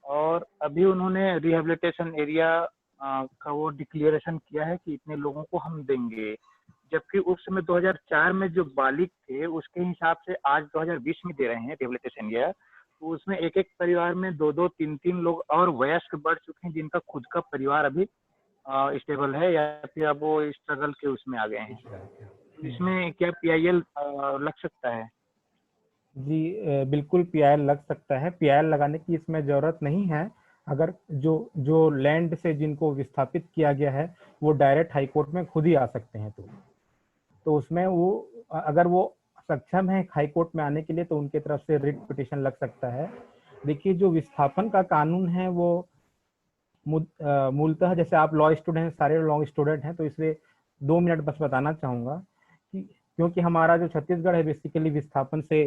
और अभी उन्होंने रिहेबिलिटेशन एरिया का वो डिक्लेरेशन किया है कि इतने लोगों को हम देंगे, जबकि उस समय 2004 में जो बालिग थे उसके हिसाब से आज 2020 में दे रहे हैं रिहेबिलिटेशन एरिया, तो उसमें एक एक परिवार में 2-2, 3-3 लोग और वयस्क बढ़ चुके हैं जिनका खुद का परिवार अभी स्टेबल है या फिर अब वो स्ट्रगल के उसमें आ गए हैं। इसमें क्या PIL लग सकता है? जी बिल्कुल PIL लग सकता है। PIL लगाने की इसमें जरूरत नहीं है। अगर जो लैंड से जिनको विस्थापित किया गया है वो डायरेक्ट हाई कोर्ट में खुद ही आ सकते हैं, तो उसमें वो अगर वो सक्षम है हाई कोर्ट में आने के लिए तो उनके तरफ से रिट पिटीशन लग सकता है। देखिए, जो विस्थापन का कानून है वो मूलतः, जैसे आप लॉ स्टूडेंट, सारे लॉ स्टूडेंट हैं, तो इसलिए 2 मिनट बस बताना चाहूँगा कि क्योंकि हमारा जो छत्तीसगढ़ है बेसिकली विस्थापन से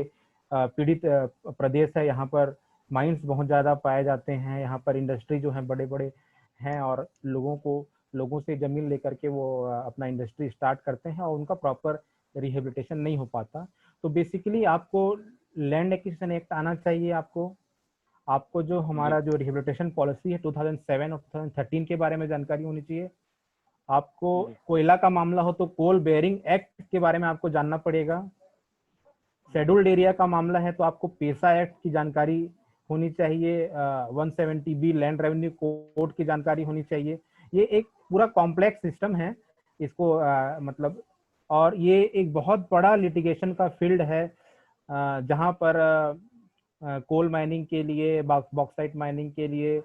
पीड़ित प्रदेश है। यहाँ पर माइंस बहुत ज़्यादा पाए जाते हैं, यहाँ पर इंडस्ट्री जो है बड़े बड़े हैं और लोगों से ज़मीन लेकर के वो अपना इंडस्ट्री स्टार्ट करते हैं और उनका प्रॉपर रिहेबिलिटेशन नहीं हो पाता। तो बेसिकली आपको लैंड एक्विजिशन एक्ट आना चाहिए। आपको जो हमारा जो रिहेबिलिटेशन पॉलिसी है 2007 और 2013 के बारे में जानकारी होनी चाहिए। आपको कोयला का मामला हो तो कोल बेयरिंग एक्ट के बारे में आपको जानना पड़ेगा। शेड्यूल्ड एरिया का मामला है तो आपको पेशा एक्ट की जानकारी होनी चाहिए। 170B लैंड रेवेन्यू कोड की जानकारी होनी चाहिए। ये एक पूरा कॉम्प्लेक्स सिस्टम है इसको मतलब, और ये एक बहुत बड़ा लिटिगेशन का फील्ड है जहाँ पर कोल माइनिंग के लिए, बॉक्साइट माइनिंग के लिए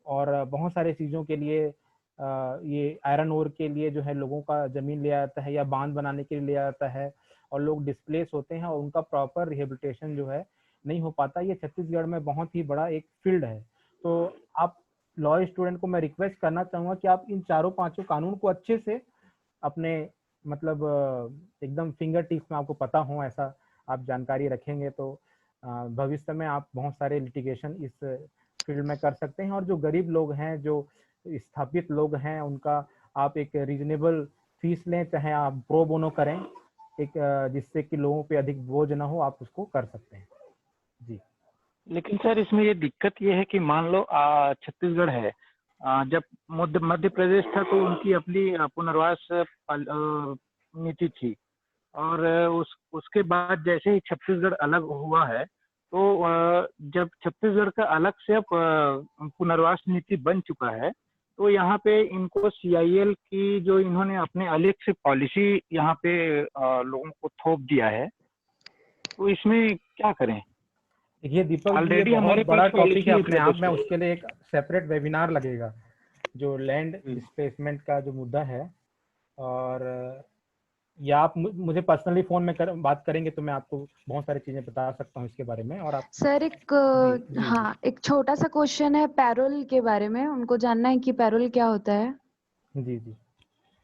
और बहुत सारे चीज़ों के लिए, ये आयरन ओर के लिए जो है लोगों का ज़मीन ले आता है या बांध बनाने के लिए ले आता है और लोग डिस्प्लेस होते हैं और उनका प्रॉपर रिहेबिलिटेशन जो है नहीं हो पाता। ये छत्तीसगढ़ में बहुत ही बड़ा एक फील्ड है। तो आप लॉ स्टूडेंट को मैं रिक्वेस्ट करना चाहूंगा कि आप इन चारों पांचों कानून को अच्छे से अपने मतलब एकदम फिंगर टिप्स में आपको पता हो, ऐसा आप जानकारी रखेंगे तो भविष्य में आप बहुत सारे लिटिगेशन इस फील्ड में कर सकते हैं। और जो गरीब लोग हैं, जो स्थापित लोग हैं, उनका आप एक रीजनेबल फीस लें, चाहे आप प्रो बोनो करें, एक जिससे कि लोगों पे अधिक बोझ ना हो, आप उसको कर सकते हैं जी। लेकिन सर इसमें ये दिक्कत ये है कि मान लो छत्तीसगढ़ है, जब मध्य प्रदेश था तो उनकी अपनी पुनर्वास नीति थी, और उसके बाद जैसे ही छत्तीसगढ़ अलग हुआ है तो जब छत्तीसगढ़ का अलग से अब पुनर्वास नीति बन चुका है तो यहाँ पे इनको CIL की जो इन्होंने अपने अलग से पॉलिसी यहाँ पे लोगों को थोप दिया है, तो इसमें क्या करें? ये दीपक ऑलरेडी ये हमारे बहुत बड़ा पास टॉपिक है अपने आप पॉलिसी में, उसके लिए एक सेपरेट वेबिनार लगेगा जो लैंड डिस्प्लेसमेंट का जो मुद्दा है। और या आप मुझे पर्सनली फोन में बात करेंगे तो मैं आपको बहुत सारी चीजें बता सकता हूँ इसके बारे में। और आप सर हाँ, एक छोटा सा क्वेश्चन है पैरोल के बारे में, उनको जानना है कि पैरोल क्या होता है। जी जी,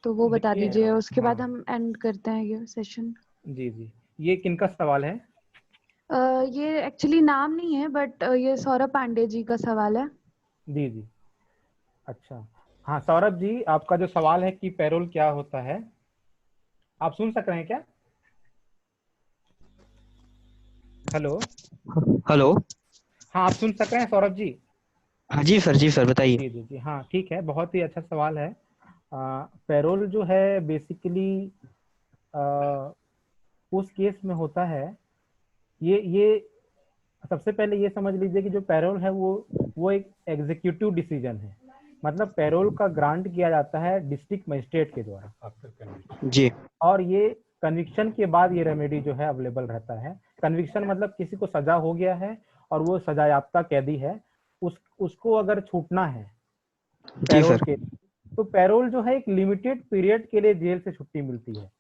तो वो बता दीजिए, उसके बाद हाँ, हम एंड करते हैं ये सेशन। जी जी, ये किनका सवाल है? ये एक्चुअली नाम नहीं है, बट ये सौरभ पांडे जी का सवाल है। जी जी, अच्छा हाँ सौरभ जी, आपका जो सवाल है कि पैरोल क्या होता है, आप सुन सक रहे हैं क्या? हेलो हेलो, हाँ, आप सुन सक रहे हैं सौरभ जी? हाँ जी सर बताइए। जी जी जी, हाँ ठीक है, बहुत ही अच्छा सवाल है। पैरोल जो है बेसिकली उस केस में होता है, ये सबसे पहले ये समझ लीजिए कि जो पैरोल है वो एक एग्जीक्यूटिव डिसीजन है। मतलब पैरोल का ग्रांट किया जाता है डिस्ट्रिक्ट मजिस्ट्रेट के द्वारा जी, और ये कन्विक्शन के बाद ये रेमेडी जो है अवेलेबल रहता है। कन्विक्शन मतलब किसी को सजा हो गया है और वो सजायाफ्ता कैदी है, उसको अगर छूटना है पैरोल के, तो पैरोल जो है एक लिमिटेड पीरियड के लिए जेल से छुट्टी मिलती है,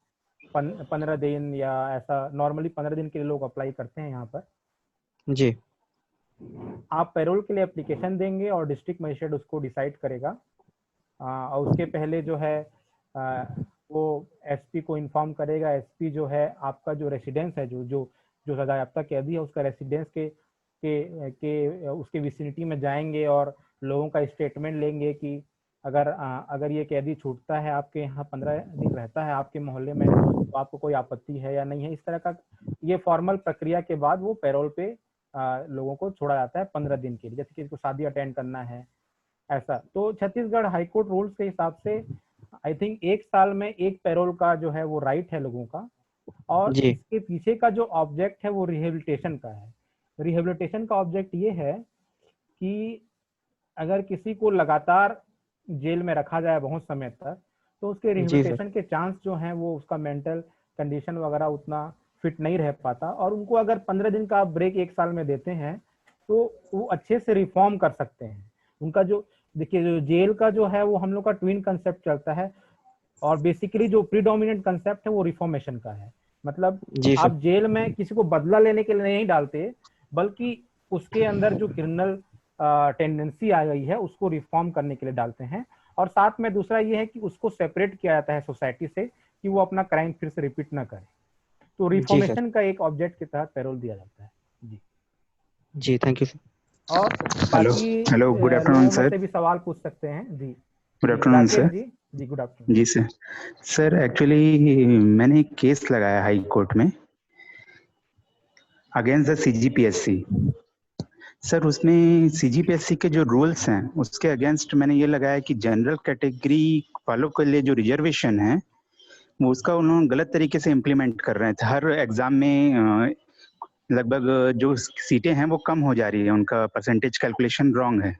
15 दिन या ऐसा, नॉर्मली 15 दिन के लिए लोग अप्लाई करते हैं यहाँ पर। जी, आप पैरोल के लिए एप्लीकेशन देंगे और डिस्ट्रिक्ट मजिस्ट्रेट उसको डिसाइड करेगा। और उसके पहले जो है वो SP को इन्फॉर्म करेगा। SP जो है आपका जो रेसिडेंस है, जो सजायाफ्ता कैदी है, उसका रेसिडेंस के उसके विसिनिटी में जाएंगे और लोगों का स्टेटमेंट लेंगे कि अगर ये कैदी छूटता है, आपके यहाँ 15 दिन रहता है आपके मोहल्ले में, तो आपको कोई आपत्ति है या नहीं है। इस तरह का ये फॉर्मल प्रक्रिया के बाद वो पैरोल पे लोगों को छोड़ा जाता है 15 दिन के लिए, जैसे किसी को शादी अटेंड करना है ऐसा। तो छत्तीसगढ़ हाईकोर्ट रूल्स के हिसाब से आई थिंक 1 साल में एक पैरोल का जो है वो राइट है लोगों का। और इसके पीछे का जो ऑब्जेक्ट है वो रिहेबिलिटेशन का है। रिहेबिलिटेशन का ऑब्जेक्ट ये है कि अगर किसी को लगातार जेल में रखा जाए बहुत समय तक, तो उसके रिहेबिलिटेशन के चांस जो हैं वो उसका मेंटल कंडीशन वगैरह उतना फिट नहीं रह पाता, और उनको अगर 15 दिन का ब्रेक 1 साल में देते हैं तो वो अच्छे से रिफॉर्म कर सकते हैं। उनका जो देखिए, जो जेल का जो है वो हम लोग का ट्विन कंसेप्ट चलता है, और बेसिकली जो प्रीडोमिनेंट कंसेप्ट है वो रिफॉर्मेशन का है। मतलब आप जेल में किसी को बदला लेने के लिए नहीं डालते, बल्कि उसके अंदर जो क्रिमिनल टेंडेंसी आ गई है उसको रिफॉर्म करने के लिए डालते हैं। और साथ में दूसरा ये है कि उसको सेपरेट किया जाता है सोसाइटी से, कि वो अपना क्राइम फिर से रिपीट ना करे। तो रिफॉर्मेशन का एक ऑब्जेक्ट के तहत पैरोल दिया जाता है। जी थैंक यू। और हेलो गुड आफ्टरनून सर। से भी सवाल पूछ सकते हैं जी। Good afternoon sir. जी गुड आफ्टरनून जी सर एक्चुअली मैंने एक केस लगाया हाई कोर्ट में अगेंस्ट द CGPSC। सर उसमें CGPSC के जो रूल्स हैं उसके अगेंस्ट मैंने ये लगाया कि जनरल कैटेगरी वालों के लिए जो रिजर्वेशन है वो उसका उन्होंने गलत तरीके से इम्प्लीमेंट कर रहे थे। हर एग्जाम में लगभग जो सीटें हैं वो कम हो जा रही है, उनका परसेंटेज कैलकुलेशन रॉन्ग है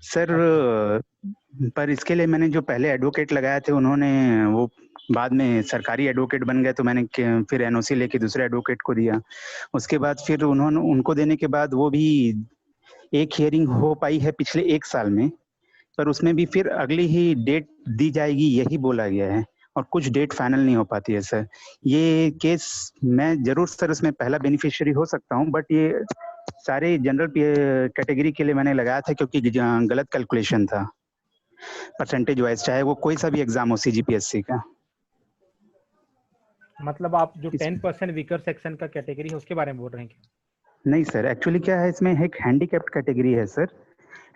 सर। पर इसके लिए मैंने जो पहले एडवोकेट लगाए थे उन्होंने वो बाद में सरकारी एडवोकेट बन गए, तो मैंने फिर NOC लेके दूसरे एडवोकेट को दिया। उसके बाद फिर उनको देने के बाद वो भी एक हियरिंग हो पाई है पिछले 1 साल में, पर उसमें भी फिर अगली ही डेट दी जाएगी यही बोला गया है, और कुछ डेट फाइनल नहीं हो पाती है सर। ये केस मैं जरूर सर उसमें पहला बेनिफिशियरी हो सकता हूँ, बट ये सारे जनरल कैटेगरी के लिए मैंने लगाया था, क्योंकि गलत कैलकुलेशन था परसेंटेज वाइज, चाहे वो कोई सा भी एग्जाम हो CGPSC का। मतलब आप जो 10% वीकर सेक्शन का कैटेगरी है उसके बारे में बोल रहे हैं क्या? नहीं सर, एक्चुअली क्या है, इसमें एक हैंडीकैप्ड कैटेगरी है सर।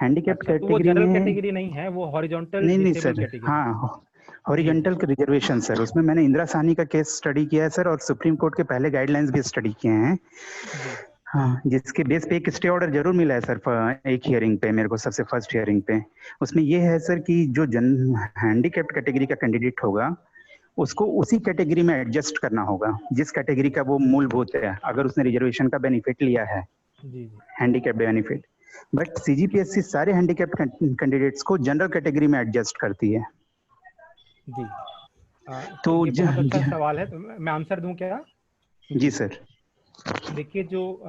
हैंडीकैप्ड अच्छा, तो वो कैटेगरी जनरल में कैटेगरी नहीं है, वो हॉरिजॉन्टल नहीं डिसेबल सर, कैटेगरी। हाँ हॉरिजॉन्टल रिजर्वेशन सर। उसमें मैंने इंदिरा साहनी का केस स्टडी किया है सर, और सुप्रीम कोर्ट के पहले गाइडलाइंस भी स्टडी किए हैं। हाँ, जिसके बेस पे एक स्टे ऑर्डर जरूर मिला है सर एक हियरिंग पे मेरे को, सबसे फर्स्ट हियरिंग पे। उसमें ये है सर कि जो हैंडीकैप्ड कैटेगरी का कैंडिडेट होगा उसको उसी कैटेगरी में एडजस्ट करना होगा जिस कैटेगरी का वो मूलभूत है, अगर उसने रिजर्वेशन का बेनिफिट लिया है, हैंडीकैप्ड बेनिफिट। बट CGPSC सारे हैंडीकैप्ड कैंडिडेट्स को जनरल कैटेगरी में एडजस्ट करती है। जी तो ये बहुत अच्छा सवाल है, तो मैं आंसर दूं क्या? जी सर। देखिए, जो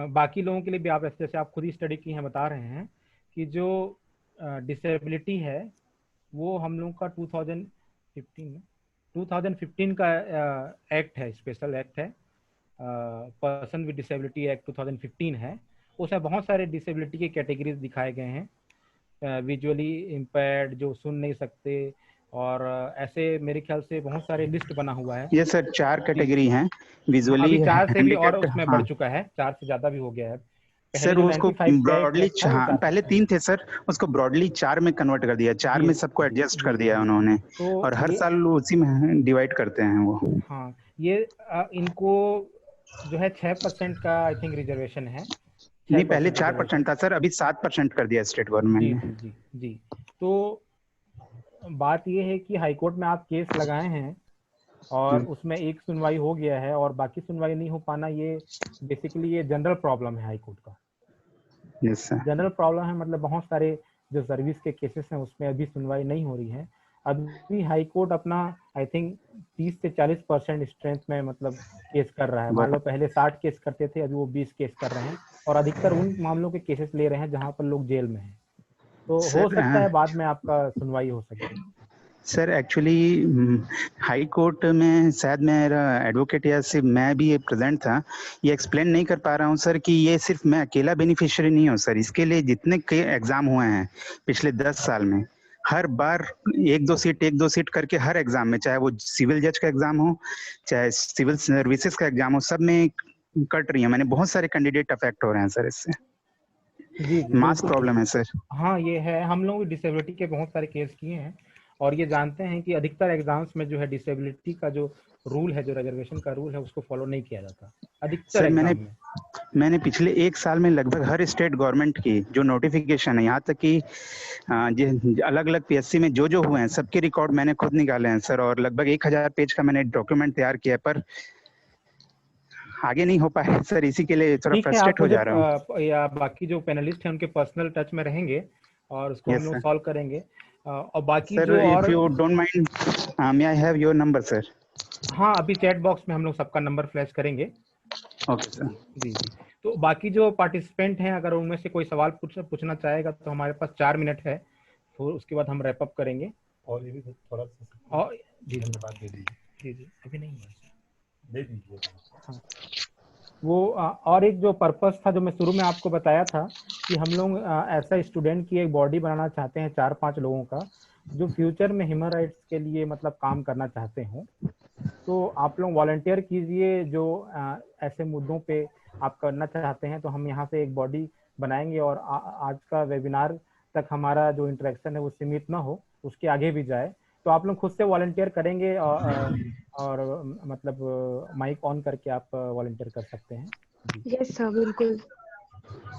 बाकी लोगों के लिए भी आप जैसे आप खुद ही स्टडी की हैं, बता रहे हैं कि जो डिसेबिलिटी है वो हम लोग का 2015 का एक्ट है, स्पेशल एक्ट है, पर्सन विद डिसेबिलिटी एक्ट 2015 है। उसमें बहुत सारे डिसेबिलिटी के कैटेगरीज दिखाए गए हैं, विजुअली इम्पेयर्ड, जो सुन नहीं सकते, और ऐसे मेरे ख्याल से बहुत सारे लिस्ट बना हुआ है। ये सर 4 कैटेगरी हैं विजुअली, अभी 4 से भी और उसमें बढ़ चुका है, 4 से ज्यादा भी हो गया है। सर उसको ब्रॉडली, हाँ पहले 3 थे सर, उसको ब्रॉडली 4 में कन्वर्ट कर दिया, 4 में सबको एडजस्ट कर दिया उन्होंने, और हर साल उसी में डिवाइड करते हैं वो। हाँ, ये इनको जो है 6% का आई थिंक रिजर्वेशन है। नहीं, पहले 4% था सर, अभी 7% कर दिया स्टेट गवर्नमेंट ने। जी जी जी। तो बात ये है कि हाईकोर्ट में आप केस लगाए हैं और उसमें एक सुनवाई हो गया है और बाकी सुनवाई नहीं हो पाना, ये बेसिकली ये जनरल प्रॉब्लम है हाईकोर्ट का। Yes sir. जनरल प्रॉब्लम है, मतलब बहुत सारे जो सर्विस के केसेस हैं उसमें अभी सुनवाई नहीं हो रही है। अभी हाईकोर्ट अपना आई थिंक 30 से 40% स्ट्रेंथ में मतलब केस कर रहा है। मान लो पहले 60 केस करते थे, अभी वो 20 केस कर रहे हैं, और अधिकतर उन मामलों के केसेस ले रहे हैं जहां पर लोग जेल में हैं। तो हो सकता है बाद में आपका सुनवाई हो सके। सर एक्चुअली हाई कोर्ट में शायद मेरा एडवोकेट या सिर्फ मैं भी प्रेजेंट था, ये एक्सप्लेन नहीं कर पा रहा हूँ सर कि ये सिर्फ मैं अकेला बेनिफिशियरी नहीं हूँ सर। इसके लिए जितने के एग्जाम हुए हैं पिछले 10 साल में, हर बार 1-2 सीट करके हर एग्जाम में, चाहे वो सिविल जज का एग्जाम हो चाहे सिविल सर्विसेज का एग्जाम हो, सब में कट रही है। मैंने बहुत सारे कैंडिडेट अफेक्ट हो रहे हैं सर इससे। जी मास प्रॉब्लम है सर। हाँ, ये है, हम लोग डिसेबिलिटी के बहुत सारे केस किए हैं और ये जानते हैं कि अधिकतर एग्जाम्स में जो है डिसेबिलिटी का जो रूल है, जो रिजर्वेशन का रूल है, उसको फॉलो नहीं किया जाता अधिकतर सर। मैंने पिछले 1 साल में लगभग हर स्टेट गवर्नमेंट की जो नोटिफिकेशन है, यहाँ तक कि अलग अलग PSC में जो हुए हैं सबके रिकॉर्ड मैंने खुद निकाले हैं सर, और लगभग 1000 पेज का मैंने डॉक्यूमेंट तैयार किया, पर आगे नहीं हो पाया सर। इसी के लिए थोड़ा फ्रस्ट्रेट हो जा रहा हूँ। या बाकी जो पैनलिस्ट हैं उनके पर्सनल टच में रहेंगे और उसको हम लोग सॉल्व करेंगे। और बाकी सर, जो और if you don't mind, may I have your number sir? हाँ, अभी चैट बॉक्स में हम लोग सबका नंबर फ्लैश करेंगे। Okay sir. जी जी। तो बाकी जो पार्टिसिपेंट हैं, अगर उनमें से कोई सवाल पूछना चाहेगा तो हमारे पास 4 मिनट है, तो उसके बाद हम रैप अप करेंगे। और ये भी थोड़ा सा और जी धन्यवाद दे दीजिए। जी जी, अभी नहीं दे दीजिए। हाँ, वो और एक जो पर्पस था जो मैं शुरू में आपको बताया था कि हम लोग ऐसा स्टूडेंट की एक बॉडी बनाना चाहते हैं 4-5 लोगों का, जो फ्यूचर में ह्यूमन राइट्स के लिए मतलब काम करना चाहते हो। तो आप लोग वॉलंटियर कीजिए, जो ऐसे मुद्दों पे आप करना चाहते हैं। तो हम यहाँ से एक बॉडी बनाएंगे और आज का वेबिनार तक हमारा जो इंटरेक्शन है वो सीमित ना हो, उसके आगे भी जाए। तो आप लोग खुद से वॉलंटियर करेंगे और मतलब माइक ऑन करके आप वॉलंटियर कर सकते हैं। यस सर, बिल्कुल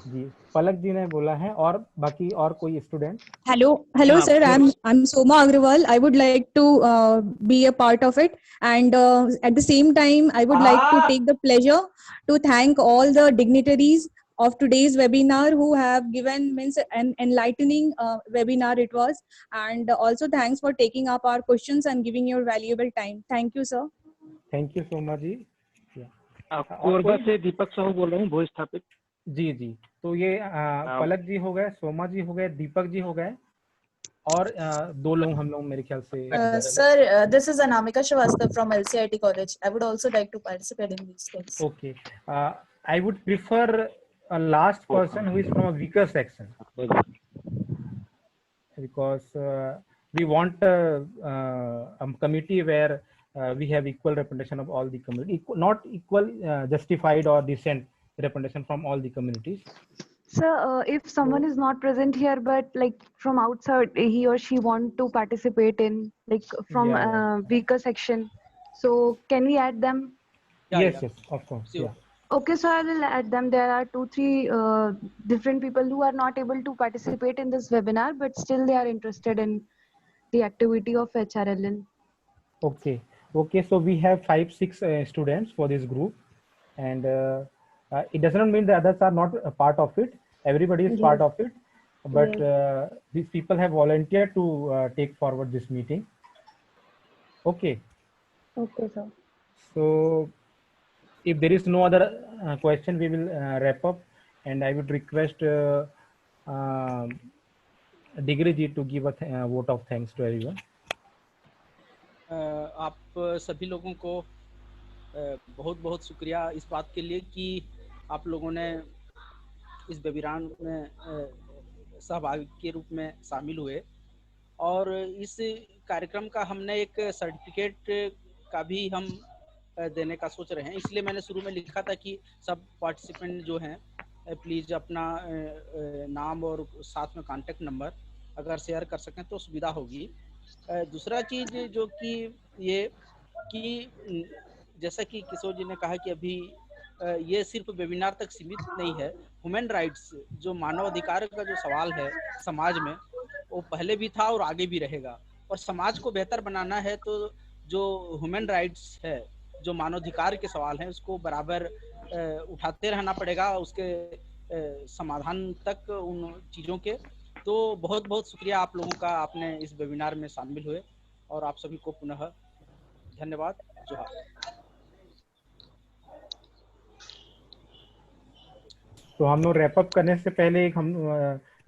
जी। पलक जी ने बोला है, और बाकी और कोई student? Hello sir, I'm Soma Agrawal. I would like to be a part of it, and at the same time I would like to take the pleasure to thank all the dignitaries of today's webinar who have given an enlightening webinar it was, and also thanks for taking up our questions and giving your valuable time. Thank you sir. Thank you Soma ji. Korba से दीपक साहू बोल रहा हूँ, भू स्थापित। जी जी। तो ये पलक जी हो गए, सोमा जी हो गए, दीपक जी हो गए, और 2 लोग हम लोग मेरे ख्याल से। Sir, this is Anamika Shrivastava from LCIT College. I would also like to participate in these things. Okay. I would prefer a last person who is from a weaker section, because we want a committee where we have equal representation of all the community, not equal justified or decent representation from all the communities. Sir, if someone is not present here, but like from outside, he or she want to participate in, like from weaker section, so can we add them? Yes, of course. Sure. Yeah. Okay, so I will add them. There are 2-3 different people who are not able to participate in this webinar, but still they are interested in the activity of HRLN. Okay. So we have 5-6 students for this group, and it does not mean the others are not a part of it. Everybody is part of it, but these people have volunteered to take forward this meeting. Okay. Okay, sir. So if there is no other question, we will wrap up, and I would request Digri ji to give a vote of thanks to everyone. आप सभी लोगों को बहुत बहुत शुक्रिया इस बात के लिए कि आप लोगों ने इस वेबिनार में सहभागी के रूप में शामिल हुए, और इस कार्यक्रम का हमने एक सर्टिफिकेट का भी हम देने का सोच रहे हैं। इसलिए मैंने शुरू में लिखा था कि सब पार्टिसिपेंट जो हैं प्लीज़ अपना नाम और साथ में कॉन्टेक्ट नंबर अगर शेयर कर सकें तो सुविधा होगी। दूसरा चीज़ जो कि ये कि जैसा कि किशोर जी ने कहा कि अभी ये सिर्फ वेबिनार तक सीमित नहीं है। ह्यूमन राइट्स जो मानव अधिकार का जो सवाल है समाज में, वो पहले भी था और आगे भी रहेगा, और समाज को बेहतर बनाना है तो जो ह्यूमन राइट्स है, जो मानवाधिकार के सवाल हैं, उसको बराबर उठाते रहना पड़ेगा, उसके समाधान तक उन चीज़ों के। तो बहुत बहुत शुक्रिया आप लोगों का, आपने इस वेबिनार में शामिल हुए, और आप सभी को पुनः धन्यवाद। जोहार। तो हम लोग रैप अप करने से पहले एक हम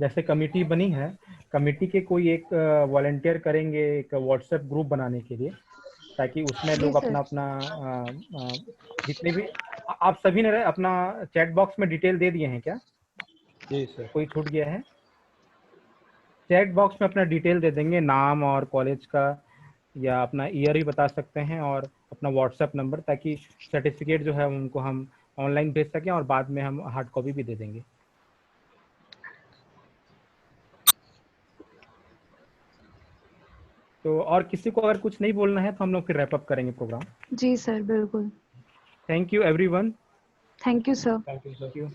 जैसे कमेटी बनी है, कमेटी के कोई एक वॉलंटियर करेंगे एक व्हाट्सएप ग्रुप बनाने के लिए, ताकि उसमें लोग अपना अपना जितने भी आप सभी ने अपना चैट बॉक्स में डिटेल दे दिए हैं क्या? जी सर। कोई छूट गया है? चैट बॉक्स में अपना डिटेल दे देंगे, नाम और कॉलेज का, या अपना ईयर भी बता सकते हैं, और अपना व्हाट्सएप नंबर, ताकि सर्टिफिकेट जो है उनको हम ऑनलाइन भेज सकें और बाद में हम हार्ड कॉपी भी दे देंगे। तो और किसी को अगर कुछ नहीं बोलना है तो हम लोग फिर रैप अप करेंगे प्रोग्राम। जी सर, बिल्कुल। Thank you everyone. Thank you sir. Thank you sir.